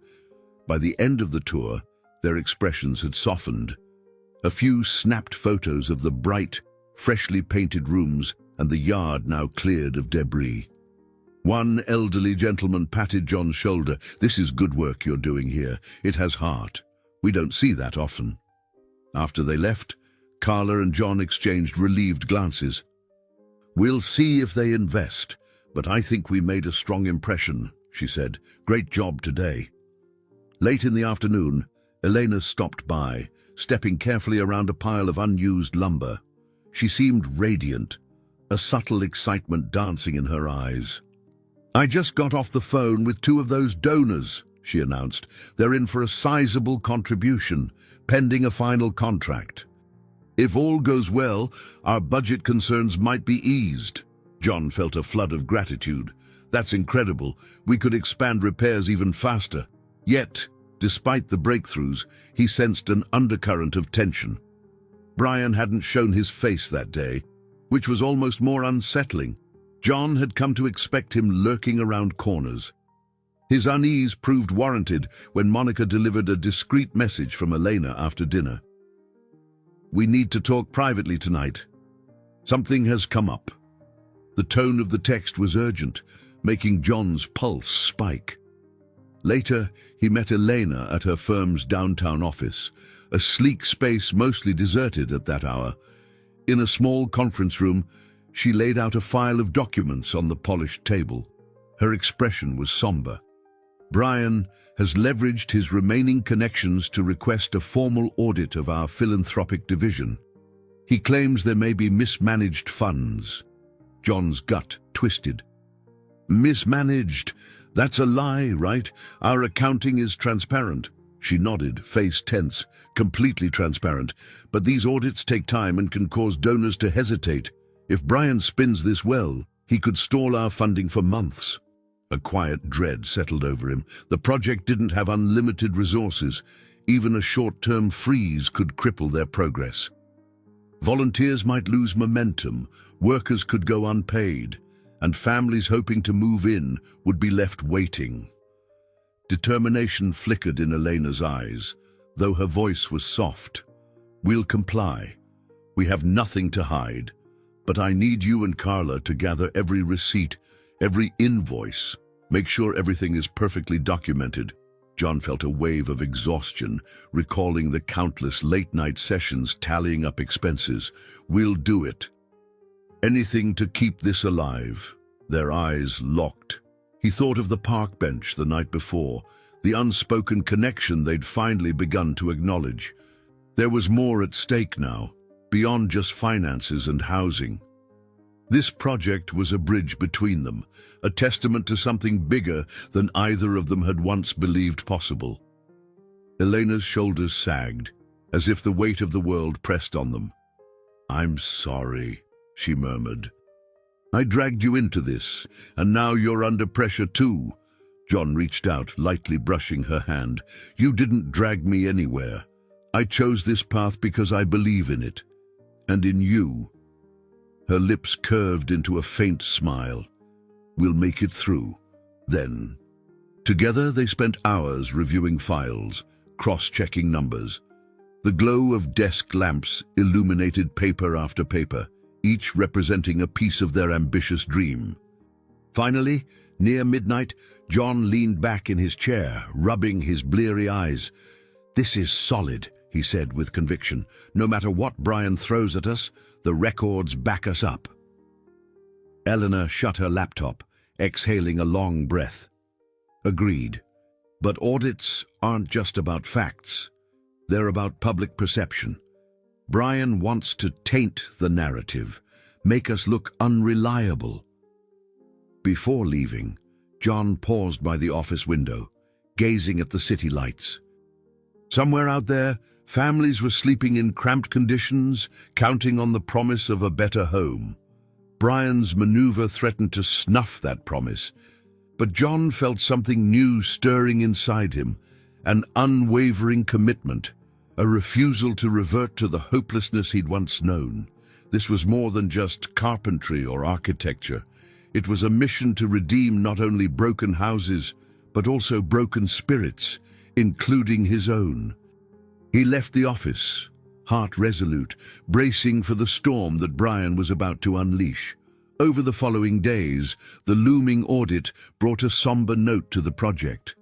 By the end of the tour, their expressions had softened. A few snapped photos of the bright, freshly painted rooms and the yard now cleared of debris. One elderly gentleman patted John's shoulder. "This is good work you're doing here. It has heart. We don't see that often." After they left, Carla and John exchanged relieved glances. "We'll see if they invest, but I think we made a strong impression," she said. "Great job today." Late in the afternoon, Elena stopped by, stepping carefully around a pile of unused lumber. She seemed radiant, a subtle excitement dancing in her eyes. "I just got off the phone with 2 of those donors," she announced. "They're in for a sizable contribution, pending a final contract. If all goes well, our budget concerns might be eased." John felt a flood of gratitude. "That's incredible. We could expand repairs even faster." Yet, despite the breakthroughs, he sensed an undercurrent of tension. Brian hadn't shown his face that day, which was almost more unsettling. John had come to expect him lurking around corners. His unease proved warranted when Monica delivered a discreet message from Elena after dinner. "We need to talk privately tonight. Something has come up." The tone of the text was urgent, making John's pulse spike. Later, he met Elena at her firm's downtown office, a sleek space mostly deserted at that hour. In a small conference room, she laid out a file of documents on the polished table. Her expression was somber. "Brian has leveraged his remaining connections to request a formal audit of our philanthropic division. He claims there may be mismanaged funds." John's gut twisted. "Mismanaged? That's a lie, right? Our accounting is transparent." She nodded, face tense. "Completely transparent. But these audits take time and can cause donors to hesitate. If Brian spins this well, he could stall our funding for months." A quiet dread settled over him. The project didn't have unlimited resources. Even a short-term freeze could cripple their progress. Volunteers might lose momentum, workers could go unpaid, and families hoping to move in would be left waiting. Determination flickered in Elena's eyes, though her voice was soft. "We'll comply. We have nothing to hide, but I need you and Carla to gather every receipt, every invoice. Make sure everything is perfectly documented. John felt a wave of exhaustion, recalling the countless late-night sessions tallying up expenses. We'll do it. Anything to keep this alive. Their eyes locked. He thought of the park bench the night before, the unspoken connection they'd finally begun to acknowledge. There was more at stake now, beyond just finances and housing. This project was a bridge between them, a testament to something bigger than either of them had once believed possible. Elena's shoulders sagged, as if the weight of the world pressed on them. "I'm sorry," she murmured. "I dragged you into this, and now you're under pressure too." John reached out, lightly brushing her hand. "You didn't drag me anywhere. I chose this path because I believe in it. And in you." Her lips curved into a faint smile. "We'll make it through, then." Together they spent hours reviewing files, cross-checking numbers. The glow of desk lamps illuminated paper after paper, each representing a piece of their ambitious dream. Finally, near midnight, John leaned back in his chair, rubbing his bleary eyes. "This is solid," he said with conviction. "No matter what Brian throws at us, the records back us up." Eleanor shut her laptop, exhaling a long breath. "Agreed. But audits aren't just about facts. They're about public perception. Brian wants to taint the narrative, make us look unreliable." Before leaving, John paused by the office window, gazing at the city lights. Somewhere out there, families were sleeping in cramped conditions, counting on the promise of a better home. Brian's maneuver threatened to snuff that promise, but John felt something new stirring inside him, an unwavering commitment, a refusal to revert to the hopelessness he'd once known. This was more than just carpentry or architecture. It was a mission to redeem not only broken houses, but also broken spirits, including his own. He left the office, heart resolute, bracing for the storm that Brian was about to unleash. Over the following days, the looming audit brought a somber note to the project.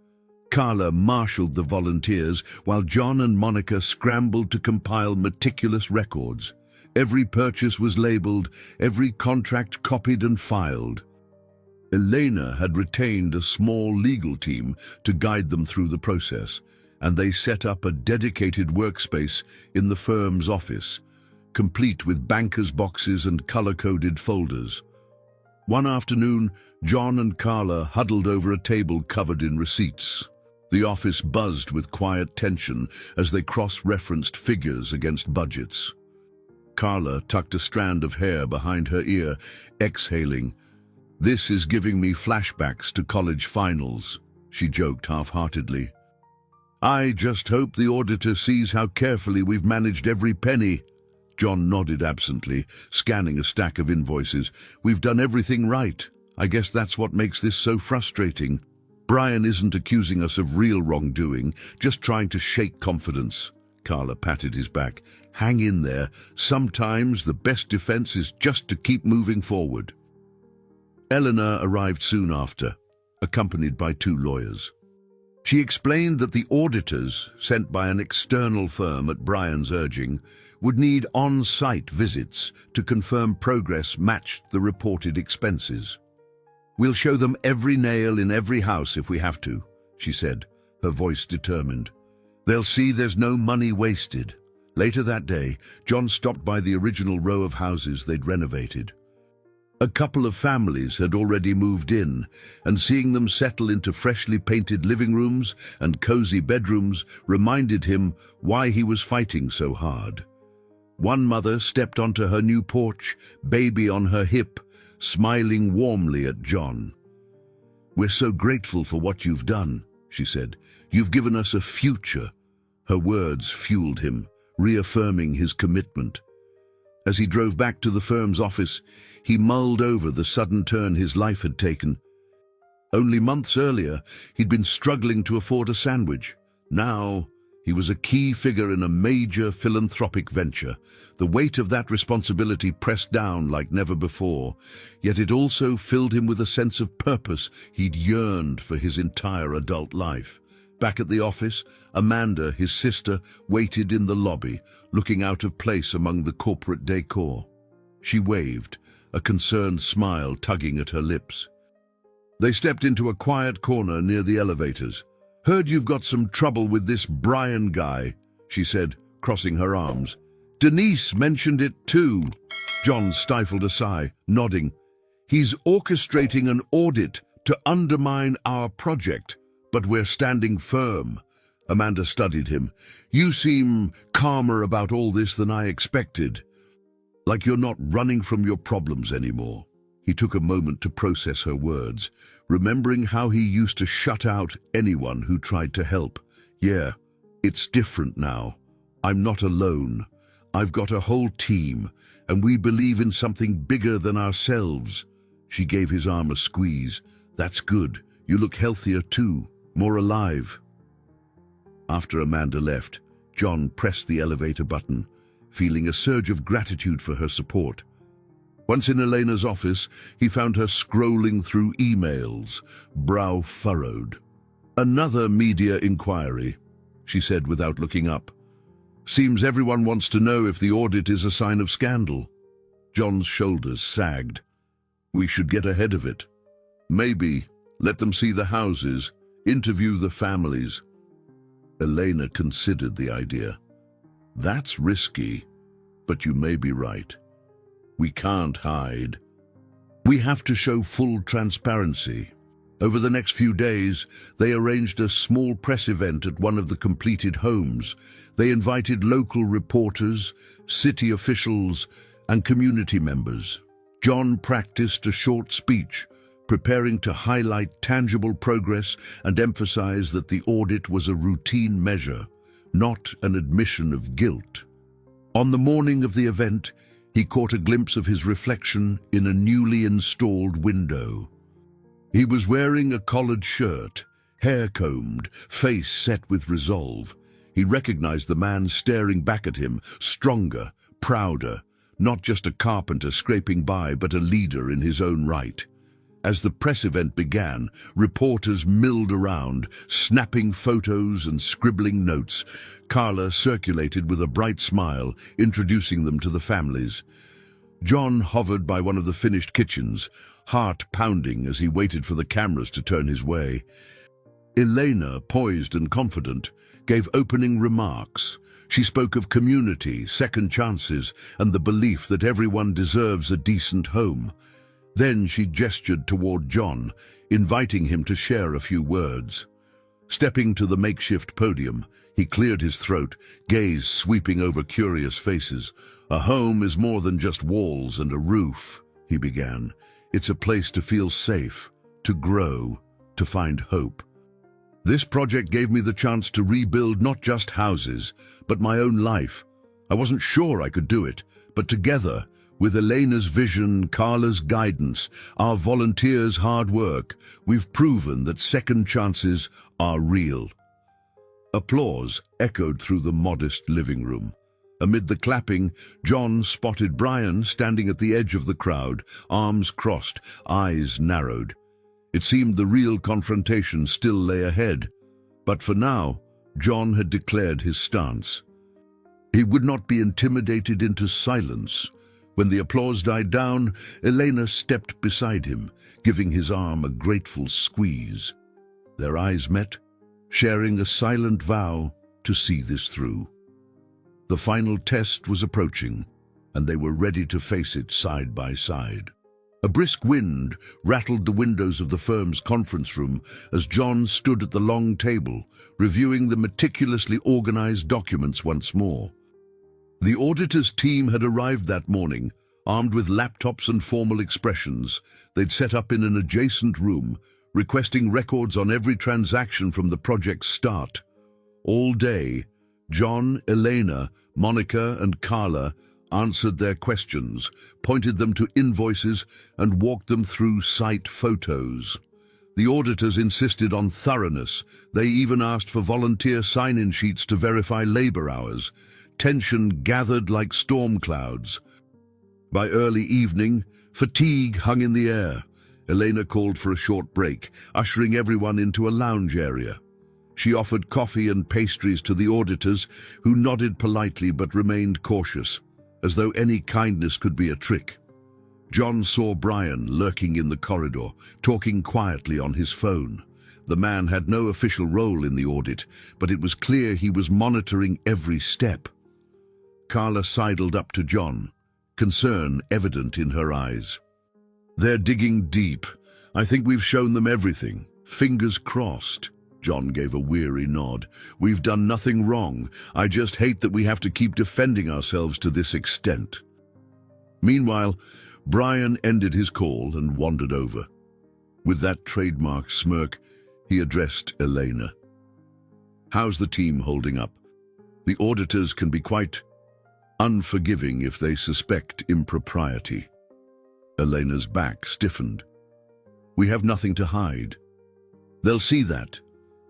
Carla marshaled the volunteers while John and Monica scrambled to compile meticulous records. Every purchase was labeled, every contract copied and filed. Elena had retained a small legal team to guide them through the process, and they set up a dedicated workspace in the firm's office, complete with bankers' boxes and color-coded folders. One afternoon, John and Carla huddled over a table covered in receipts. The office buzzed with quiet tension as they cross-referenced figures against budgets. Carla tucked a strand of hair behind her ear, exhaling. "This is giving me flashbacks to college finals," she joked half-heartedly. "I just hope the auditor sees how carefully we've managed every penny." John nodded absently, scanning a stack of invoices. "We've done everything right. I guess that's what makes this so frustrating. Brian isn't accusing us of real wrongdoing, just trying to shake confidence." Carla patted his back. "Hang in there. Sometimes the best defense is just to keep moving forward." Eleanor arrived soon after, accompanied by 2 lawyers. She explained that the auditors, sent by an external firm at Brian's urging, would need on-site visits to confirm progress matched the reported expenses. "We'll show them every nail in every house if we have to," she said, her voice determined. "They'll see there's no money wasted." Later that day, John stopped by the original row of houses they'd renovated. A couple of families had already moved in, and seeing them settle into freshly painted living rooms and cozy bedrooms reminded him why he was fighting so hard. One mother stepped onto her new porch, baby on her hip, smiling warmly at John. "We're so grateful for what you've done," she said. "You've given us a future." Her words fueled him, reaffirming his commitment. As he drove back to the firm's office, he mulled over the sudden turn his life had taken. Only months earlier, he'd been struggling to afford a sandwich. Now, He was a key figure in a major philanthropic venture. The weight of that responsibility pressed down like never before, yet it also filled him with a sense of purpose he'd yearned for his entire adult life. Back at the office, Amanda, his sister, waited in the lobby, looking out of place among the corporate decor. She waved, a concerned smile tugging at her lips. They stepped into a quiet corner near the elevators. "Heard you've got some trouble with this Brian guy," she said, crossing her arms. "Denise mentioned it too." John stifled a sigh, nodding. "He's orchestrating an audit to undermine our project, but we're standing firm." Amanda studied him. "You seem calmer about all this than I expected. Like you're not running from your problems anymore." He took a moment to process her words, remembering how he used to shut out anyone who tried to help. "Yeah, it's different now. I'm not alone. I've got a whole team, and we believe in something bigger than ourselves." She gave his arm a squeeze. "That's good. You look healthier too, more alive." After Amanda left, John pressed the elevator button, feeling a surge of gratitude for her support. Once in Elena's office, he found her scrolling through emails, brow furrowed. "Another media inquiry," she said without looking up. "Seems everyone wants to know if the audit is a sign of scandal." John's shoulders sagged. "We should get ahead of it. Maybe let them see the houses, interview the families." Elena considered the idea. "That's risky, but you may be right. We can't hide. We have to show full transparency." Over the next few days, they arranged a small press event at one of the completed homes. They invited local reporters, city officials, and community members. John practiced a short speech, preparing to highlight tangible progress and emphasize that the audit was a routine measure, not an admission of guilt. On the morning of the event, he caught a glimpse of his reflection in a newly installed window. He was wearing a collared shirt, hair combed, face set with resolve. He recognized the man staring back at him, stronger, prouder, not just a carpenter scraping by, but a leader in his own right. As the press event began, reporters milled around, snapping photos and scribbling notes. Carla circulated with a bright smile, introducing them to the families. John hovered by one of the finished kitchens, heart pounding as he waited for the cameras to turn his way. Elena, poised and confident, gave opening remarks. She spoke of community, second chances, and the belief that everyone deserves a decent home. Then she gestured toward John, inviting him to share a few words. Stepping to the makeshift podium, he cleared his throat, gaze sweeping over curious faces. "A home is more than just walls and a roof," he began. "It's a place to feel safe, to grow, to find hope. This project gave me the chance to rebuild not just houses, but my own life. I wasn't sure I could do it, but together, with Elena's vision, Carla's guidance, our volunteers' hard work, we've proven that second chances are real." Applause echoed through the modest living room. Amid the clapping, John spotted Brian standing at the edge of the crowd, arms crossed, eyes narrowed. It seemed the real confrontation still lay ahead. But for now, John had declared his stance. He would not be intimidated into silence. When the applause died down, Elena stepped beside him, giving his arm a grateful squeeze. Their eyes met, sharing a silent vow to see this through. The final test was approaching, and they were ready to face it side by side. A brisk wind rattled the windows of the firm's conference room as John stood at the long table, reviewing the meticulously organized documents once more. The auditor's team had arrived that morning, armed with laptops and formal expressions. They'd set up in an adjacent room, requesting records on every transaction from the project's start. All day, John, Elena, Monica, and Carla answered their questions, pointed them to invoices, and walked them through site photos. The auditors insisted on thoroughness. They even asked for volunteer sign-in sheets to verify labor hours. Tension gathered like storm clouds. By early evening, fatigue hung in the air. Elena called for a short break, ushering everyone into a lounge area. She offered coffee and pastries to the auditors, who nodded politely but remained cautious, as though any kindness could be a trick. John saw Brian lurking in the corridor, talking quietly on his phone. The man had no official role in the audit, but it was clear he was monitoring every step. Carla sidled up to John, concern evident in her eyes. "They're digging deep. I think we've shown them everything. Fingers crossed." John gave a weary nod. "We've done nothing wrong. I just hate that we have to keep defending ourselves to this extent." Meanwhile, Brian ended his call and wandered over. With that trademark smirk, he addressed Elena. "How's the team holding up? The auditors can be quite unforgiving if they suspect impropriety." Elena's back stiffened. "We have nothing to hide. They'll see that."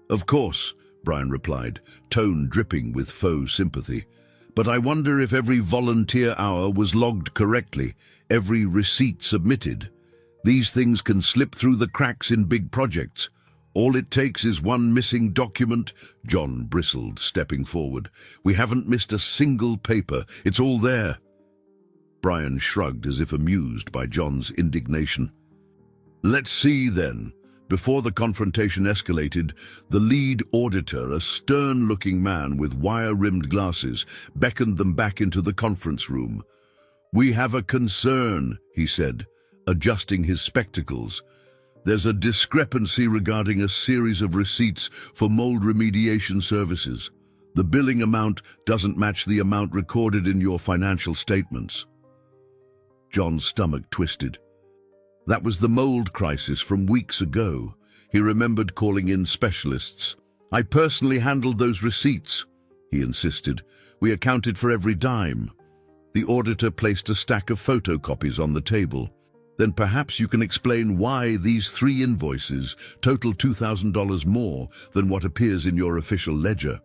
"Of course," Brian replied, tone dripping with faux sympathy. "But I wonder if every volunteer hour was logged correctly, every receipt submitted. These things can slip through the cracks in big projects. All it takes is one missing document." John bristled, stepping forward. "We haven't missed a single paper. It's all there." Brian shrugged as if amused by John's indignation. "Let's see, then." Before the confrontation escalated, the lead auditor, a stern-looking man with wire-rimmed glasses, beckoned them back into the conference room. "We have a concern," he said, adjusting his spectacles. "There's a discrepancy regarding a series of receipts for mold remediation services. The billing amount doesn't match the amount recorded in your financial statements." John's stomach twisted. That was the mold crisis from weeks ago. He remembered calling in specialists. "I personally handled those receipts," he insisted. "We accounted for every dime." The auditor placed a stack of photocopies on the table. "Then perhaps you can explain why these 3 invoices total $2,000 more than what appears in your official ledger."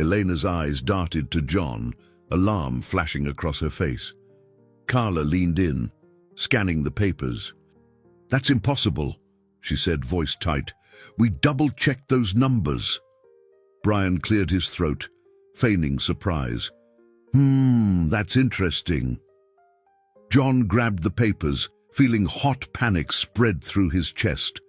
Elena's eyes darted to John, alarm flashing across her face. Carla leaned in, scanning the papers. "That's impossible," she said, voice tight. "We double-checked those numbers." Brian cleared his throat, feigning surprise. That's interesting." John grabbed the papers, feeling hot panic spread through his chest.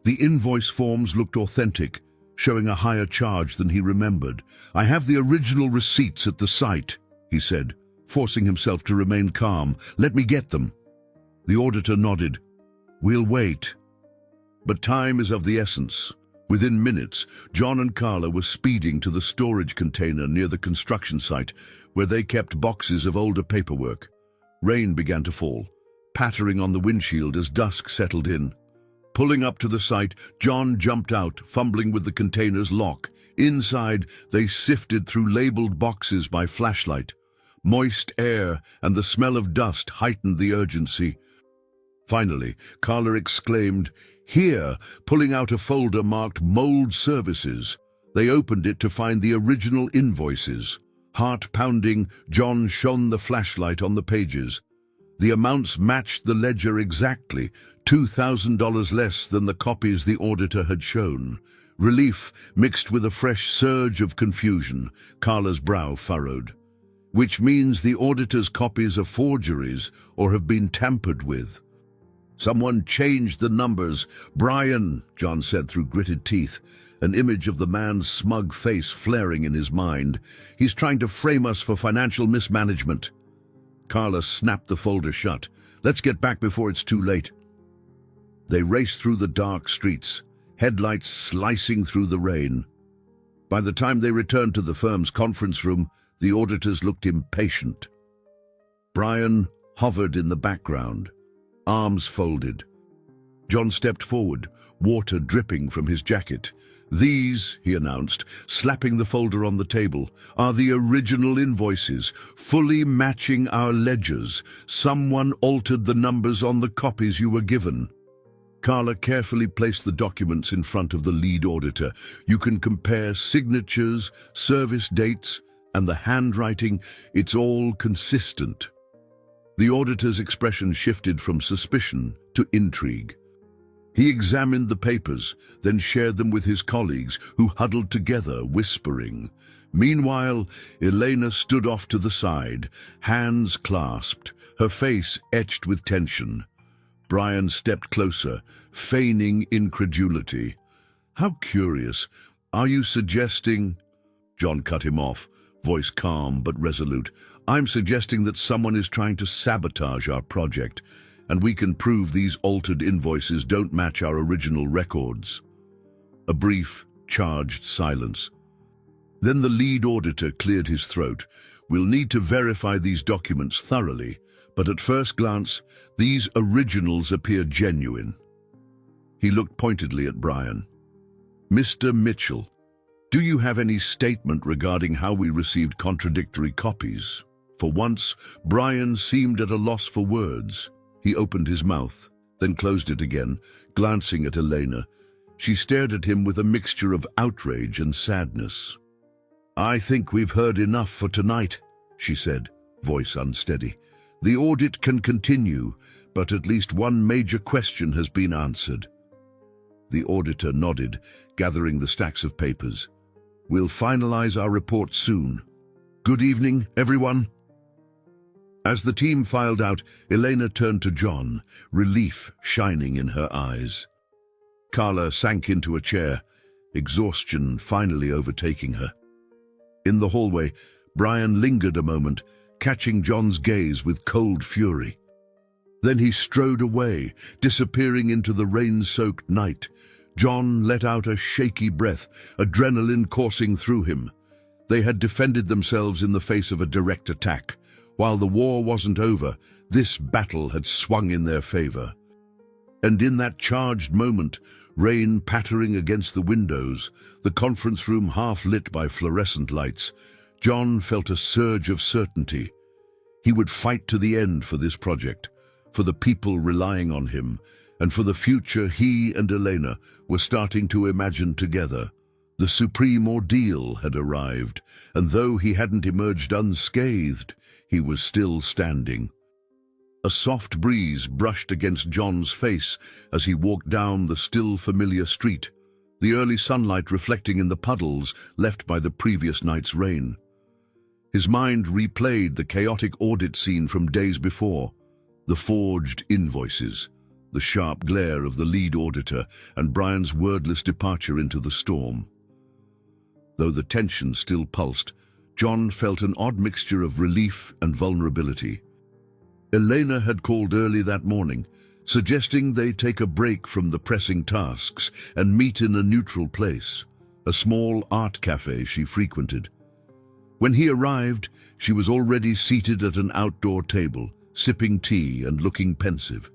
The invoice forms looked authentic, showing a higher charge than he remembered. "I have the original receipts at the site," he said, forcing himself to remain calm. "Let me get them." The auditor nodded. "We'll wait." But time is of the essence. Within minutes, John and Carla were speeding to the storage container near the construction site, where they kept boxes of older paperwork. Rain began to fall, pattering on the windshield as dusk settled in. Pulling up to the site, John jumped out, fumbling with the container's lock. Inside, they sifted through labeled boxes by flashlight. Moist air and the smell of dust heightened the urgency. Finally, Carla exclaimed, "Here," pulling out a folder marked Mold Services. They opened it to find the original invoices. Heart pounding, John shone the flashlight on the pages. The amounts matched the ledger exactly, $2,000 less than the copies the auditor had shown. Relief mixed with a fresh surge of confusion. Carla's brow furrowed. "Which means the auditor's copies are forgeries or have been tampered with." "Someone changed the numbers." "Brian," John said through gritted teeth, an image of the man's smug face flaring in his mind. "He's trying to frame us for financial mismanagement." Carla snapped the folder shut. "Let's get back before it's too late." They raced through the dark streets, headlights slicing through the rain. By the time they returned to the firm's conference room, the auditors looked impatient. Brian hovered in the background, arms folded. John stepped forward, water dripping from his jacket. "These," he announced, slapping the folder on the table, "are the original invoices, fully matching our ledgers. Someone altered the numbers on the copies you were given." Carla carefully placed the documents in front of the lead auditor. You can compare signatures, service dates, and the handwriting. It's all consistent. The auditor's expression shifted from suspicion to intrigue. He examined the papers, then shared them with his colleagues, who huddled together, whispering. Meanwhile, Elena stood off to the side, hands clasped, her face etched with tension. Brian stepped closer, feigning incredulity. How curious. Are you suggesting... John cut him off, voice calm but resolute. I'm suggesting that someone is trying to sabotage our project, and we can prove these altered invoices don't match our original records. A brief, charged silence. Then the lead auditor cleared his throat. We'll need to verify these documents thoroughly, but at first glance, these originals appear genuine. He looked pointedly at Brian. Mr. Mitchell, do you have any statement regarding how we received contradictory copies? For once, Brian seemed at a loss for words. He opened his mouth, then closed it again, glancing at Elena. She stared at him with a mixture of outrage and sadness. I think we've heard enough for tonight, she said, voice unsteady. The audit can continue, but at least one major question has been answered. The auditor nodded, gathering the stacks of papers. We'll finalize our report soon. Good evening, everyone. As the team filed out, Elena turned to John, relief shining in her eyes. Carla sank into a chair, exhaustion finally overtaking her. In the hallway, Brian lingered a moment, catching John's gaze with cold fury. Then he strode away, disappearing into the rain-soaked night. John let out a shaky breath, adrenaline coursing through him. They had defended themselves in the face of a direct attack. While the war wasn't over, this battle had swung in their favor. And in that charged moment, rain pattering against the windows, the conference room half lit by fluorescent lights, John felt a surge of certainty. He would fight to the end for this project, for the people relying on him, and for the future he and Elena were starting to imagine together. The supreme ordeal had arrived, and though he hadn't emerged unscathed, he was still standing. A soft breeze brushed against John's face as he walked down the still familiar street, the early sunlight reflecting in the puddles left by the previous night's rain. His mind replayed the chaotic audit scene from days before, the forged invoices, the sharp glare of the lead auditor, and Brian's wordless departure into the storm. Though the tension still pulsed, John felt an odd mixture of relief and vulnerability. Elena had called early that morning, suggesting they take a break from the pressing tasks and meet in a neutral place, a small art cafe she frequented. When he arrived, she was already seated at an outdoor table, sipping tea and looking pensive.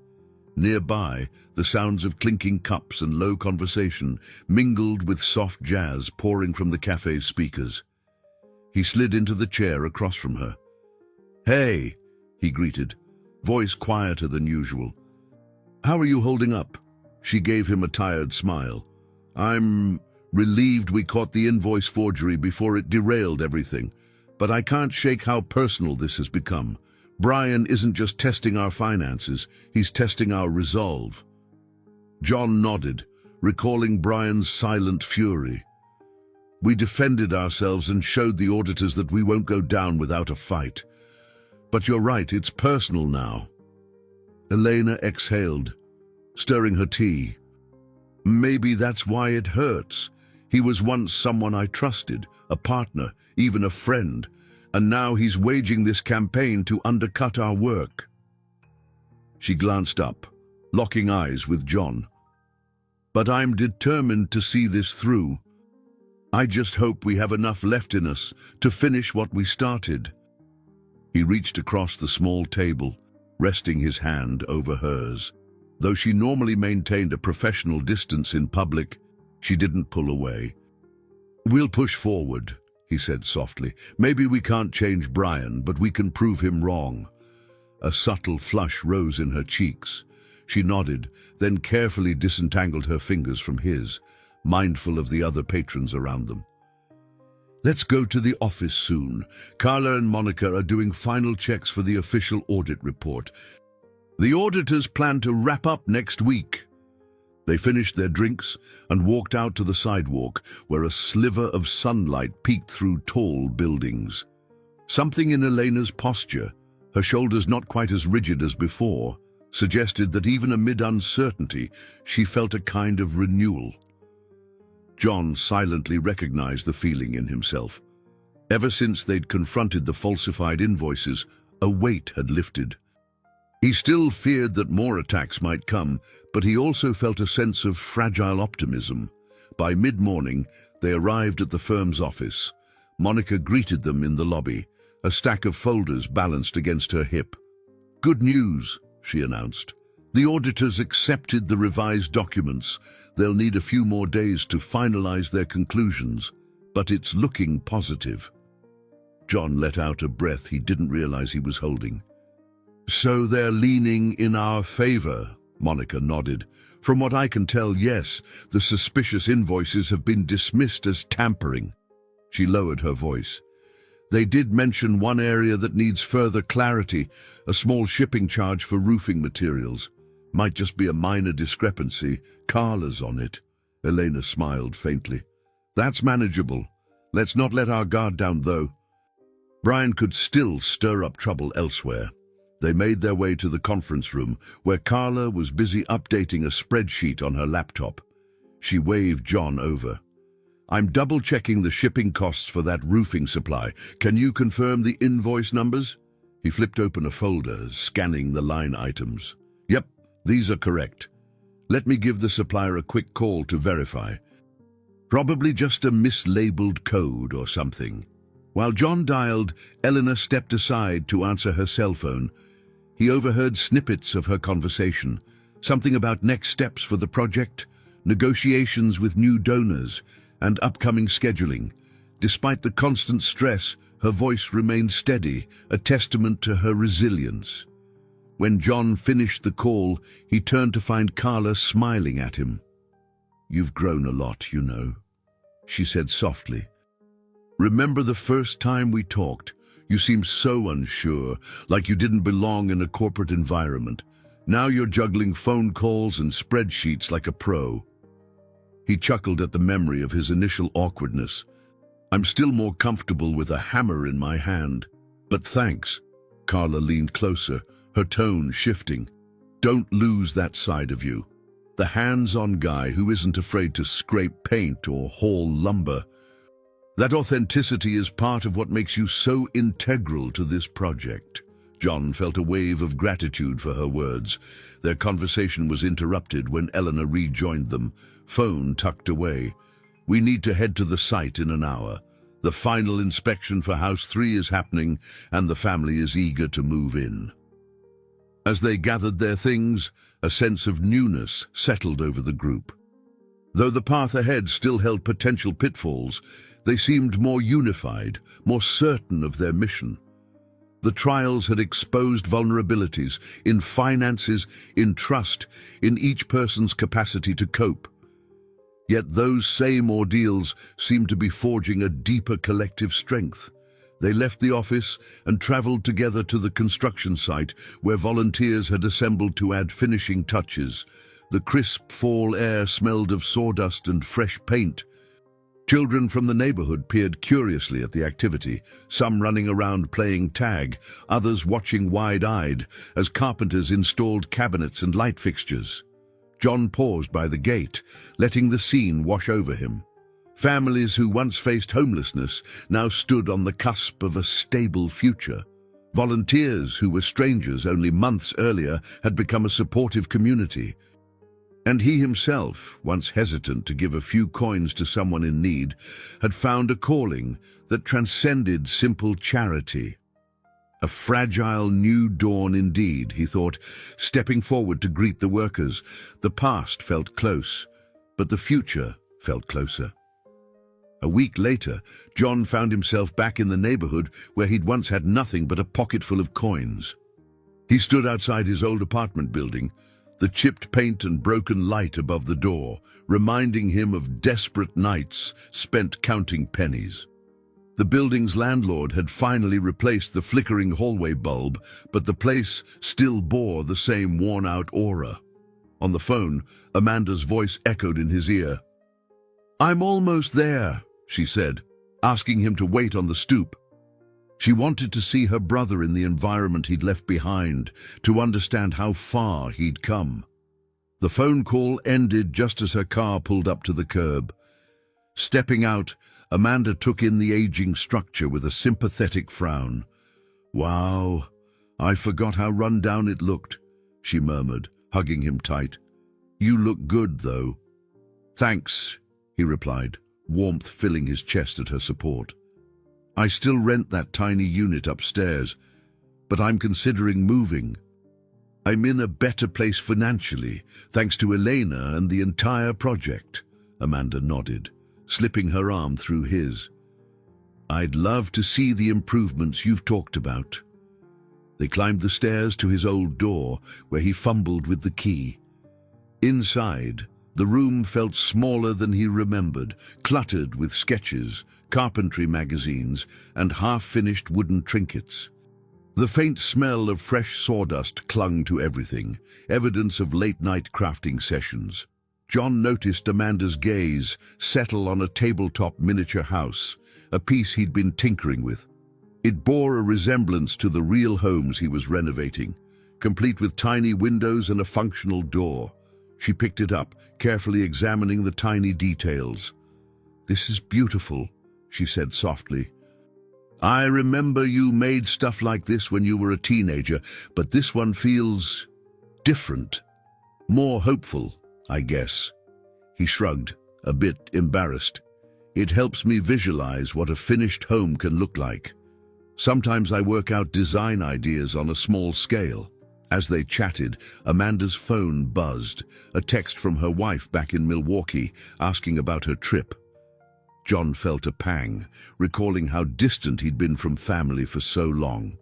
Nearby, the sounds of clinking cups and low conversation mingled with soft jazz pouring from the cafe's speakers. He slid into the chair across from her. "Hey," he greeted, voice quieter than usual. "How are you holding up?" She gave him a tired smile. "I'm relieved we caught the invoice forgery before it derailed everything, but I can't shake how personal this has become. Brian isn't just testing our finances, he's testing our resolve." John nodded, recalling Brian's silent fury. "We defended ourselves and showed the auditors that we won't go down without a fight. But you're right, it's personal now." Elena exhaled, stirring her tea. "Maybe that's why it hurts. He was once someone I trusted, a partner, even a friend, and now he's waging this campaign to undercut our work." She glanced up, locking eyes with John. "But I'm determined to see this through. I just hope we have enough left in us to finish what we started." He reached across the small table, resting his hand over hers. Though she normally maintained a professional distance in public, she didn't pull away. "We'll push forward," he said softly. "Maybe we can't change Brian, but we can prove him wrong." A subtle flush rose in her cheeks. She nodded, then carefully disentangled her fingers from his, mindful of the other patrons around them. Let's go to the office soon. Carla and Monica are doing final checks for the official audit report. The auditors plan to wrap up next week. They finished their drinks and walked out to the sidewalk, where a sliver of sunlight peeked through tall buildings. Something in Elena's posture, her shoulders not quite as rigid as before, suggested that even amid uncertainty, she felt a kind of renewal. John silently recognized the feeling in himself. Ever since they'd confronted the falsified invoices, a weight had lifted. He still feared that more attacks might come, but he also felt a sense of fragile optimism. By mid-morning, they arrived at the firm's office. Monica greeted them in the lobby, a stack of folders balanced against her hip. "Good news," she announced. "The auditors accepted the revised documents. They'll need a few more days to finalize their conclusions, but it's looking positive." John let out a breath he didn't realize he was holding. "So they're leaning in our favor," Monica nodded. "From what I can tell, yes, the suspicious invoices have been dismissed as tampering." She lowered her voice. "They did mention one area that needs further clarity, a small shipping charge for roofing materials. Might just be a minor discrepancy. Carla's on it." Elena smiled faintly. "That's manageable. Let's not let our guard down, though." Brian could still stir up trouble elsewhere. They made their way to the conference room, where Carla was busy updating a spreadsheet on her laptop. She waved John over. "I'm double-checking the shipping costs for that roofing supply. Can you confirm the invoice numbers?" He flipped open a folder, scanning the line items. "Yep, these are correct. Let me give the supplier a quick call to verify. Probably just a mislabeled code or something." While John dialed, Eleanor stepped aside to answer her cell phone. He overheard snippets of her conversation, something about next steps for the project, negotiations with new donors, and upcoming scheduling. Despite the constant stress, her voice remained steady, a testament to her resilience. When John finished the call, he turned to find Carla smiling at him. "You've grown a lot, you know," she said softly. "Remember the first time we talked? You seemed so unsure, like you didn't belong in a corporate environment. Now you're juggling phone calls and spreadsheets like a pro." He chuckled at the memory of his initial awkwardness. "I'm still more comfortable with a hammer in my hand. But thanks." Carla leaned closer, her tone shifting. "Don't lose that side of you. The hands-on guy who isn't afraid to scrape paint or haul lumber. That authenticity is part of what makes you so integral to this project." John felt a wave of gratitude for her words. Their conversation was interrupted when Eleanor rejoined them, phone tucked away. "We need to head to the site in an hour. The final inspection for House 3 is happening, and the family is eager to move in." As they gathered their things, a sense of newness settled over the group. Though the path ahead still held potential pitfalls, they seemed more unified, more certain of their mission. The trials had exposed vulnerabilities in finances, in trust, in each person's capacity to cope. Yet those same ordeals seemed to be forging a deeper collective strength. They left the office and traveled together to the construction site, where volunteers had assembled to add finishing touches. The crisp fall air smelled of sawdust and fresh paint. Children from the neighborhood peered curiously at the activity, some running around playing tag, others watching wide-eyed as carpenters installed cabinets and light fixtures. John paused by the gate, letting the scene wash over him. Families who once faced homelessness now stood on the cusp of a stable future. Volunteers who were strangers only months earlier had become a supportive community. And he himself, once hesitant to give a few coins to someone in need, had found a calling that transcended simple charity. A fragile new dawn indeed, he thought, stepping forward to greet the workers. The past felt close, but the future felt closer. A week later, John found himself back in the neighborhood where he'd once had nothing but a pocketful of coins. He stood outside his old apartment building, the chipped paint and broken light above the door, reminding him of desperate nights spent counting pennies. The building's landlord had finally replaced the flickering hallway bulb, but the place still bore the same worn-out aura. On the phone, Amanda's voice echoed in his ear. "I'm almost there," she said, asking him to wait on the stoop. She wanted to see her brother in the environment he'd left behind, to understand how far he'd come. The phone call ended just as her car pulled up to the curb. Stepping out, Amanda took in the aging structure with a sympathetic frown. "Wow, I forgot how run down it looked," she murmured, hugging him tight. "You look good, though." "Thanks," he replied, warmth filling his chest at her support. "I still rent that tiny unit upstairs, but I'm considering moving. I'm in a better place financially, thanks to Elena and the entire project." Amanda nodded, slipping her arm through his. "I'd love to see the improvements you've talked about." They climbed the stairs to his old door, where he fumbled with the key. Inside, the room felt smaller than he remembered, cluttered with sketches, carpentry magazines, and half-finished wooden trinkets. The faint smell of fresh sawdust clung to everything, evidence of late-night crafting sessions. John noticed Amanda's gaze settle on a tabletop miniature house, a piece he'd been tinkering with. It bore a resemblance to the real homes he was renovating, complete with tiny windows and a functional door. She picked it up, carefully examining the tiny details. "This is beautiful," she said softly. "I remember you made stuff like this when you were a teenager, but this one feels different. More hopeful, I guess." He shrugged, a bit embarrassed. "It helps me visualize what a finished home can look like. Sometimes I work out design ideas on a small scale." As they chatted, Amanda's phone buzzed, a text from her wife back in Milwaukee asking about her trip. John felt a pang, recalling how distant he'd been from family for so long.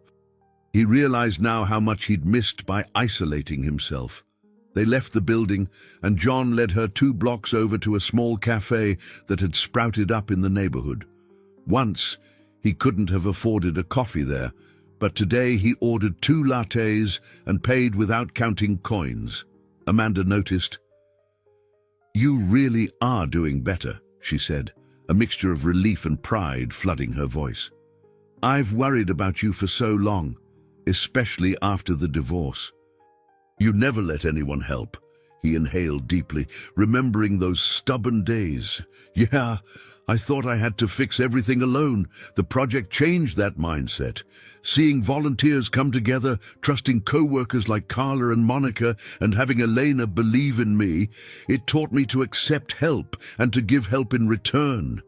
He realized now how much he'd missed by isolating himself. They left the building, and John led her 2 blocks over to a small cafe that had sprouted up in the neighborhood. Once, he couldn't have afforded a coffee there, but today he ordered 2 lattes and paid without counting coins. Amanda noticed. "You really are doing better," she said, a mixture of relief and pride flooding her voice. "I've worried about you for so long, especially after the divorce." "You never let anyone help," he inhaled deeply, remembering those stubborn days. "Yeah, I thought I had to fix everything alone. The project changed that mindset. Seeing volunteers come together, trusting co-workers like Carla and Monica, and having Elena believe in me, it taught me to accept help and to give help in return."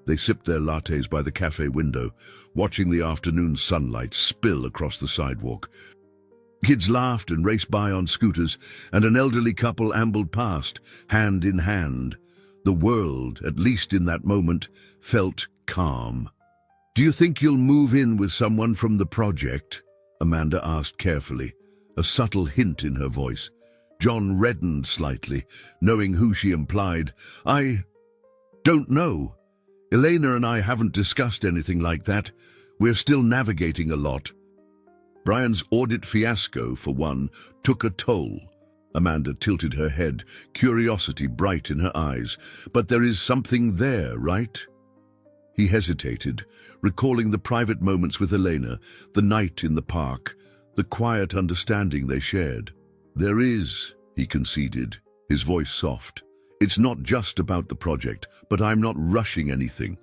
They sipped their lattes by the cafe window, watching the afternoon sunlight spill across the sidewalk. Kids laughed and raced by on scooters, and an elderly couple ambled past, hand in hand. The world, at least in that moment, felt calm. "Do you think you'll move in with someone from the project?" Amanda asked carefully, a subtle hint in her voice. John reddened slightly, knowing who she implied. "I don't know. Elena and I haven't discussed anything like that. We're still navigating a lot." Brian's audit fiasco, for one, took a toll. Amanda tilted her head, curiosity bright in her eyes. "But there is something there, right?" He hesitated, recalling the private moments with Elena, the night in the park, the quiet understanding they shared. "There is," he conceded, his voice soft. "It's not just about the project, but I'm not rushing anything.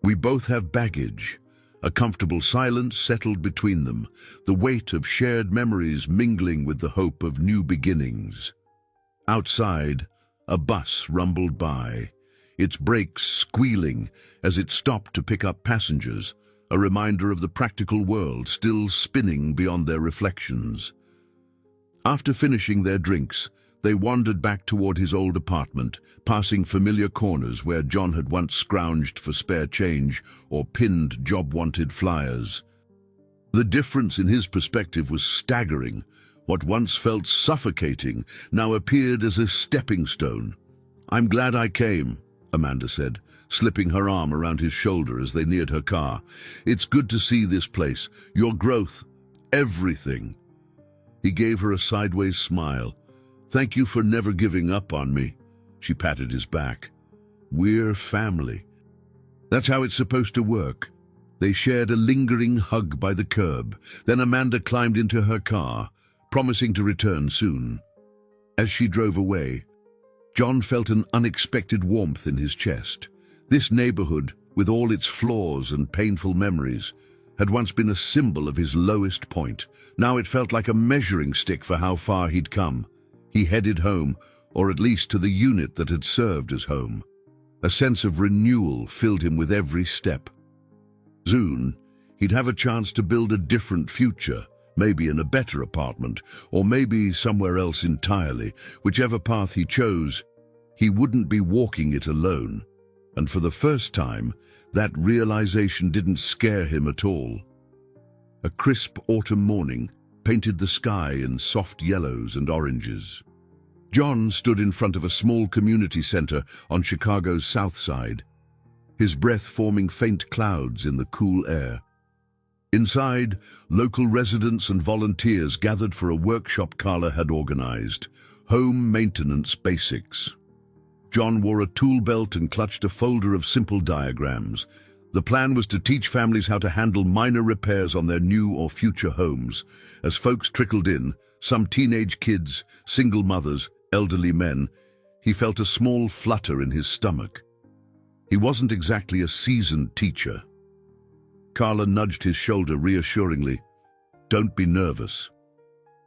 We both have baggage." A comfortable silence settled between them, the weight of shared memories mingling with the hope of new beginnings. Outside, a bus rumbled by, its brakes squealing as it stopped to pick up passengers, a reminder of the practical world still spinning beyond their reflections. After finishing their drinks, they wandered back toward his old apartment, passing familiar corners where John had once scrounged for spare change or pinned job-wanted flyers. The difference in his perspective was staggering. What once felt suffocating now appeared as a stepping stone. "I'm glad I came," Amanda said, slipping her arm around his shoulder as they neared her car. "It's good to see this place, your growth, everything." He gave her a sideways smile. "Thank you for never giving up on me." She patted his back. "We're family." That's how it's supposed to work. They shared a lingering hug by the curb. Then Amanda climbed into her car, promising to return soon. As she drove away, John felt an unexpected warmth in his chest. This neighborhood, with all its flaws and painful memories, had once been a symbol of his lowest point. Now it felt like a measuring stick for how far he'd come. He headed home, or at least to the unit that had served as home. A sense of renewal filled him with every step. Soon, he'd have a chance to build a different future, maybe in a better apartment, or maybe somewhere else entirely. Whichever path he chose, he wouldn't be walking it alone. And for the first time, that realization didn't scare him at all. A crisp autumn morning painted the sky in soft yellows and oranges. John stood in front of a small community center on Chicago's south side, his breath forming faint clouds in the cool air. Inside, local residents and volunteers gathered for a workshop Carla had organized, Home Maintenance Basics. John wore a tool belt and clutched a folder of simple diagrams. The plan was to teach families how to handle minor repairs on their new or future homes. As folks trickled in, some teenage kids, single mothers, elderly men, he felt a small flutter in his stomach. He wasn't exactly a seasoned teacher. Carla nudged his shoulder reassuringly. "Don't be nervous.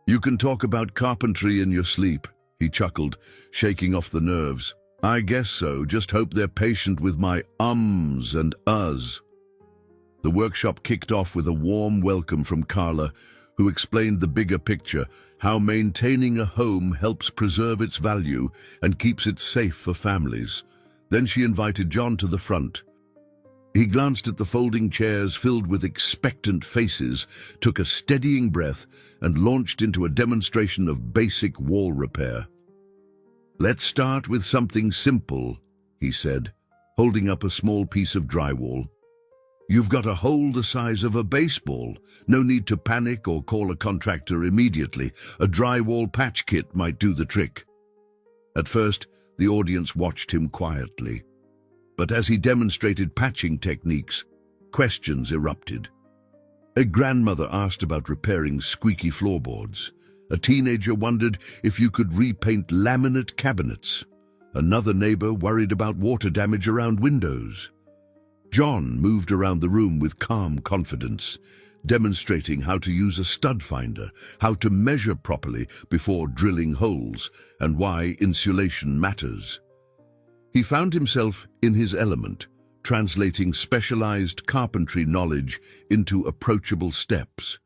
You can talk about carpentry in your sleep," he chuckled, shaking off the nerves. "I guess so, just hope they're patient with my ums and uhs." The workshop kicked off with a warm welcome from Carla, who explained the bigger picture, how maintaining a home helps preserve its value and keeps it safe for families. Then she invited John to the front. He glanced at the folding chairs filled with expectant faces, took a steadying breath, and launched into a demonstration of basic wall repair. "Let's start with something simple," he said, holding up a small piece of drywall. "You've got a hole the size of a baseball. No need to panic or call a contractor immediately. A drywall patch kit might do the trick." At first, the audience watched him quietly. But as he demonstrated patching techniques, questions erupted. A grandmother asked about repairing squeaky floorboards. A teenager wondered if you could repaint laminate cabinets. Another neighbor worried about water damage around windows. John moved around the room with calm confidence, demonstrating how to use a stud finder, how to measure properly before drilling holes, and why insulation matters. He found himself in his element, translating specialized carpentry knowledge into approachable steps.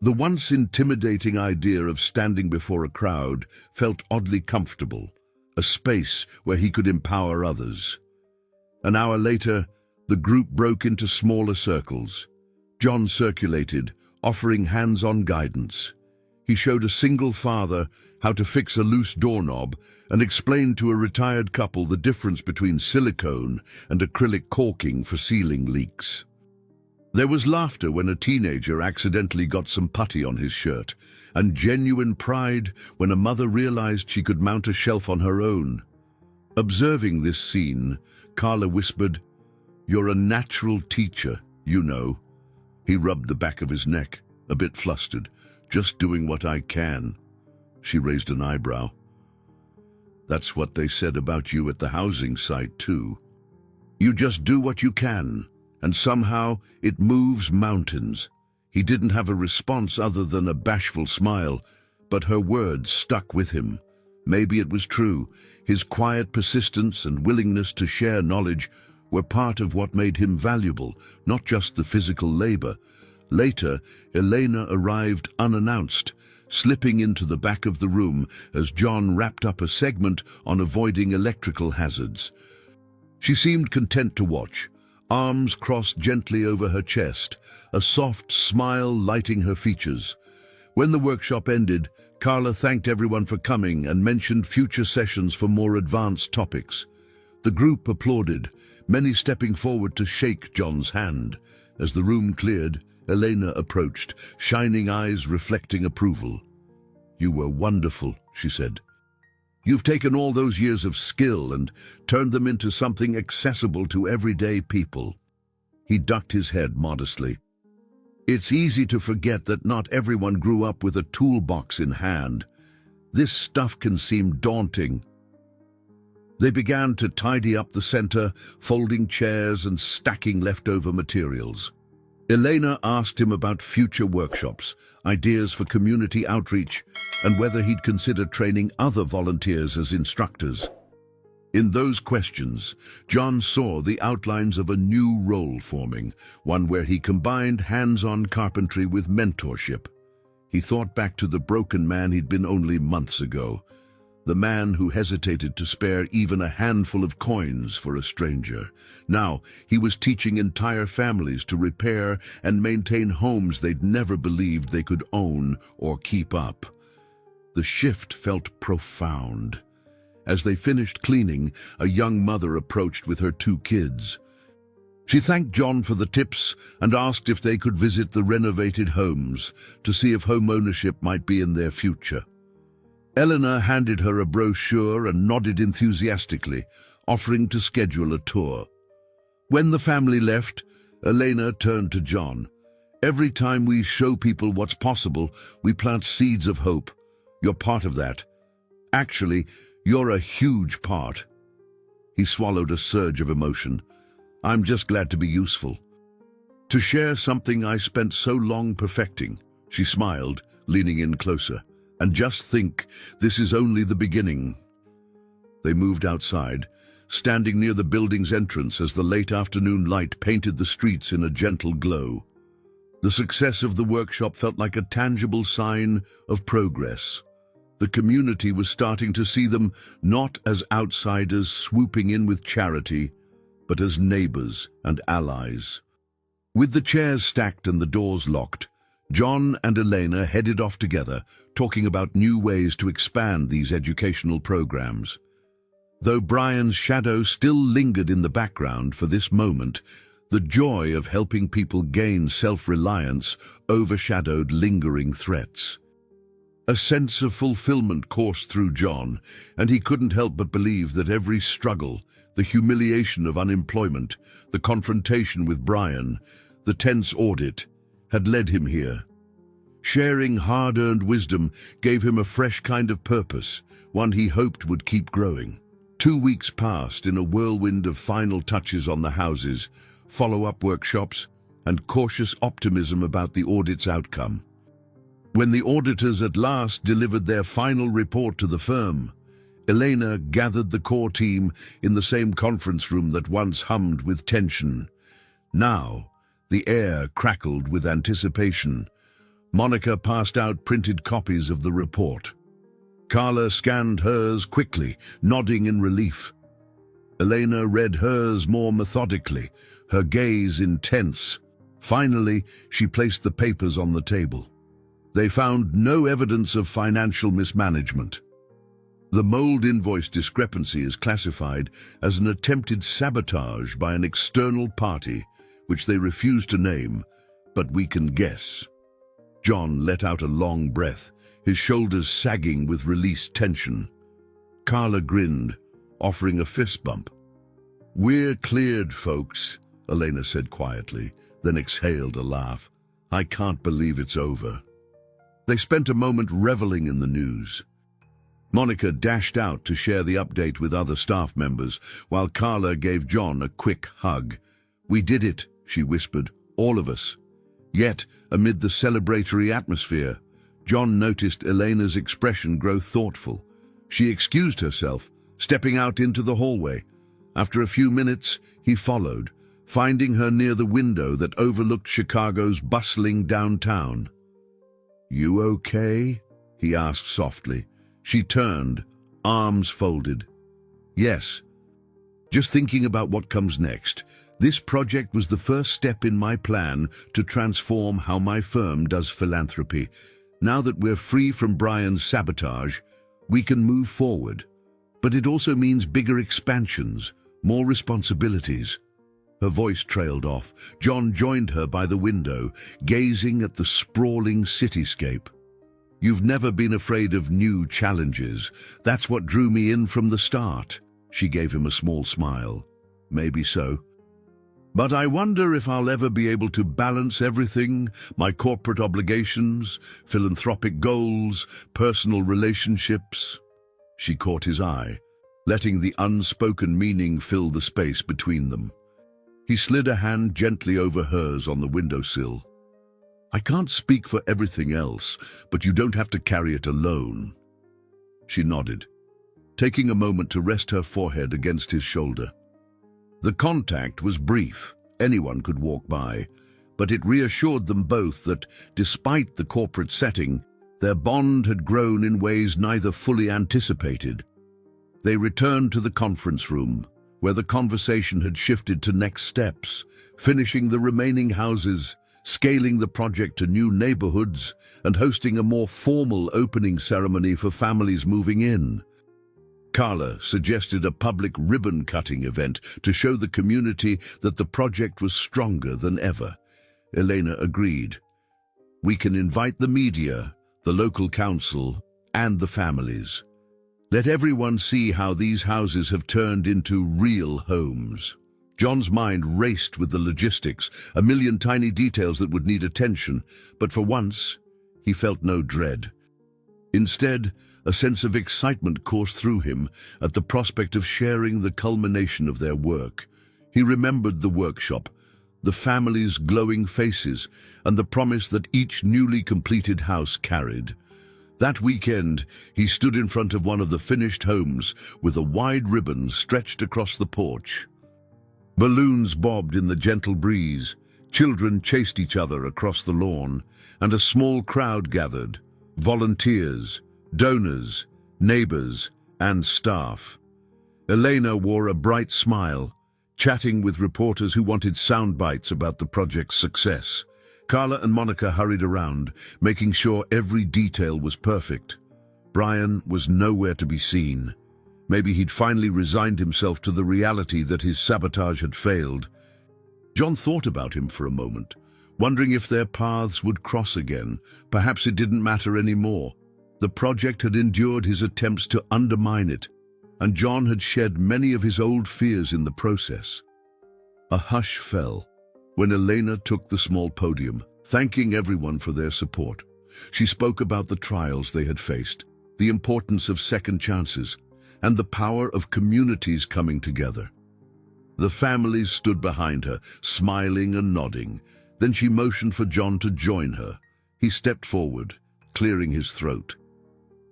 The once intimidating idea of standing before a crowd felt oddly comfortable, a space where he could empower others. An hour later, the group broke into smaller circles. John circulated, offering hands-on guidance. He showed a single father how to fix a loose doorknob and explained to a retired couple the difference between silicone and acrylic caulking for sealing leaks. There was laughter when a teenager accidentally got some putty on his shirt, and genuine pride when a mother realized she could mount a shelf on her own. Observing this scene, Carla whispered, "You're a natural teacher, you know." He rubbed the back of his neck, a bit flustered. "Just doing what I can." She raised an eyebrow. "That's what they said about you at the housing site, too. You just do what you can, and somehow it moves mountains." He didn't have a response other than a bashful smile, but her words stuck with him. Maybe it was true. His quiet persistence and willingness to share knowledge were part of what made him valuable, not just the physical labor. Later, Elena arrived unannounced, slipping into the back of the room as John wrapped up a segment on avoiding electrical hazards. She seemed content to watch, arms crossed gently over her chest, a soft smile lighting her features. When the workshop ended, Carla thanked everyone for coming and mentioned future sessions for more advanced topics. The group applauded, many stepping forward to shake John's hand. As the room cleared, Elena approached, shining eyes reflecting approval. "You were wonderful," she said. "You've taken all those years of skill and turned them into something accessible to everyday people." He ducked his head modestly. "It's easy to forget that not everyone grew up with a toolbox in hand. This stuff can seem daunting." They began to tidy up the center, folding chairs and stacking leftover materials. Elena asked him about future workshops, ideas for community outreach, and whether he'd consider training other volunteers as instructors. In those questions, John saw the outlines of a new role forming, one where he combined hands-on carpentry with mentorship. He thought back to the broken man he'd been only months ago, the man who hesitated to spare even a handful of coins for a stranger. Now, he was teaching entire families to repair and maintain homes they'd never believed they could own or keep up. The shift felt profound. As they finished cleaning, a young mother approached with her 2 kids. She thanked John for the tips and asked if they could visit the renovated homes to see if home ownership might be in their future. Eleanor handed her a brochure and nodded enthusiastically, offering to schedule a tour. When the family left, Elena turned to John. "Every time we show people what's possible, we plant seeds of hope. You're part of that. Actually, you're a huge part." He swallowed a surge of emotion. "I'm just glad to be useful. To share something I spent so long perfecting." She smiled, leaning in closer. "And just think, this is only the beginning." They moved outside, standing near the building's entrance as the late afternoon light painted the streets in a gentle glow. The success of the workshop felt like a tangible sign of progress. The community was starting to see them not as outsiders swooping in with charity, but as neighbors and allies. With the chairs stacked and the doors locked, John and Elena headed off together, talking about new ways to expand these educational programs. Though Brian's shadow still lingered in the background for this moment, the joy of helping people gain self-reliance overshadowed lingering threats. A sense of fulfillment coursed through John, and he couldn't help but believe that every struggle, the humiliation of unemployment, the confrontation with Brian, the tense audit, had led him here. Sharing hard-earned wisdom gave him a fresh kind of purpose, one he hoped would keep growing. 2 weeks passed in a whirlwind of final touches on the houses, follow-up workshops, and cautious optimism about the audit's outcome. When the auditors at last delivered their final report to the firm, Elena gathered the core team in the same conference room that once hummed with tension. Now, the air crackled with anticipation. Monica passed out printed copies of the report. Carla scanned hers quickly, nodding in relief. Elena read hers more methodically, her gaze intense. Finally, she placed the papers on the table. They found no evidence of financial mismanagement. The mold invoice discrepancy is classified as an attempted sabotage by an external party, which they refuse to name, but we can guess. John let out a long breath, his shoulders sagging with released tension. Carla grinned, offering a fist bump. "We're cleared, folks," Elena said quietly, then exhaled a laugh. "I can't believe it's over." They spent a moment reveling in the news. Monica dashed out to share the update with other staff members, while Carla gave John a quick hug. "We did it," she whispered, "all of us." Yet, amid the celebratory atmosphere, John noticed Elena's expression grow thoughtful. She excused herself, stepping out into the hallway. After a few minutes, he followed, finding her near the window that overlooked Chicago's bustling downtown. "You okay?" he asked softly. She turned, arms folded. "Yes. Just thinking about what comes next. This project was the first step in my plan to transform how my firm does philanthropy. Now that we're free from Brian's sabotage, we can move forward. But it also means bigger expansions, more responsibilities. Her voice trailed off. John joined her by the window, gazing at the sprawling cityscape. You've never been afraid of new challenges. That's what drew me in from the start. She gave him a small smile. Maybe so. But I wonder if I'll ever be able to balance everything, my corporate obligations, philanthropic goals, personal relationships. She caught his eye, letting the unspoken meaning fill the space between them. He slid a hand gently over hers on the windowsill. I can't speak for everything else, but you don't have to carry it alone. She nodded, taking a moment to rest her forehead against his shoulder. The contact was brief, anyone could walk by, but it reassured them both that, despite the corporate setting, their bond had grown in ways neither fully anticipated. They returned to the conference room, where the conversation had shifted to next steps, finishing the remaining houses, scaling the project to new neighborhoods, and hosting a more formal opening ceremony for families moving in. Carla suggested a public ribbon-cutting event to show the community that the project was stronger than ever. Elena agreed. We can invite the media, the local council, and the families. Let everyone see how these houses have turned into real homes. John's mind raced with the logistics, a million tiny details that would need attention, but for once, he felt no dread. Instead, a sense of excitement coursed through him at the prospect of sharing the culmination of their work. He remembered the workshop, the family's glowing faces, and the promise that each newly completed house carried. That weekend, he stood in front of one of the finished homes with a wide ribbon stretched across the porch. Balloons bobbed in the gentle breeze, children chased each other across the lawn, and a small crowd gathered, volunteers, donors, neighbors, and staff. Elena wore a bright smile, chatting with reporters who wanted sound bites about the project's success. Carla and Monica hurried around, making sure every detail was perfect. Brian was nowhere to be seen. Maybe he'd finally resigned himself to the reality that his sabotage had failed. John thought about him for a moment, wondering if their paths would cross again. Perhaps it didn't matter anymore. The project had endured his attempts to undermine it, and John had shed many of his old fears in the process. A hush fell when Elena took the small podium, thanking everyone for their support. She spoke about the trials they had faced, the importance of second chances, and the power of communities coming together. The families stood behind her, smiling and nodding. Then she motioned for John to join her. He stepped forward, clearing his throat.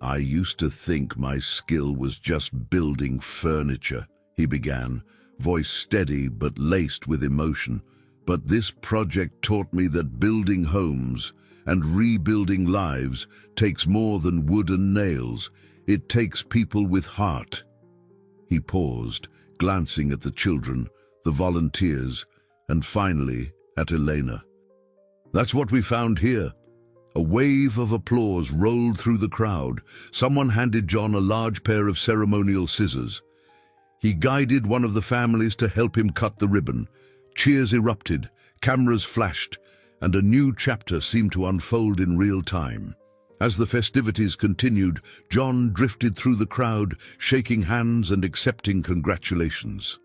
I used to think my skill was just building furniture, he began, voice steady but laced with emotion. But this project taught me that building homes and rebuilding lives takes more than wood and nails. It takes people with heart. He paused, glancing at the children, the volunteers, and finally at Elena. That's what we found here. A wave of applause rolled through the crowd. Someone handed John a large pair of ceremonial scissors. He guided one of the families to help him cut the ribbon. Cheers erupted, cameras flashed, and a new chapter seemed to unfold in real time. As the festivities continued, John drifted through the crowd, shaking hands and accepting congratulations.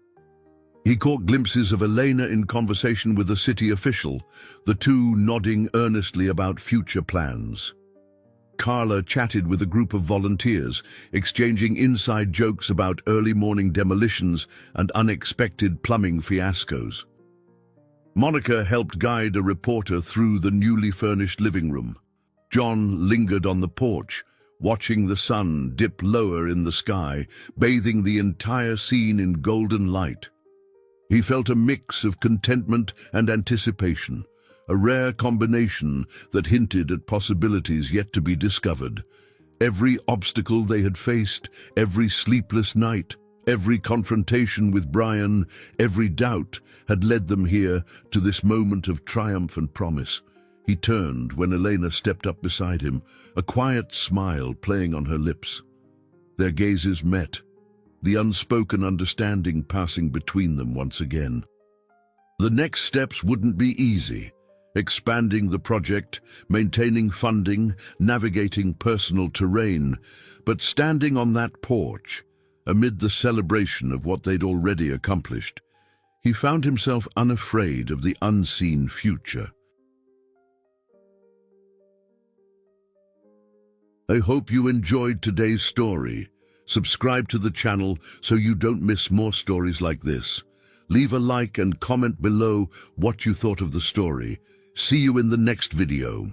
He caught glimpses of Elena in conversation with a city official, the two nodding earnestly about future plans. Carla chatted with a group of volunteers, exchanging inside jokes about early morning demolitions and unexpected plumbing fiascos. Monica helped guide a reporter through the newly furnished living room. John lingered on the porch, watching the sun dip lower in the sky, bathing the entire scene in golden light. He felt a mix of contentment and anticipation, a rare combination that hinted at possibilities yet to be discovered. Every obstacle they had faced, every sleepless night, every confrontation with Brian, every doubt had led them here to this moment of triumph and promise. He turned when Elena stepped up beside him, a quiet smile playing on her lips. Their gazes met, the unspoken understanding passing between them once again. The next steps wouldn't be easy. Expanding the project, maintaining funding, navigating personal terrain, but standing on that porch, amid the celebration of what they'd already accomplished, he found himself unafraid of the unseen future. I hope you enjoyed today's story. Subscribe to the channel so you don't miss more stories like this. Leave a like and comment below what you thought of the story. See you in the next video.